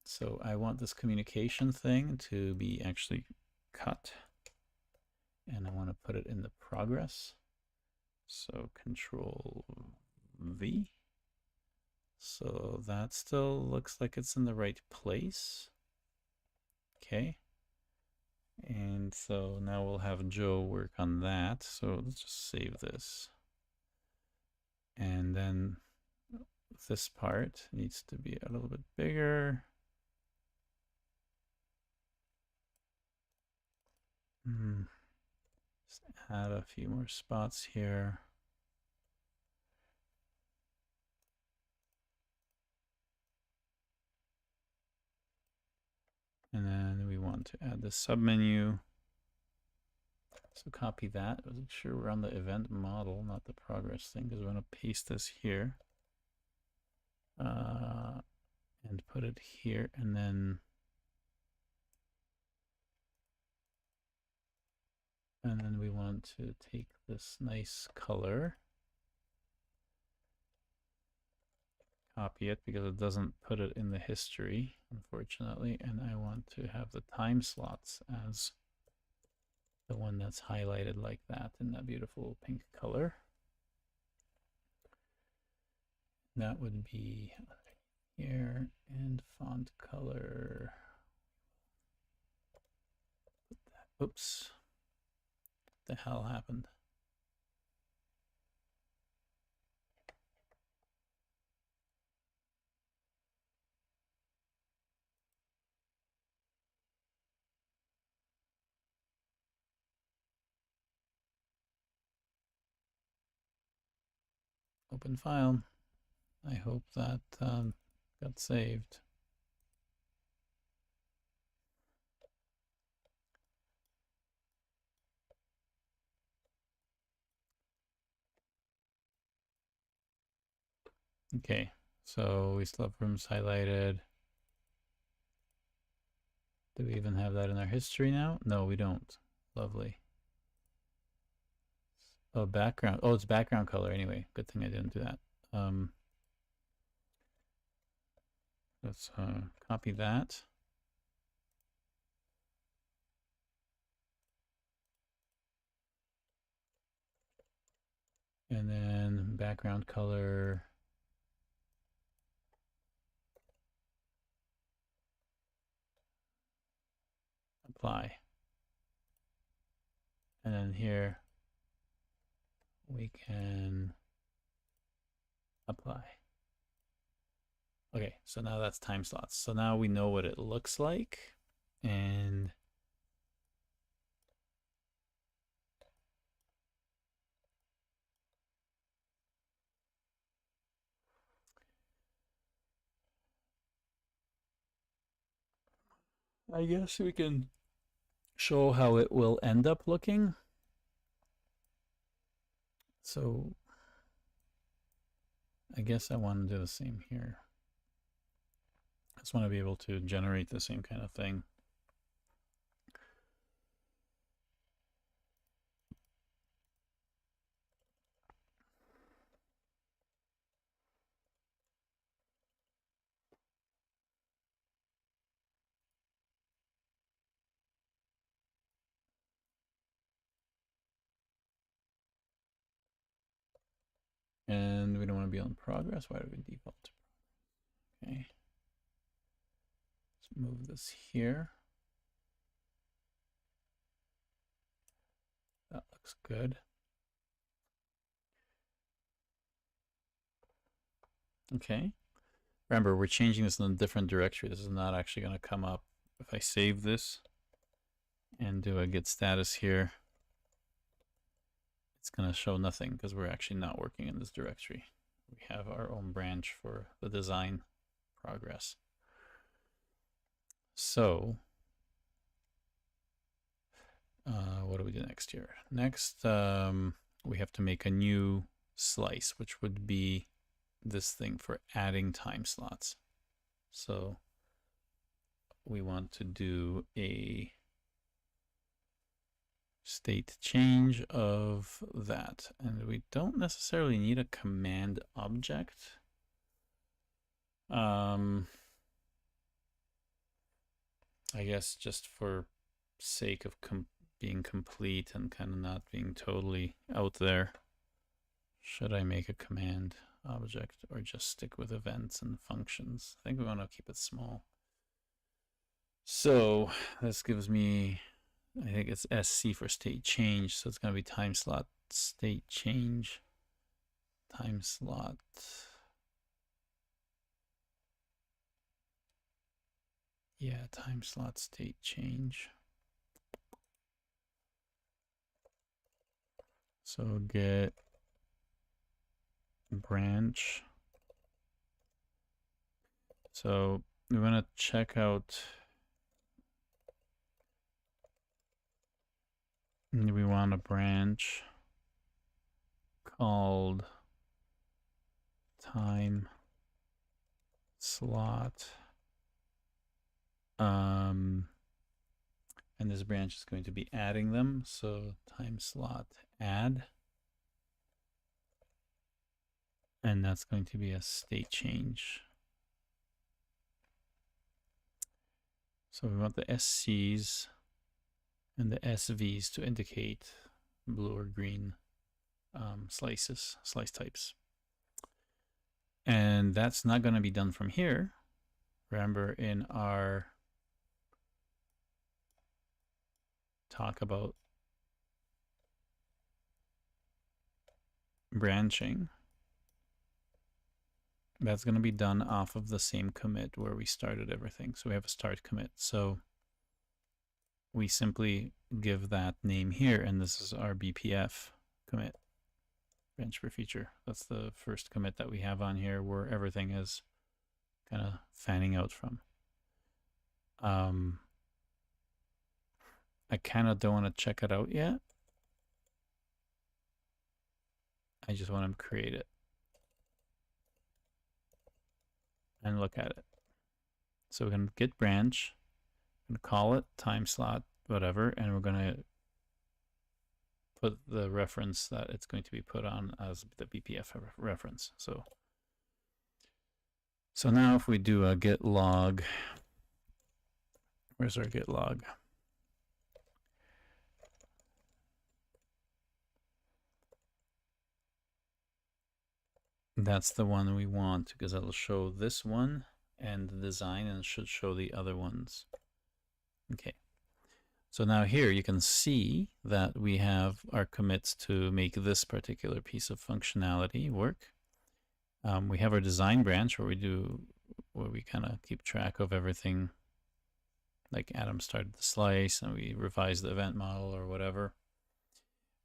So I want this communication thing to be actually cut, and I want to put it in the progress. So Control V. So that still looks like it's in the right place. Okay. And so now we'll have Joe work on that. So let's just save this. And then this part needs to be a little bit bigger. Just add a few more spots here. And then we want to add the submenu. So copy that. Make sure we're on the event model, not the progress thing, because we want to paste this here. And put it here, and then we want to take this nice color, copy it because it doesn't put it in the history, unfortunately, and I want to have the time slots as the one that's highlighted like that in that beautiful pink color. That would be here, and font color. Oops. What the hell happened? Open file. I hope that got saved. Okay, so we still have rooms highlighted. Do we even have that in our history now? No, we don't. Lovely. Oh, background. Oh, it's background color anyway. Good thing I didn't do that. Let's copy that. And then background color. Apply. And then here we can apply. Okay, so now that's time slots. So now we know what it looks like. And I guess we can show how it will end up looking. So I guess I want to do the same here. I just want to be able to generate the same kind of thing. And we don't want to be on progress. Why do we default to progress? Okay. Let's move this here. That looks good. Okay. Remember, we're changing this in a different directory. This is not actually going to come up. If I save this and do a git status here, it's going to show nothing because we're actually not working in this directory. We have our own branch for the design progress. So what do we do next here? Next, we have to make a new slice, which would be this thing for adding time slots. So we want to do a state change of that. And we don't necessarily need a command object. I guess just for sake of being complete and kind of not being totally out there, should I make a command object or just stick with events and functions? I think we want to keep it small. So this gives me I think it's SC for state change, so it's going to be time slot state change, time slot. Yeah, time slot state change. So get branch. So we want to check out. We want a branch called time slot. And this branch is going to be adding them. So time slot add. And that's going to be a state change. So we want the SCs and the SVs to indicate blue or green slice types. And that's not going to be done from here. Remember, in our talk about branching, that's going to be done off of the same commit where we started everything. So we have a start commit. So we simply give that name here, and this is our BPF commit, branch per feature. That's the first commit that we have on here where everything is kind of fanning out from. I kind of don't want to check it out yet. I just want to create it and look at it. So we're going to get branch, and call it time slot, whatever, and we're going to put the reference that it's going to be put on as the BPF reference. So now if we do a git log, where's our git log? That's the one we want because it'll show this one and the design, and it should show the other ones. Okay. So now here you can see that we have our commits to make this particular piece of functionality work. We have our design branch where we kind of keep track of everything. Like Adam started the slice and we revised the event model or whatever.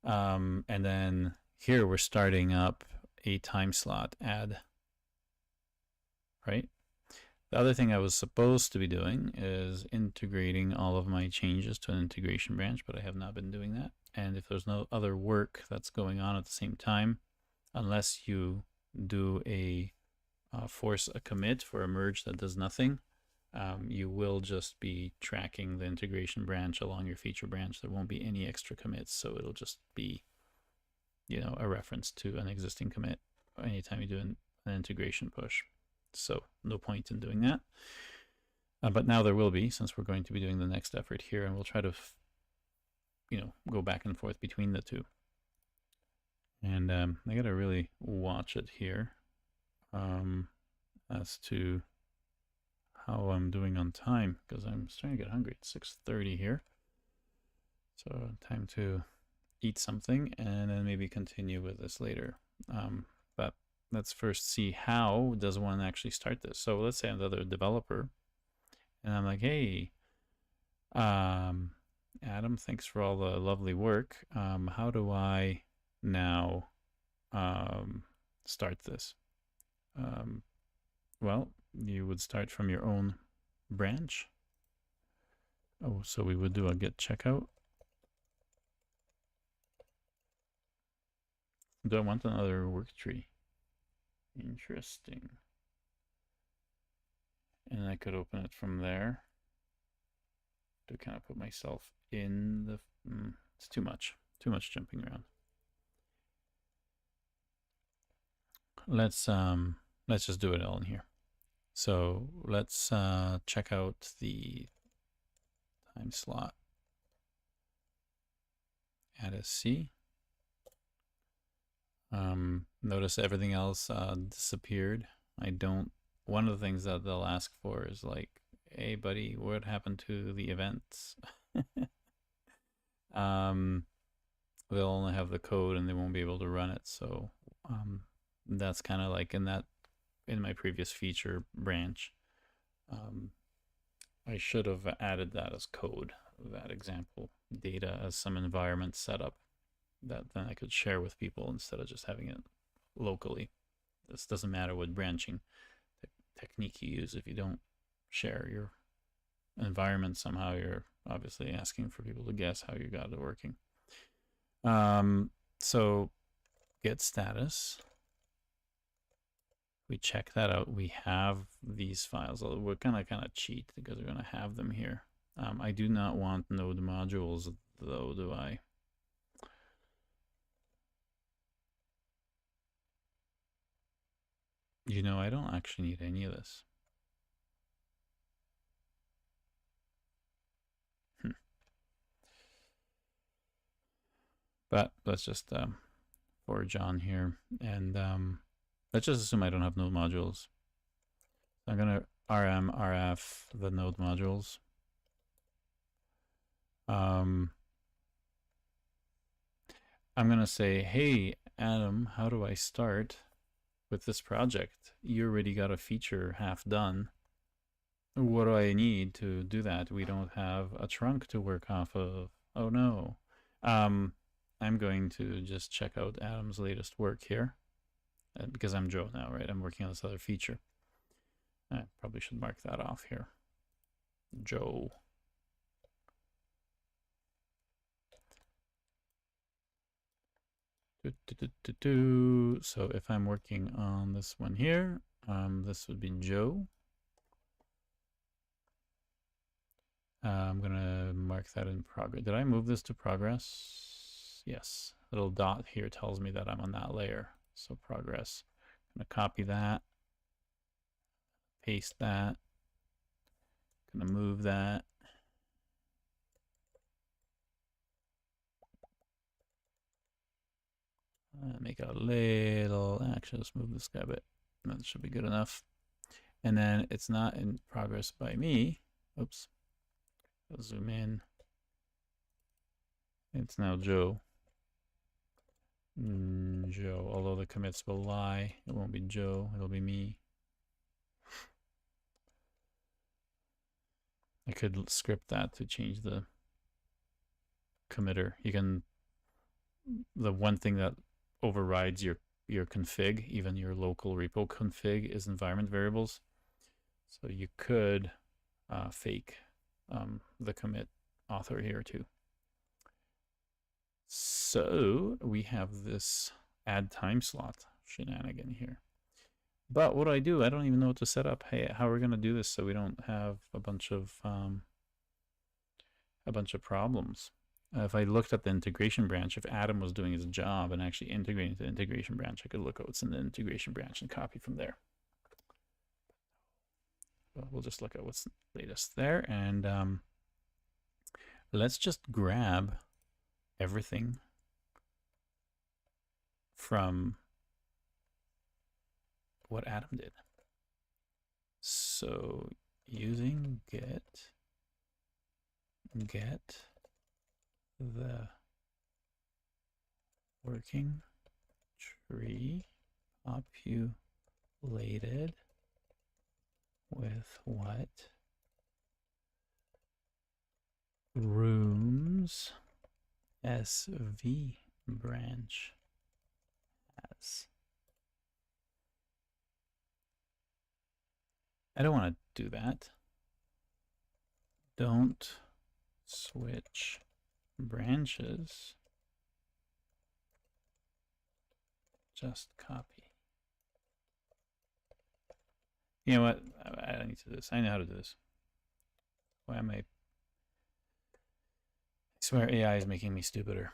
And then here we're starting up a time slot add, right? The other thing I was supposed to be doing is integrating all of my changes to an integration branch, but I have not been doing that. And if there's no other work that's going on at the same time, unless you do a force a commit for a merge that does nothing, you will just be tracking the integration branch along your feature branch. There won't be any extra commits, so it'll just be, you know, a reference to an existing commit anytime you do an integration push. So no point in doing that. But now there will be, since we're going to be doing the next effort here, and we'll try to, you know, go back and forth between the two. And I gotta really watch it here as to how I'm doing on time, because I'm starting to get hungry. It's 6:30 here. So time to eat something and then maybe continue with this later. But let's first see how does one actually start this. So let's say I'm the other developer and I'm like, hey, Adam, thanks for all the lovely work. How do I now start this? Well, you would start from your own branch. Oh, so we would do a git checkout. Do I want another work tree? Interesting. And I could open it from there to kind of put myself in the... it's too much jumping around. Let's just do it all in here. So let's check out the time slot. Add SC. Notice everything else disappeared. One of the things that they'll ask for is like, hey buddy, what happened to the events? they'll only have the code and they won't be able to run it. So that's kind of like in my previous feature branch. I should have added that as code, that example data as some environment setup that then I could share with people instead of just having it locally. This doesn't matter what branching technique you use. If you don't share your environment somehow, you're obviously asking for people to guess how you got it working. So get status. We check that out. We have these files. We're gonna kind of cheat because we're gonna have them here. I do not want node modules though, do I? You know, I don't actually need any of this. But let's just forge on here, and let's just assume I don't have node modules. I'm gonna rf the node modules. I'm gonna say, hey Adam, how do I start with this project? You already got a feature half done. What do I need to do that? We don't have a trunk to work off of. Oh no. I'm going to just check out Adam's latest work here because I'm Joe now, right? I'm working on this other feature. I probably should mark that off here. Joe. So if I'm working on this one here, this would be Joe. I'm gonna mark that in progress. Did I move this to progress? Yes. Little dot here tells me that I'm on that layer. So progress. I'm gonna copy that, paste that, gonna move that. Make a little, actually let's move this guy a bit. That should be good enough. And then it's not in progress by me. Oops. I'll zoom in. It's now Joe. Joe, although the commits will lie, it won't be Joe, it'll be me. I could script that to change the committer. You can, the one thing that overrides your config, even your local repo config, is environment variables. So you could fake the commit author here too. So we have this add time slot shenanigan here. But what do? I don't even know what to set up. Hey, how are we going to do this so we don't have a bunch of problems? If I looked at the integration branch, if Adam was doing his job and actually integrating the integration branch, I could look at what's in the integration branch and copy from there. Well, we'll just look at what's latest there, and let's just grab everything from what Adam did. So using get the working tree populated with what rooms SV branch has. I don't want to do that. Don't switch branches. Just copy. You know what? I don't need to do this. I know how to do this. Why am I swear AI is making me stupider.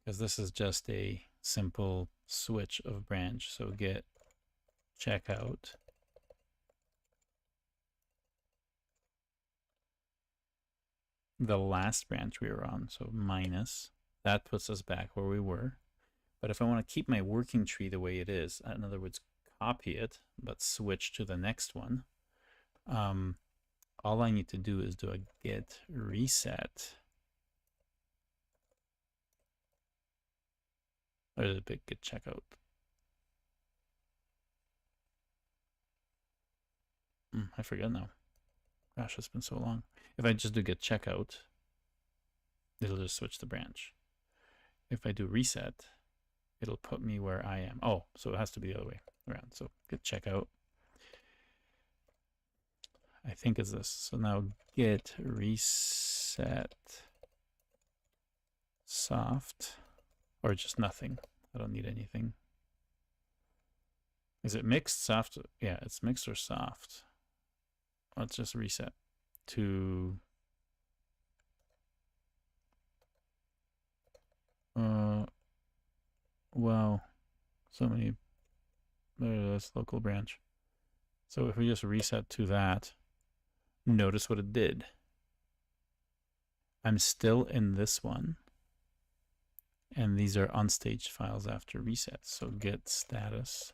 Because this is just a simple switch of branch. So get checkout. The last branch we were on, so minus. That puts us back where we were. But if I want to keep my working tree the way it is, in other words, copy it, but switch to the next one, all I need to do is do a get reset There's a big git checkout. I forget now. Gosh, it's been so long. If I just do git checkout, it'll just switch the branch. If I do reset, it'll put me where I am. Oh, so it has to be the other way around. So git checkout. I think is this. So now git reset soft, or just nothing. I don't need anything. Is it mixed, soft? Yeah, it's mixed or soft. Let's just reset to wow, so many. That's local branch. So if we just reset to that, notice what it did. I'm still in this one, and these are unstaged files after reset. So git status.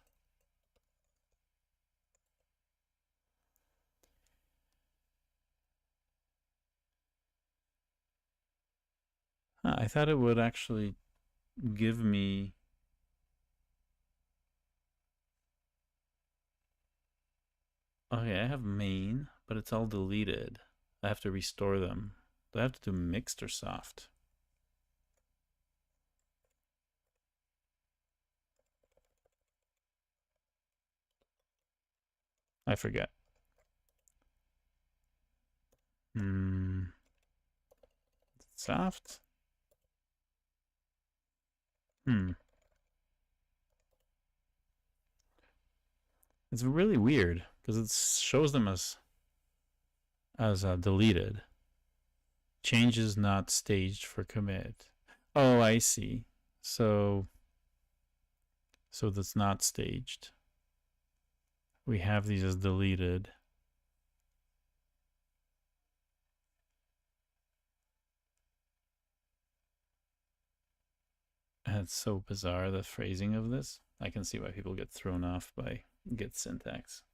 I thought it would actually give me okay, I have main, but it's all deleted. I have to restore them. Do I have to do mixed or soft? I forget. Soft? It's really weird because it shows them as deleted. Changes not staged for commit. Oh, I see. So that's not staged. We have these as deleted. And it's so bizarre, the phrasing of this. I can see why people get thrown off by git syntax.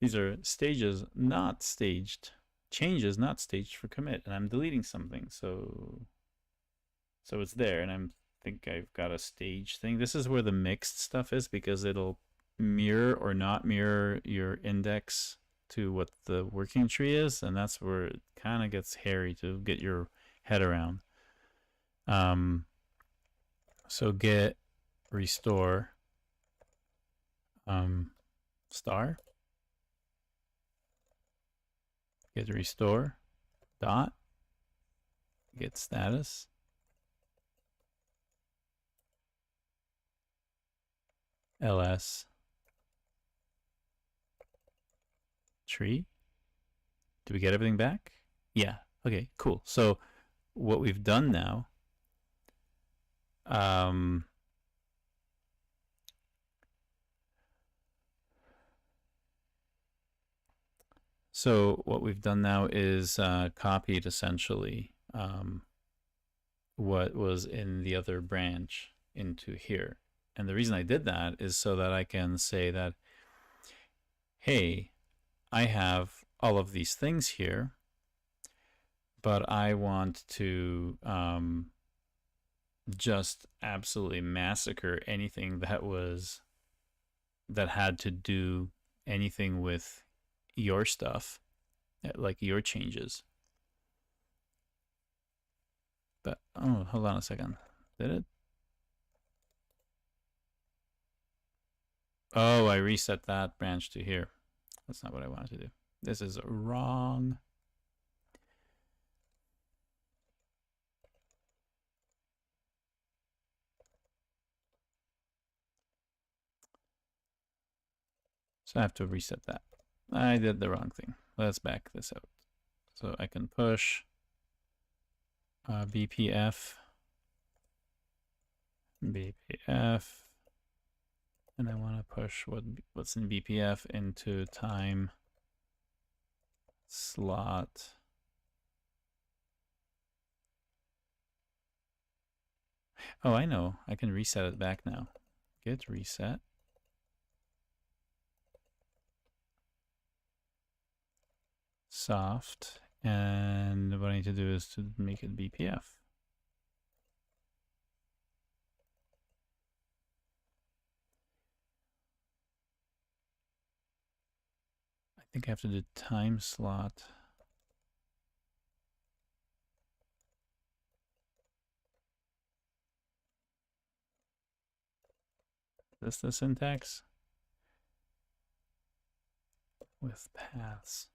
These are stages not staged, changes not staged for commit, and I'm deleting something, so it's there, and I think I've got a stage thing. This is where the mixed stuff is, because it'll mirror or not mirror your index to what the working tree is, and that's where it kind of gets hairy to get your head around. So git restore star, git restore dot, git status, ls tree. Do we get everything back? Yeah. Okay, cool. So what we've done now, so what we've done now is copied essentially what was in the other branch into here. And the reason I did that is so that I can say that, hey, I have all of these things here, but I want to just absolutely massacre anything that had to do anything with your stuff, like your changes. But oh, hold on a second. Did it? Oh, I reset that branch to here. That's not what I wanted to do. This is wrong. So I have to reset that. I did the wrong thing. Let's back this out. So I can push BPF, and I want to push what's in BPF into time slot. Oh, I know. I can reset it back now. Git reset. Soft. And what I need to do is to make it BPF. think I have to do time slot. Is this the syntax? With paths.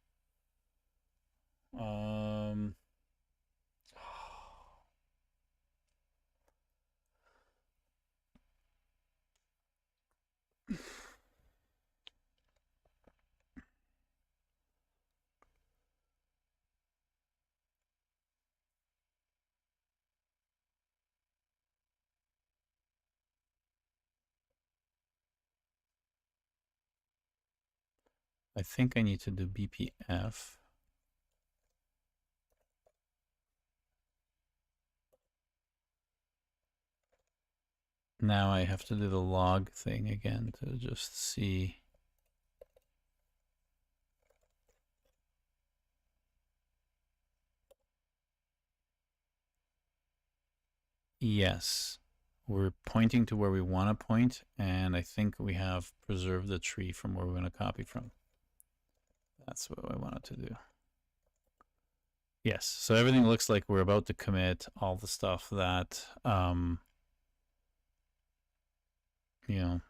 I think I need to do BPF. Now I have to do the log thing again to just see. Yes, we're pointing to where we want to point, and I think we have preserved the tree from where we're going to copy from. That's what I wanted to do. Yes, so everything looks like we're about to commit all the stuff that, you know,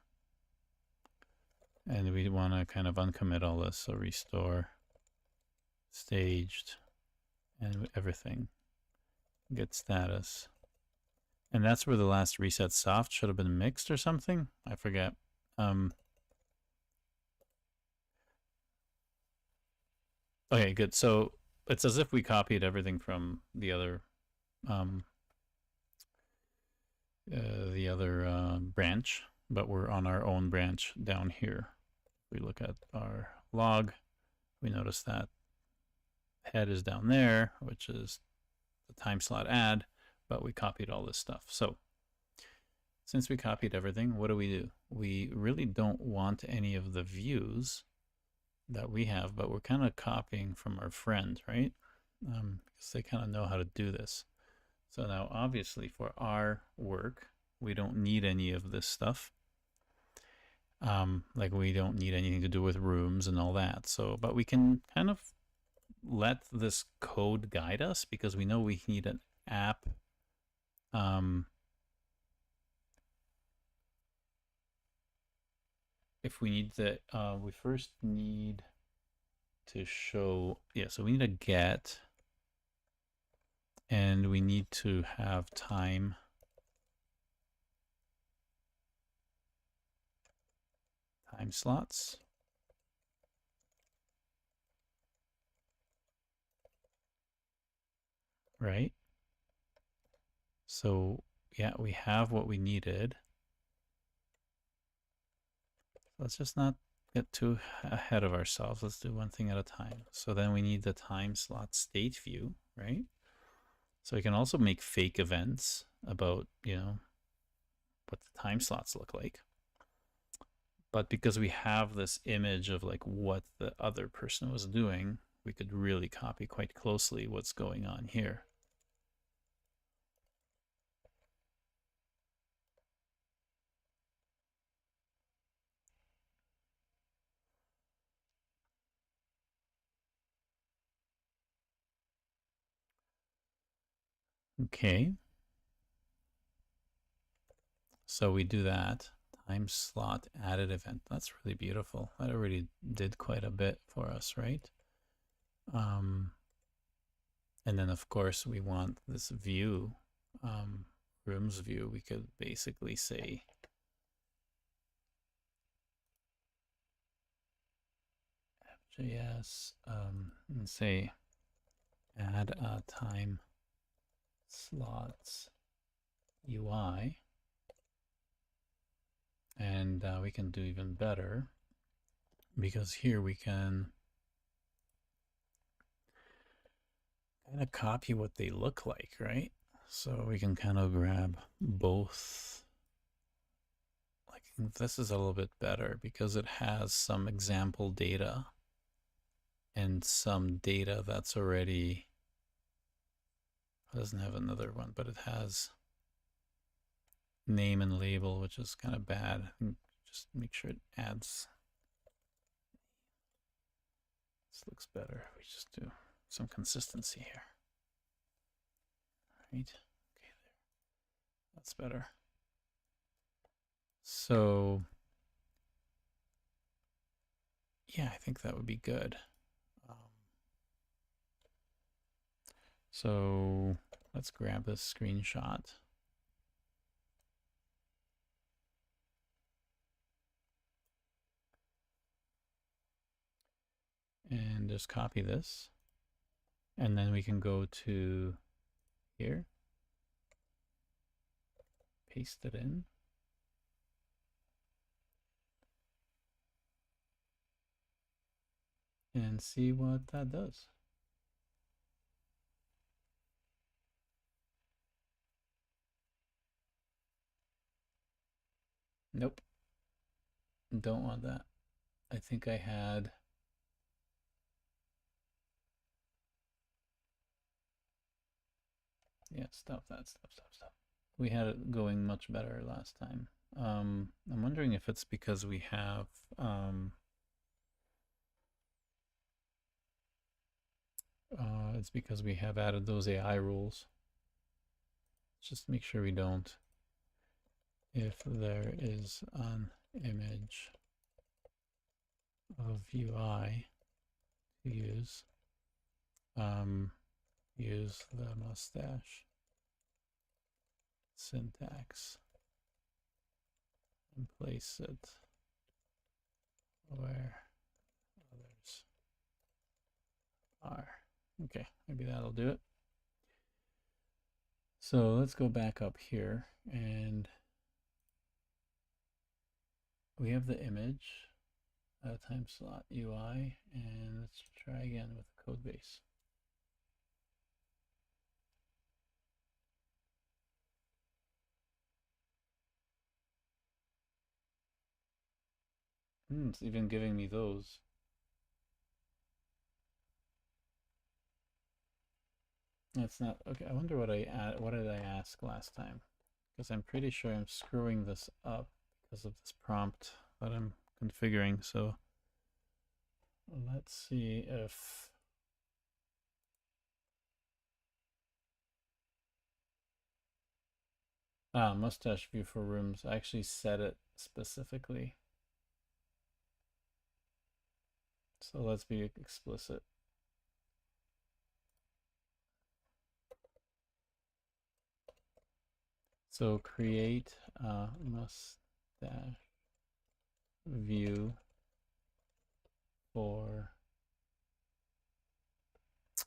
and we want to kind of uncommit all this. So restore, staged, and everything. Get status. And that's where the last reset soft should have been mixed or something. I forget. Okay, good. So it's as if we copied everything from the other branch, but we're on our own branch down here. We look at our log, we notice that head is down there, which is the time slot add, but we copied all this stuff. So since we copied everything, what do? We really don't want any of the views that we have, but we're kind of copying from our friend, right? Because they kind of know how to do this. So now obviously for our work, we don't need any of this stuff. Like we don't need anything to do with rooms and all that. So, but we can kind of let this code guide us because we know we need an app. If we need the, we first need to show, yeah, so we need a get, and we need to have time slots. Right? So yeah, we have what we needed. Let's just not get too ahead of ourselves. Let's do one thing at a time. So then we need the time slot state view, right? So we can also make fake events about, you know, what the time slots look like. But because we have this image of like what the other person was doing, we could really copy quite closely what's going on here. Okay. So we do that. Time slot added event. That's really beautiful. That already did quite a bit for us, right? And then of course we want this view, rooms view. We could basically say FJS and say add a time slots UI, and we can do even better because here we can kind of copy what they look like, right? So we can kind of grab both. Like this is a little bit better because it has some example data and some data that's already, it doesn't have another one, but it has name and label, which is kind of bad. Just make sure it adds. This looks better. We just do some consistency here. Right. Okay, there. That's better. So yeah, I think that would be good. So let's grab this screenshot. And just copy this. And then we can go to here, paste it in. And see what that does. Nope. Don't want that. I think I had stop that, stop. We had it going much better last time. I'm wondering if it's because we have it's because we have added those AI rules. Just make sure we don't. If there is an image of UI to use, use the mustache syntax and place it where others are. Okay, maybe that'll do it. So let's go back up here, and we have the image, time slot UI, and let's try again with the code base. It's even giving me those. That's not okay. I wonder what what did I ask last time? Because I'm pretty sure I'm screwing this up because of this prompt that I'm configuring. So let's see if mustache view for rooms. I actually set it specifically. So let's be explicit. So create mustache view for,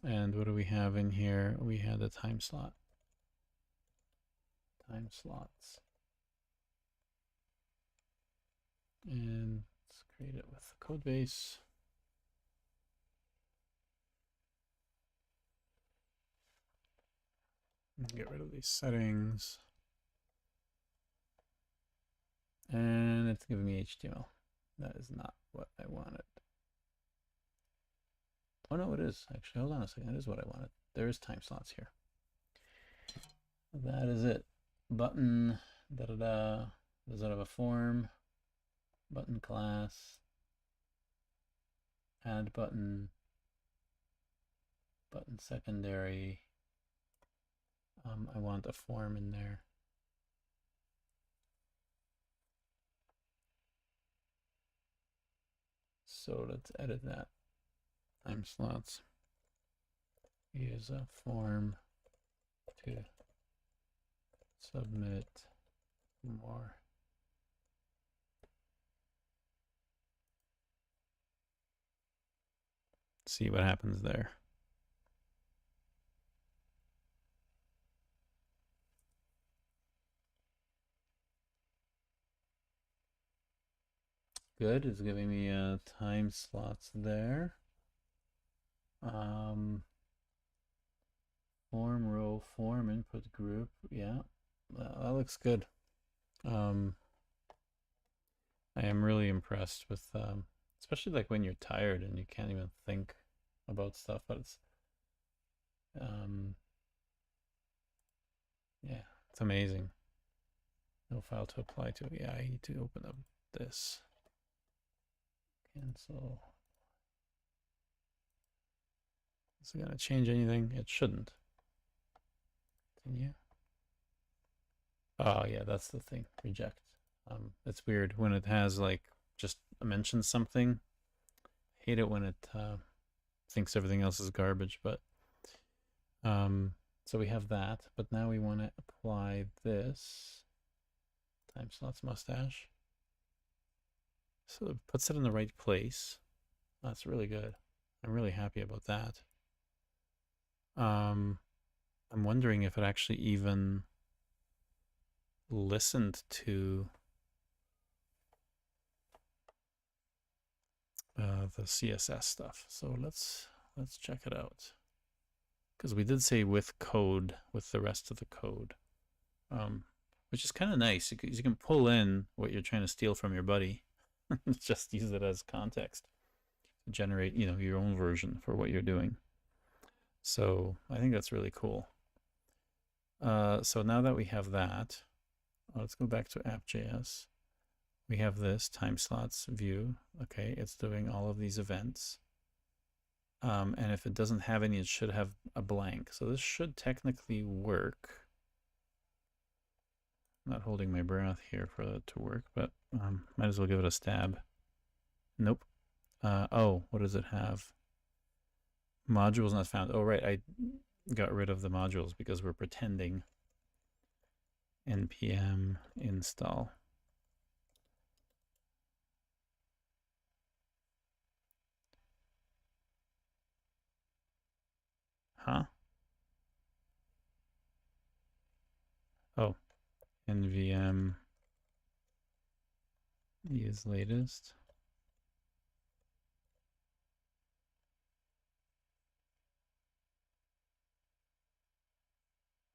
and what do we have in here? We had a time slot. Time slots. And let's create it with the code base. And get rid of these settings. And it's giving me HTML. That is not what I wanted. Oh no, it is. Actually, hold on a second. That is what I wanted. There is time slots here. That is it. Button, da-da-da. Does it have a form? Button class. Add button. Button secondary. I want a form in there. So let's edit that. Time slots. Use a form to submit more. See what happens there. Good, it's giving me time slots there. Form row, form input group. Yeah, that looks good. I am really impressed with, especially like when you're tired and you can't even think about stuff, but it's, yeah, it's amazing. No file to apply to. Yeah, I need to open up this. Cancel. Is it going to change anything? It shouldn't. Continue. Oh yeah, that's the thing. Reject. It's weird when it has like just mentions something. Hate it when it thinks everything else is garbage, but so we have that, but now we want to apply this time slots mustache. So it puts it in the right place. That's really good. I'm really happy about that. I'm wondering if it actually even listened to the CSS stuff. So let's check it out. Because we did say with code, with the rest of the code, which is kind of nice because you can pull in what you're trying to steal from your buddy, just use it as context, generate your own version for what you're doing. So I think that's really cool. So now that we have that, let's go back to app.js. We have this time slots view. Okay, it's doing all of these events. And if it doesn't have any, it should have a blank. So this should technically work. I'm not holding my breath here for it to work, but might as well give it a stab. Nope. Oh, what does it have? Modules not found. Oh, right. I got rid of the modules because we're pretending. npm install. Huh? Oh, nvm is latest.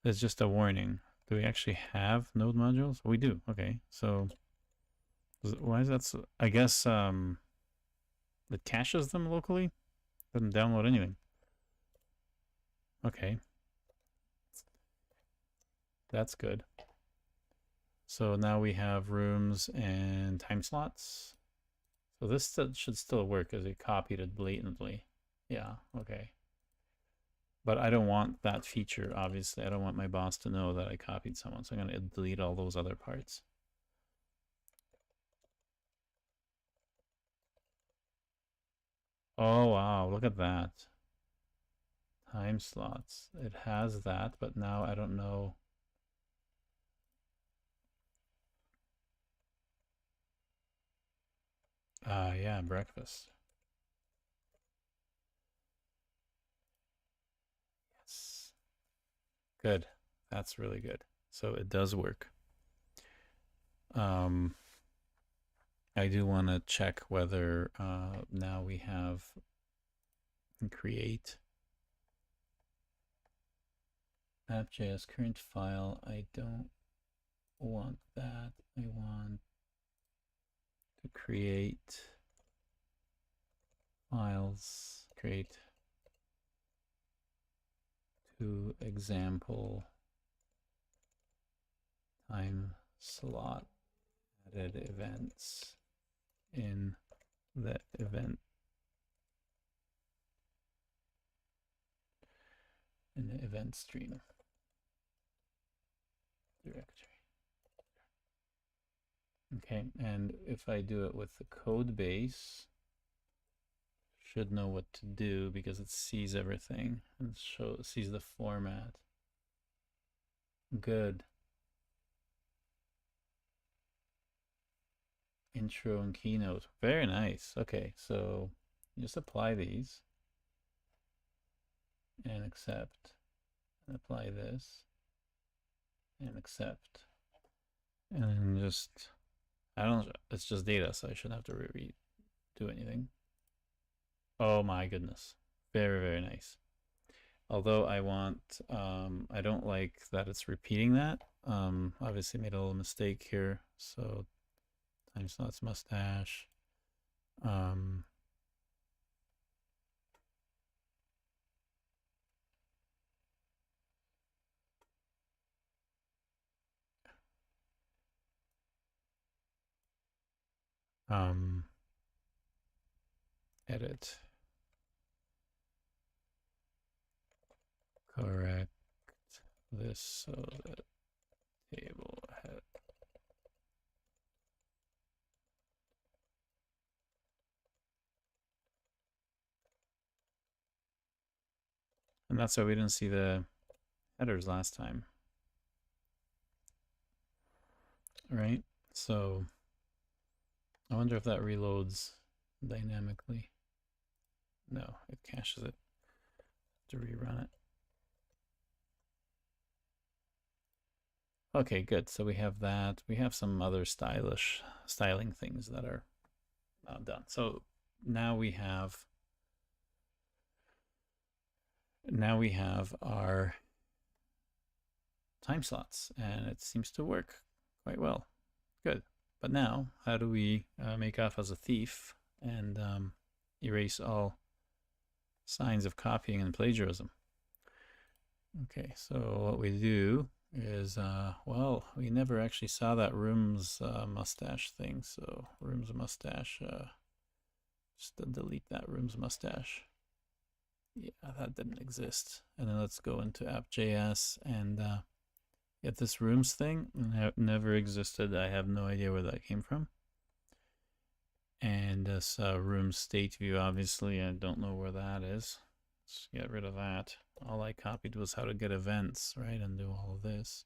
It's just a warning. Do we actually have node modules? We do. Okay, so why is that so? I guess it caches them locally. Doesn't download anything. Okay, that's good. So now we have rooms and time slots. So this should still work as it copied it blatantly. Yeah, okay. But I don't want that feature, obviously. I don't want my boss to know that I copied someone. So I'm going to delete all those other parts. Oh, wow. Look at that. Time slots. It has that, but now I don't know. Yeah, breakfast. Yes. Good. That's really good. So it does work. I do want to check whether now we have create app.js current file. I don't want that. I want to create files, create to example time slot added events in the event stream directory. Okay, and if I do it with the code base, should know what to do because it sees everything and sees the format. Good. Intro and keynote. Very nice. Okay, so just apply these and accept, and apply this and accept, and then just it's just data, so I shouldn't have to do anything. Oh my goodness. Very, very nice. Although I don't like that it's repeating that. Obviously made a little mistake here. So time slots mustache. Edit. correct this so that table head. And that's why we didn't see the headers last time. Right? So I wonder if that reloads dynamically. No, it caches it to rerun it. Okay, good. So we have that. We have some other styling things that are done. So now we have our time slots, and it seems to work quite well. Good. But now, how do we make off as a thief and erase all signs of copying and plagiarism? Okay, so what we do is, well, we never actually saw that Room's mustache thing, so Room's mustache, just delete that Room's mustache. Yeah, that didn't exist. And then let's go into app.js and get this Rooms thing. Never existed. I have no idea where that came from. And this Room state view, obviously, I don't know where that is. Let's get rid of that. All I copied was how to get events, right, and do all of this.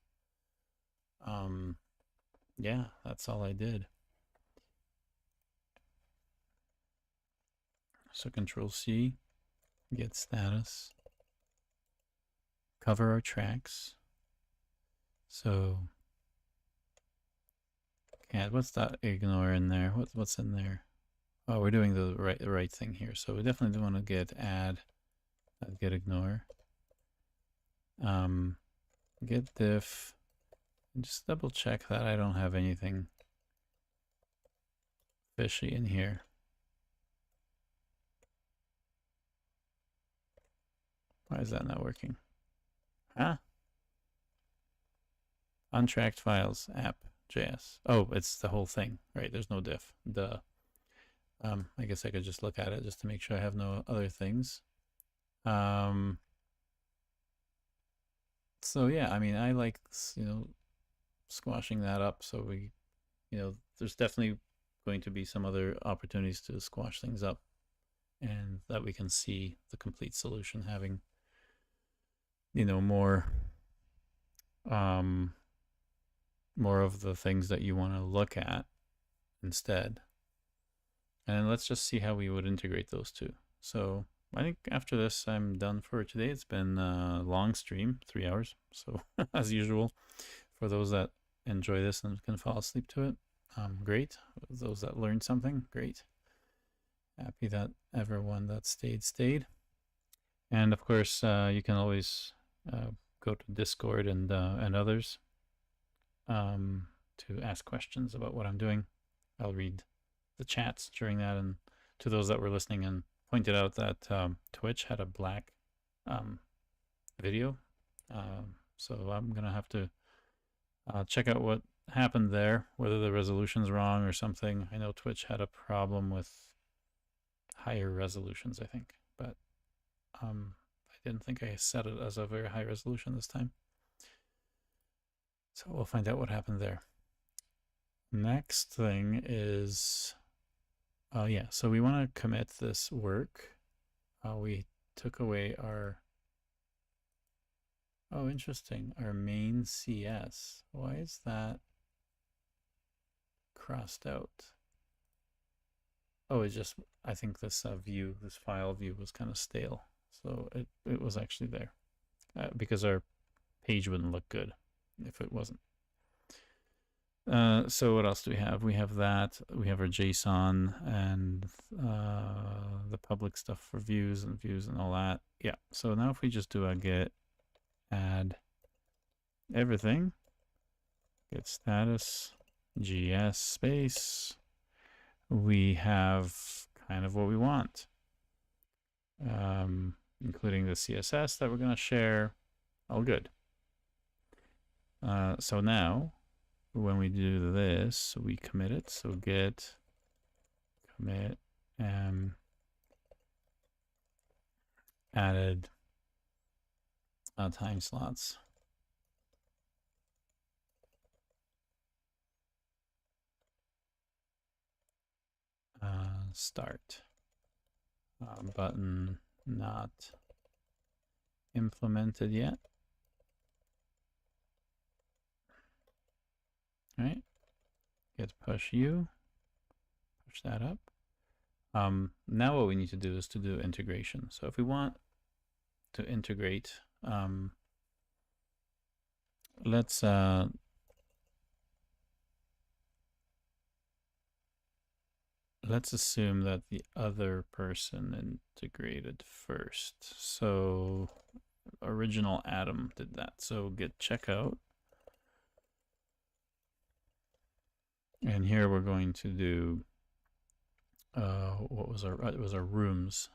Yeah, that's all I did. So Control C, get status, cover our tracks. So, cat, what's that ignore in there? What's in there? Oh, we're doing the right thing here. So we definitely do want to get add, get ignore. Get diff. And just double check that I don't have anything fishy in here. Why is that not working? Huh? Untracked files app.js. Oh, it's the whole thing, right? There's no diff. Duh. I guess I could just look at it just to make sure I have no other things. So yeah, I mean, I like, squashing that up. So we, there's definitely going to be some other opportunities to squash things up, and that we can see the complete solution having, more of the things that you want to look at instead. And let's just see how we would integrate those two. So I think after this, I'm done for today. It's been a long stream, 3 hours. So as usual, for those that enjoy this and can fall asleep to it, great. Those that learned something, great. Happy that everyone that stayed. And of course, you can always go to Discord and others to ask questions about what I'm doing. I'll read the chats during that, and to those that were listening and pointed out that Twitch had a black video. So I'm gonna have to check out what happened there, whether the resolution's wrong or something. I know Twitch had a problem with higher resolutions, I think, but I didn't think I set it as a very high resolution this time. So we'll find out what happened there. Next thing is, yeah, so we want to commit this work. We took away our, oh, interesting, our main CS. Why is that crossed out? Oh, it's just, I think this view, this file view was kind of stale. So it was actually there because our page wouldn't look good if it wasn't. So what else do we have? We have that. We have our JSON and the public stuff for views and all that. Yeah. So now if we just do a get add everything, get status GS space, we have kind of what we want, including the CSS that we're going to share. All good. So now when we do this, we commit it. So get commit added time slots. Start. Button not implemented yet. All right. Get push U. Push that up. Now what we need to do is to do integration. So if we want to integrate, let's assume that the other person integrated first. So original Adam did that. So git checkout. And here we're going to do what was our, it was our rooms.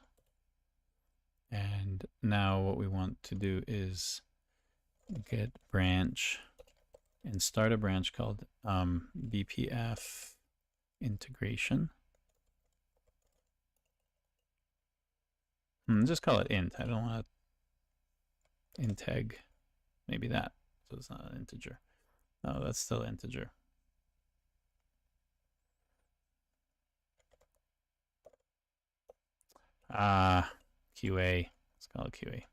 And now what we want to do is get branch and start a branch called BPF integration. Just call it int. I don't want to integ. Maybe that. So it's not an integer. No, that's still integer. QA. Let's call it QA.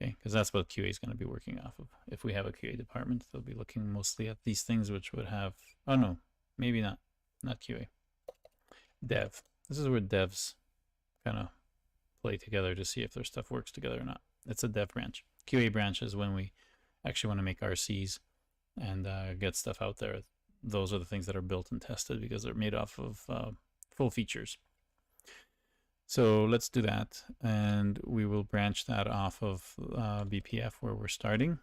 Okay, because that's what QA is going to be working off of. If we have a QA department, they'll be looking mostly at these things, which would have, oh no, maybe not QA. Dev. This is where devs kind of play together to see if their stuff works together or not. It's a dev branch. QA branch is when we actually want to make RCs and get stuff out there. Those are the things that are built and tested because they're made off of full features. So let's do that, and we will branch that off of BPF where we're starting.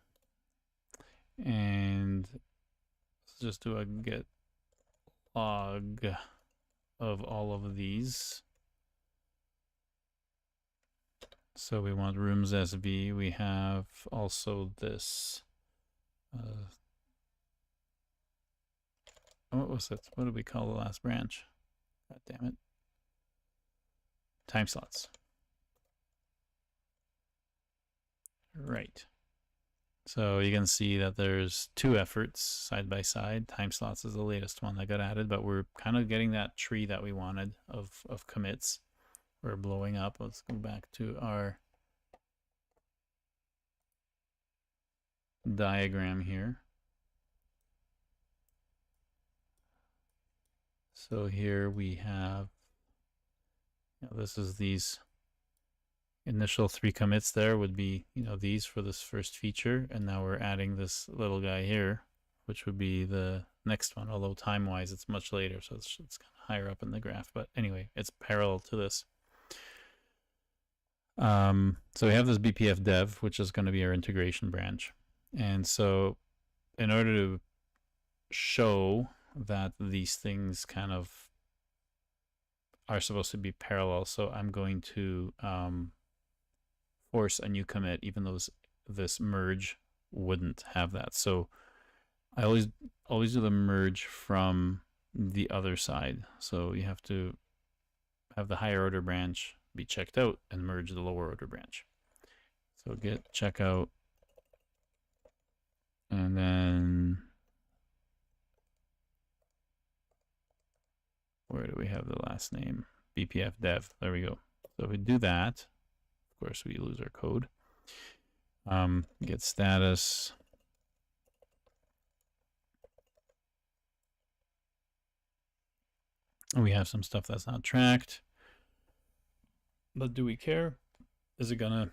And let's just do a get log of all of these. So we want rooms SV. We have also this. What was it? What did we call the last branch? God damn it. Time slots. Right. So you can see that there's two efforts side by side. Time slots is the latest one that got added, but we're kind of getting that tree that we wanted of commits. We're blowing up. Let's go back to our diagram here. So here we have, this is these initial 3 commits there would be, these for this first feature. And now we're adding this little guy here, which would be the next one, although time-wise it's much later. So it's kind of higher up in the graph. But anyway, it's parallel to this. So we have this BPF dev, which is going to be our integration branch. And so in order to show that these things kind of are supposed to be parallel, so I'm going to force a new commit, even though this merge wouldn't have that. So I always do the merge from the other side. So you have to have the higher order branch be checked out and merge the lower order branch. So get checkout, and then where do we have the last name? BPF dev. There we go. So if we do that, of course we lose our code. Get status. We have some stuff that's not tracked. But do we care? Is it gonna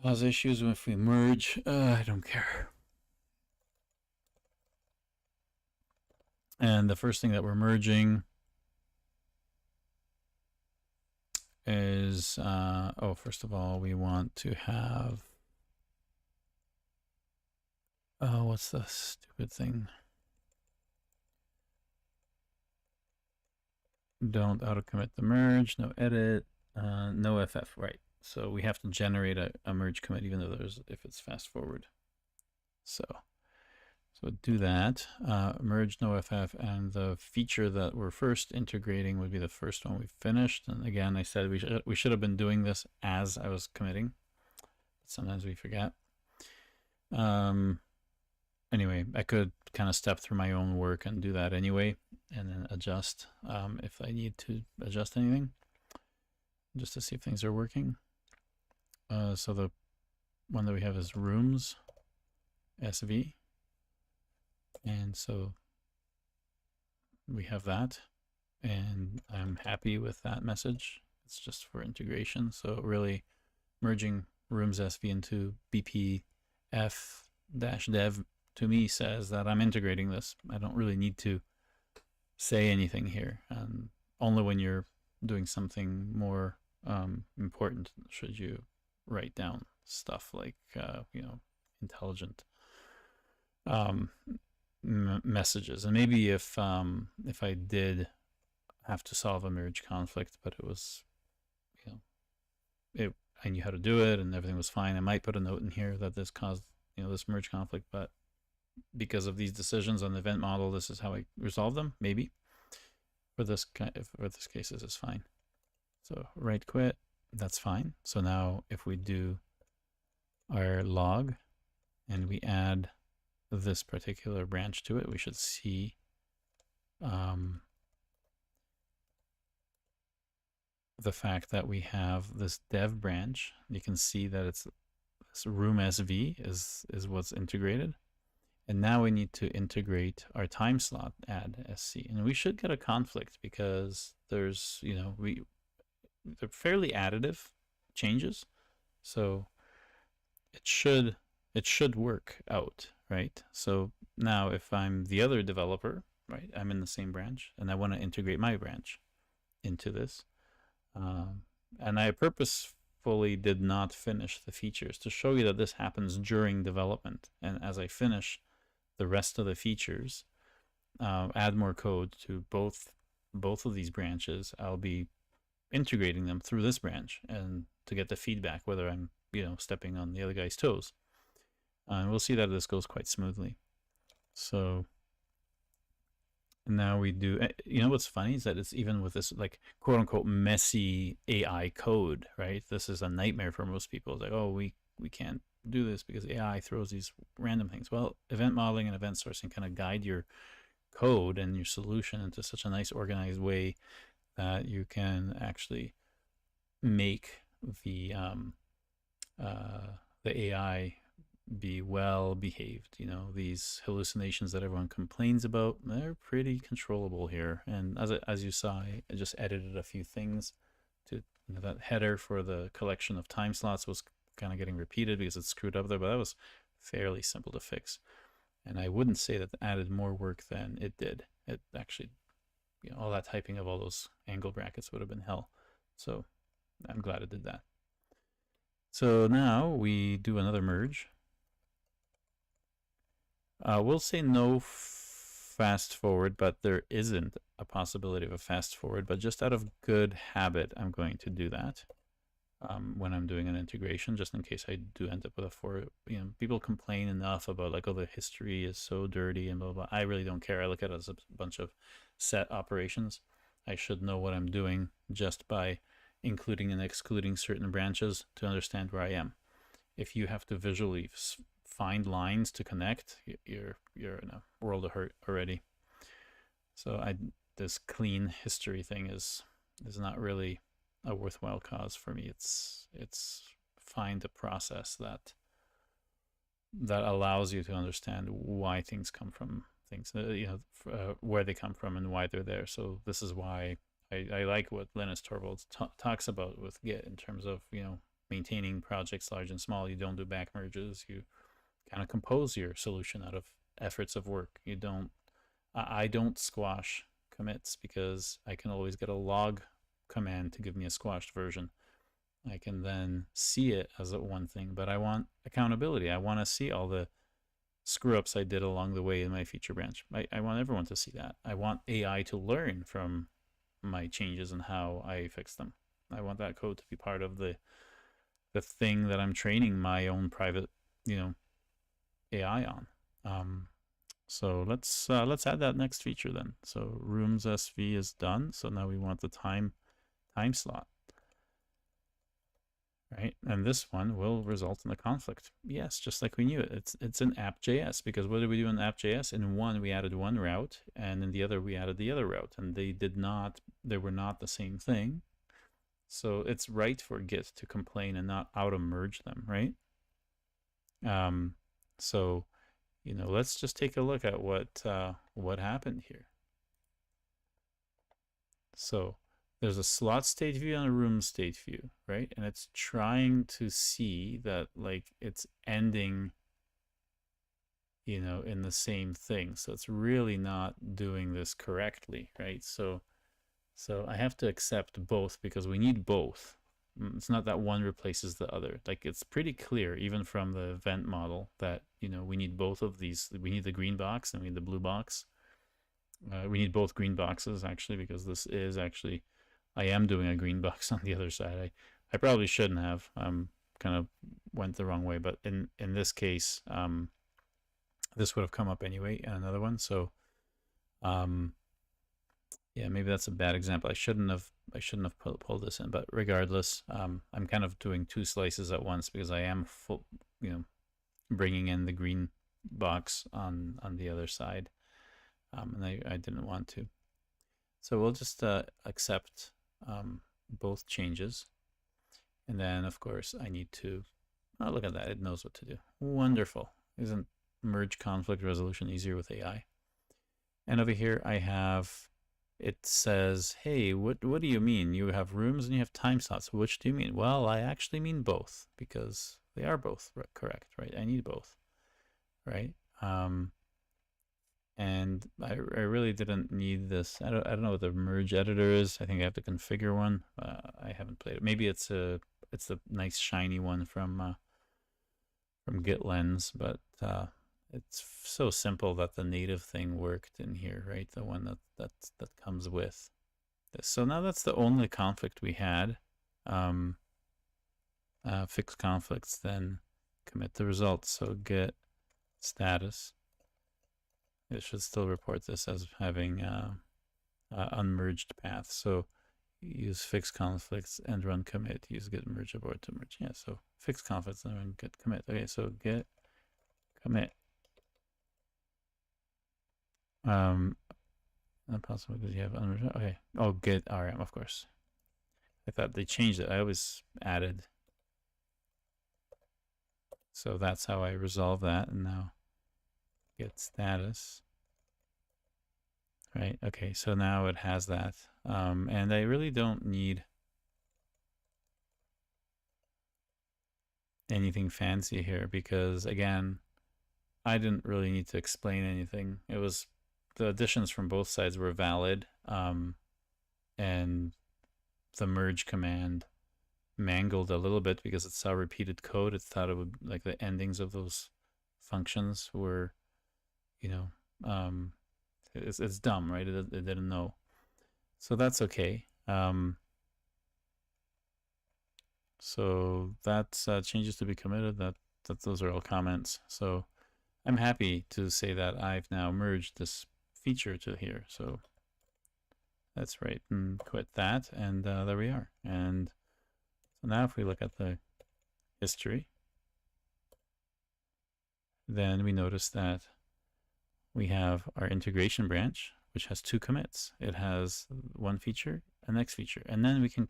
cause issues if we merge? I don't care. And the first thing that we're merging is, first of all, we want to have, what's the stupid thing? Don't auto commit the merge, no edit, no FF, right? So we have to generate a merge commit even though if it's fast forward. So So do that, merge NoFF, and the feature that we're first integrating would be the first one we finished. And again, I said we should have been doing this as I was committing. Sometimes we forget. Anyway, I could kind of step through my own work and do that anyway, and then adjust if I need to adjust anything, just to see if things are working. So the one that we have is rooms SV. And so we have that, and I'm happy with that message. It's just for integration. So really merging rooms SV into BPF-dev to me says that I'm integrating this. I don't really need to say anything here. And only when you're doing something more important should you write down stuff like, intelligent messages. And maybe if I did have to solve a merge conflict, but it was, I knew how to do it and everything was fine, I might put a note in here that this caused, this merge conflict, but because of these decisions on the event model, this is how I resolve them. Maybe for this case, this is fine. So right quit, that's fine. So now if we do our log and we add this particular branch to it, we should see the fact that we have this dev branch. You can see that it's this room SV is what's integrated. And now we need to integrate our time slot add SC. And we should get a conflict because there's, they're fairly additive changes. So it should work out, right? So now if I'm the other developer, right, I'm in the same branch and I want to integrate my branch into this. And I purposefully did not finish the features to show you that this happens during development. And as I finish the rest of the features, add more code to both of these branches, I'll be integrating them through this branch and to get the feedback whether I'm stepping on the other guy's toes. And we'll see that this goes quite smoothly. So now we do, what's funny is that it's even with this like quote unquote messy AI code, right? This is a nightmare for most people. It's like, oh, we can't do this because AI throws these random things. Well, event modeling and event sourcing kind of guide your code and your solution into such a nice organized way that you can actually make the AI be well behaved. These hallucinations that everyone complains about, they're pretty controllable here. And as you saw, I just edited a few things to that header for the collection of time slots was kind of getting repeated because it's screwed up there, but that was fairly simple to fix. And I wouldn't say that added more work than it did. It actually, all that typing of all those angle brackets would have been hell. So I'm glad it did that. So now we do another merge. We'll say no fast forward, but there isn't a possibility of a fast forward. But just out of good habit, I'm going to do that when I'm doing an integration, just in case I do end up with a forward. People complain enough about like, oh, the history is so dirty and blah, blah, blah. I really don't care. I look at it as a bunch of set operations. I should know what I'm doing just by including and excluding certain branches to understand where I am. If you have to visually find lines to connect, you're in a world of hurt already. So this clean history thing is not really a worthwhile cause for me. It's find a process that allows you to understand why things come from things, where they come from and why they're there. So this is why I like what Linus Torvalds talks about with Git in terms of maintaining projects large and small. You don't do back merges. You kind of compose your solution out of efforts of work. I don't squash commits because I can always get a log command to give me a squashed version. I can then see it as one thing, but I want accountability. I want to see all the screw ups I did along the way in my feature branch. I want everyone to see that. I want AI to learn from my changes and how I fix them. I want that code to be part of the thing that I'm training my own private, AI on. So let's add that next feature then. So rooms SV is done. So now we want the time slot, right? And this one will result in a conflict. Yes, just like we knew it. It's an app.js, because what did we do in app.js? In one we added one route, and in the other we added the other route, and they were not the same thing. So it's right for Git to complain and not auto merge them, right? So let's just take a look at what happened here. So there's a slot state view and a room state view, right? And it's trying to see that like it's ending, in the same thing. So it's really not doing this correctly, right? So I have to accept both because we need both. It's not that one replaces the other. Like it's pretty clear, even from the event model, that we need both of these. We need the green box and we need the blue box. We need both green boxes actually, because this is actually, I am doing a green box on the other side. I probably shouldn't have. Kind of went the wrong way, but in this case, this would have come up anyway in another one. So, yeah, maybe that's a bad example. I shouldn't have pulled this in, but regardless, I'm kind of doing two slices at once because I am bringing in the green box on the other side, and I didn't want to. So we'll just accept both changes, and then of course I need to. Oh, look at that! It knows what to do. Wonderful! Isn't merge conflict resolution easier with AI? And over here I have. It says, hey, what do you mean? You have rooms and you have time slots. Which do you mean? Well, I actually mean both, because they are both correct, right? I need both, right? And I really didn't need this. I don't know what the merge editor is. I think I have to configure one. I haven't played it. Maybe it's the nice shiny one from GitLens, but it's so simple that the native thing worked in here, right? The one that comes with this. So now that's the only conflict we had. Fix conflicts, then commit the results. So git status. It should still report this as having unmerged path. So use fix conflicts and run commit. Use git merge abort to merge. Yeah, so fix conflicts and run git commit. Okay, so git commit. Not possible because you have unmerged. Okay. Oh, git rm, of course. I thought they changed it. I always added. So that's how I resolve that. And now git status. Right. Okay. So now it has that. And I really don't need anything fancy here because, again, I didn't really need to explain anything. It was the additions from both sides were valid. And the merge command mangled a little bit because it saw repeated code. It thought it would, like, the endings of those functions were, it's dumb, right? It didn't know. So that's okay. So that's changes to be committed. That those are all comments. So I'm happy to say that I've now merged this feature to here. So that's right, and quit that, and there we are. And so now if we look at the history, then we notice that we have our integration branch, which has two commits. It has one feature, a next feature, and then we can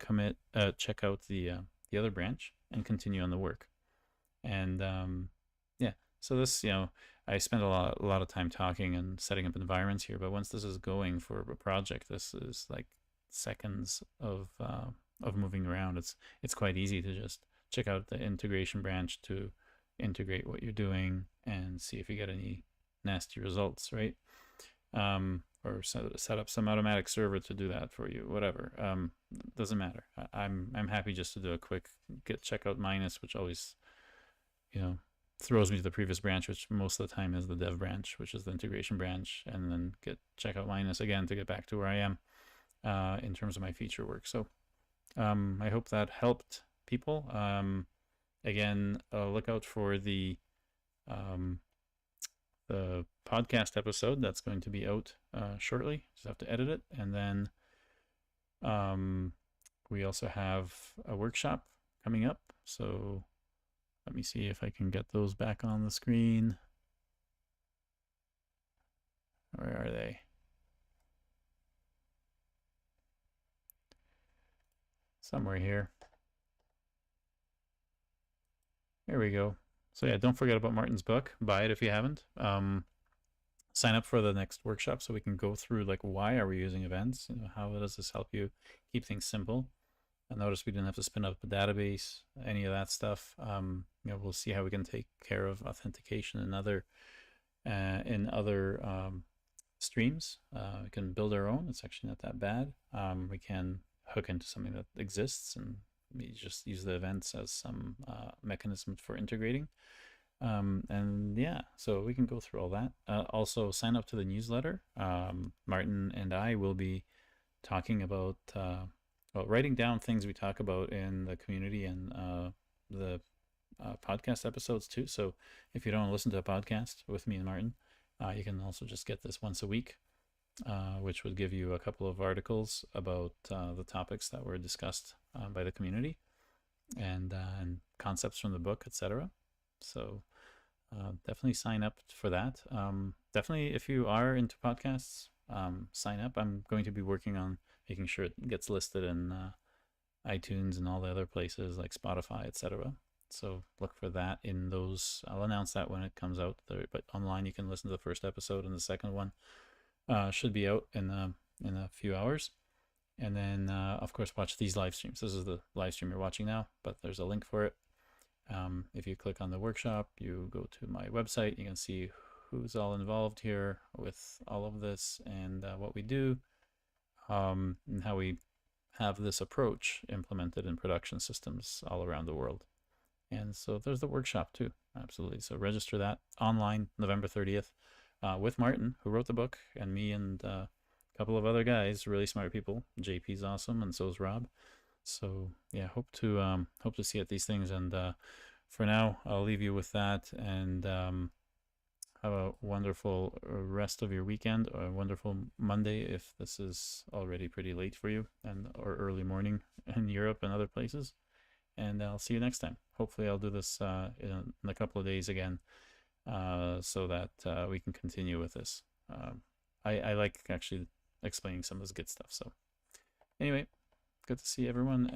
check out the other branch and continue on the work. And yeah, so this, I spent a lot of time talking and setting up environments here, but once this is going for a project, this is like seconds of moving around. It's quite easy to just check out the integration branch to integrate what you're doing and see if you get any nasty results, right? Or set up some automatic server to do that for you, whatever. Doesn't matter. I'm happy just to do a quick git checkout minus, which always, throws me to the previous branch, which most of the time is the dev branch, which is the integration branch, and then git checkout minus again to get back to where I am in terms of my feature work. So I hope that helped people. Again, look out for the the podcast episode that's going to be out shortly. Just have to edit it. And then we also have a workshop coming up. So let me see if I can get those back on the screen. Where are they? Somewhere here. There we go. So yeah, don't forget about Martin's book. Buy it if you haven't. Sign up for the next workshop so we can go through like why are we using events? How does this help you keep things simple? And notice we didn't have to spin up a database, any of that stuff. We'll see how we can take care of authentication and other streams. We can build our own. It's actually not that bad. We can hook into something that exists and we just use the events as some mechanism for integrating. And yeah, so we can go through all that. Also, sign up to the newsletter. Martin and I will be talking about writing down things we talk about in the community and the podcast episodes too. So if you don't listen to a podcast with me and Martin, you can also just get this once a week, which would give you a couple of articles about the topics that were discussed by the community and concepts from the book, etc. So definitely sign up for that. Definitely, if you are into podcasts, sign up. I'm going to be working on making sure it gets listed in iTunes and all the other places like Spotify, etc. So look for that in those. I'll announce that when it comes out there, but online you can listen to the first episode, and the second one should be out in a few hours. And then of course watch these live streams. This is the live stream you're watching now, but there's a link for it. If you click on the workshop, you go to my website, you can see who's all involved here with all of this and what we do, and how we have this approach implemented in production systems all around the world. And so there's the workshop too. Absolutely. So register that online November 30th with Martin, who wrote the book, and me and a couple of other guys, really smart people. JP's awesome, and so is Rob. So yeah, hope to see at these things. And for now, I'll leave you with that, and have a wonderful rest of your weekend, or a wonderful Monday if this is already pretty late for you, and or early morning in Europe and other places. And I'll see you next time. Hopefully I'll do this in a couple of days again, so that we can continue with this. I like actually explaining some of this good stuff. So anyway, good to see everyone. And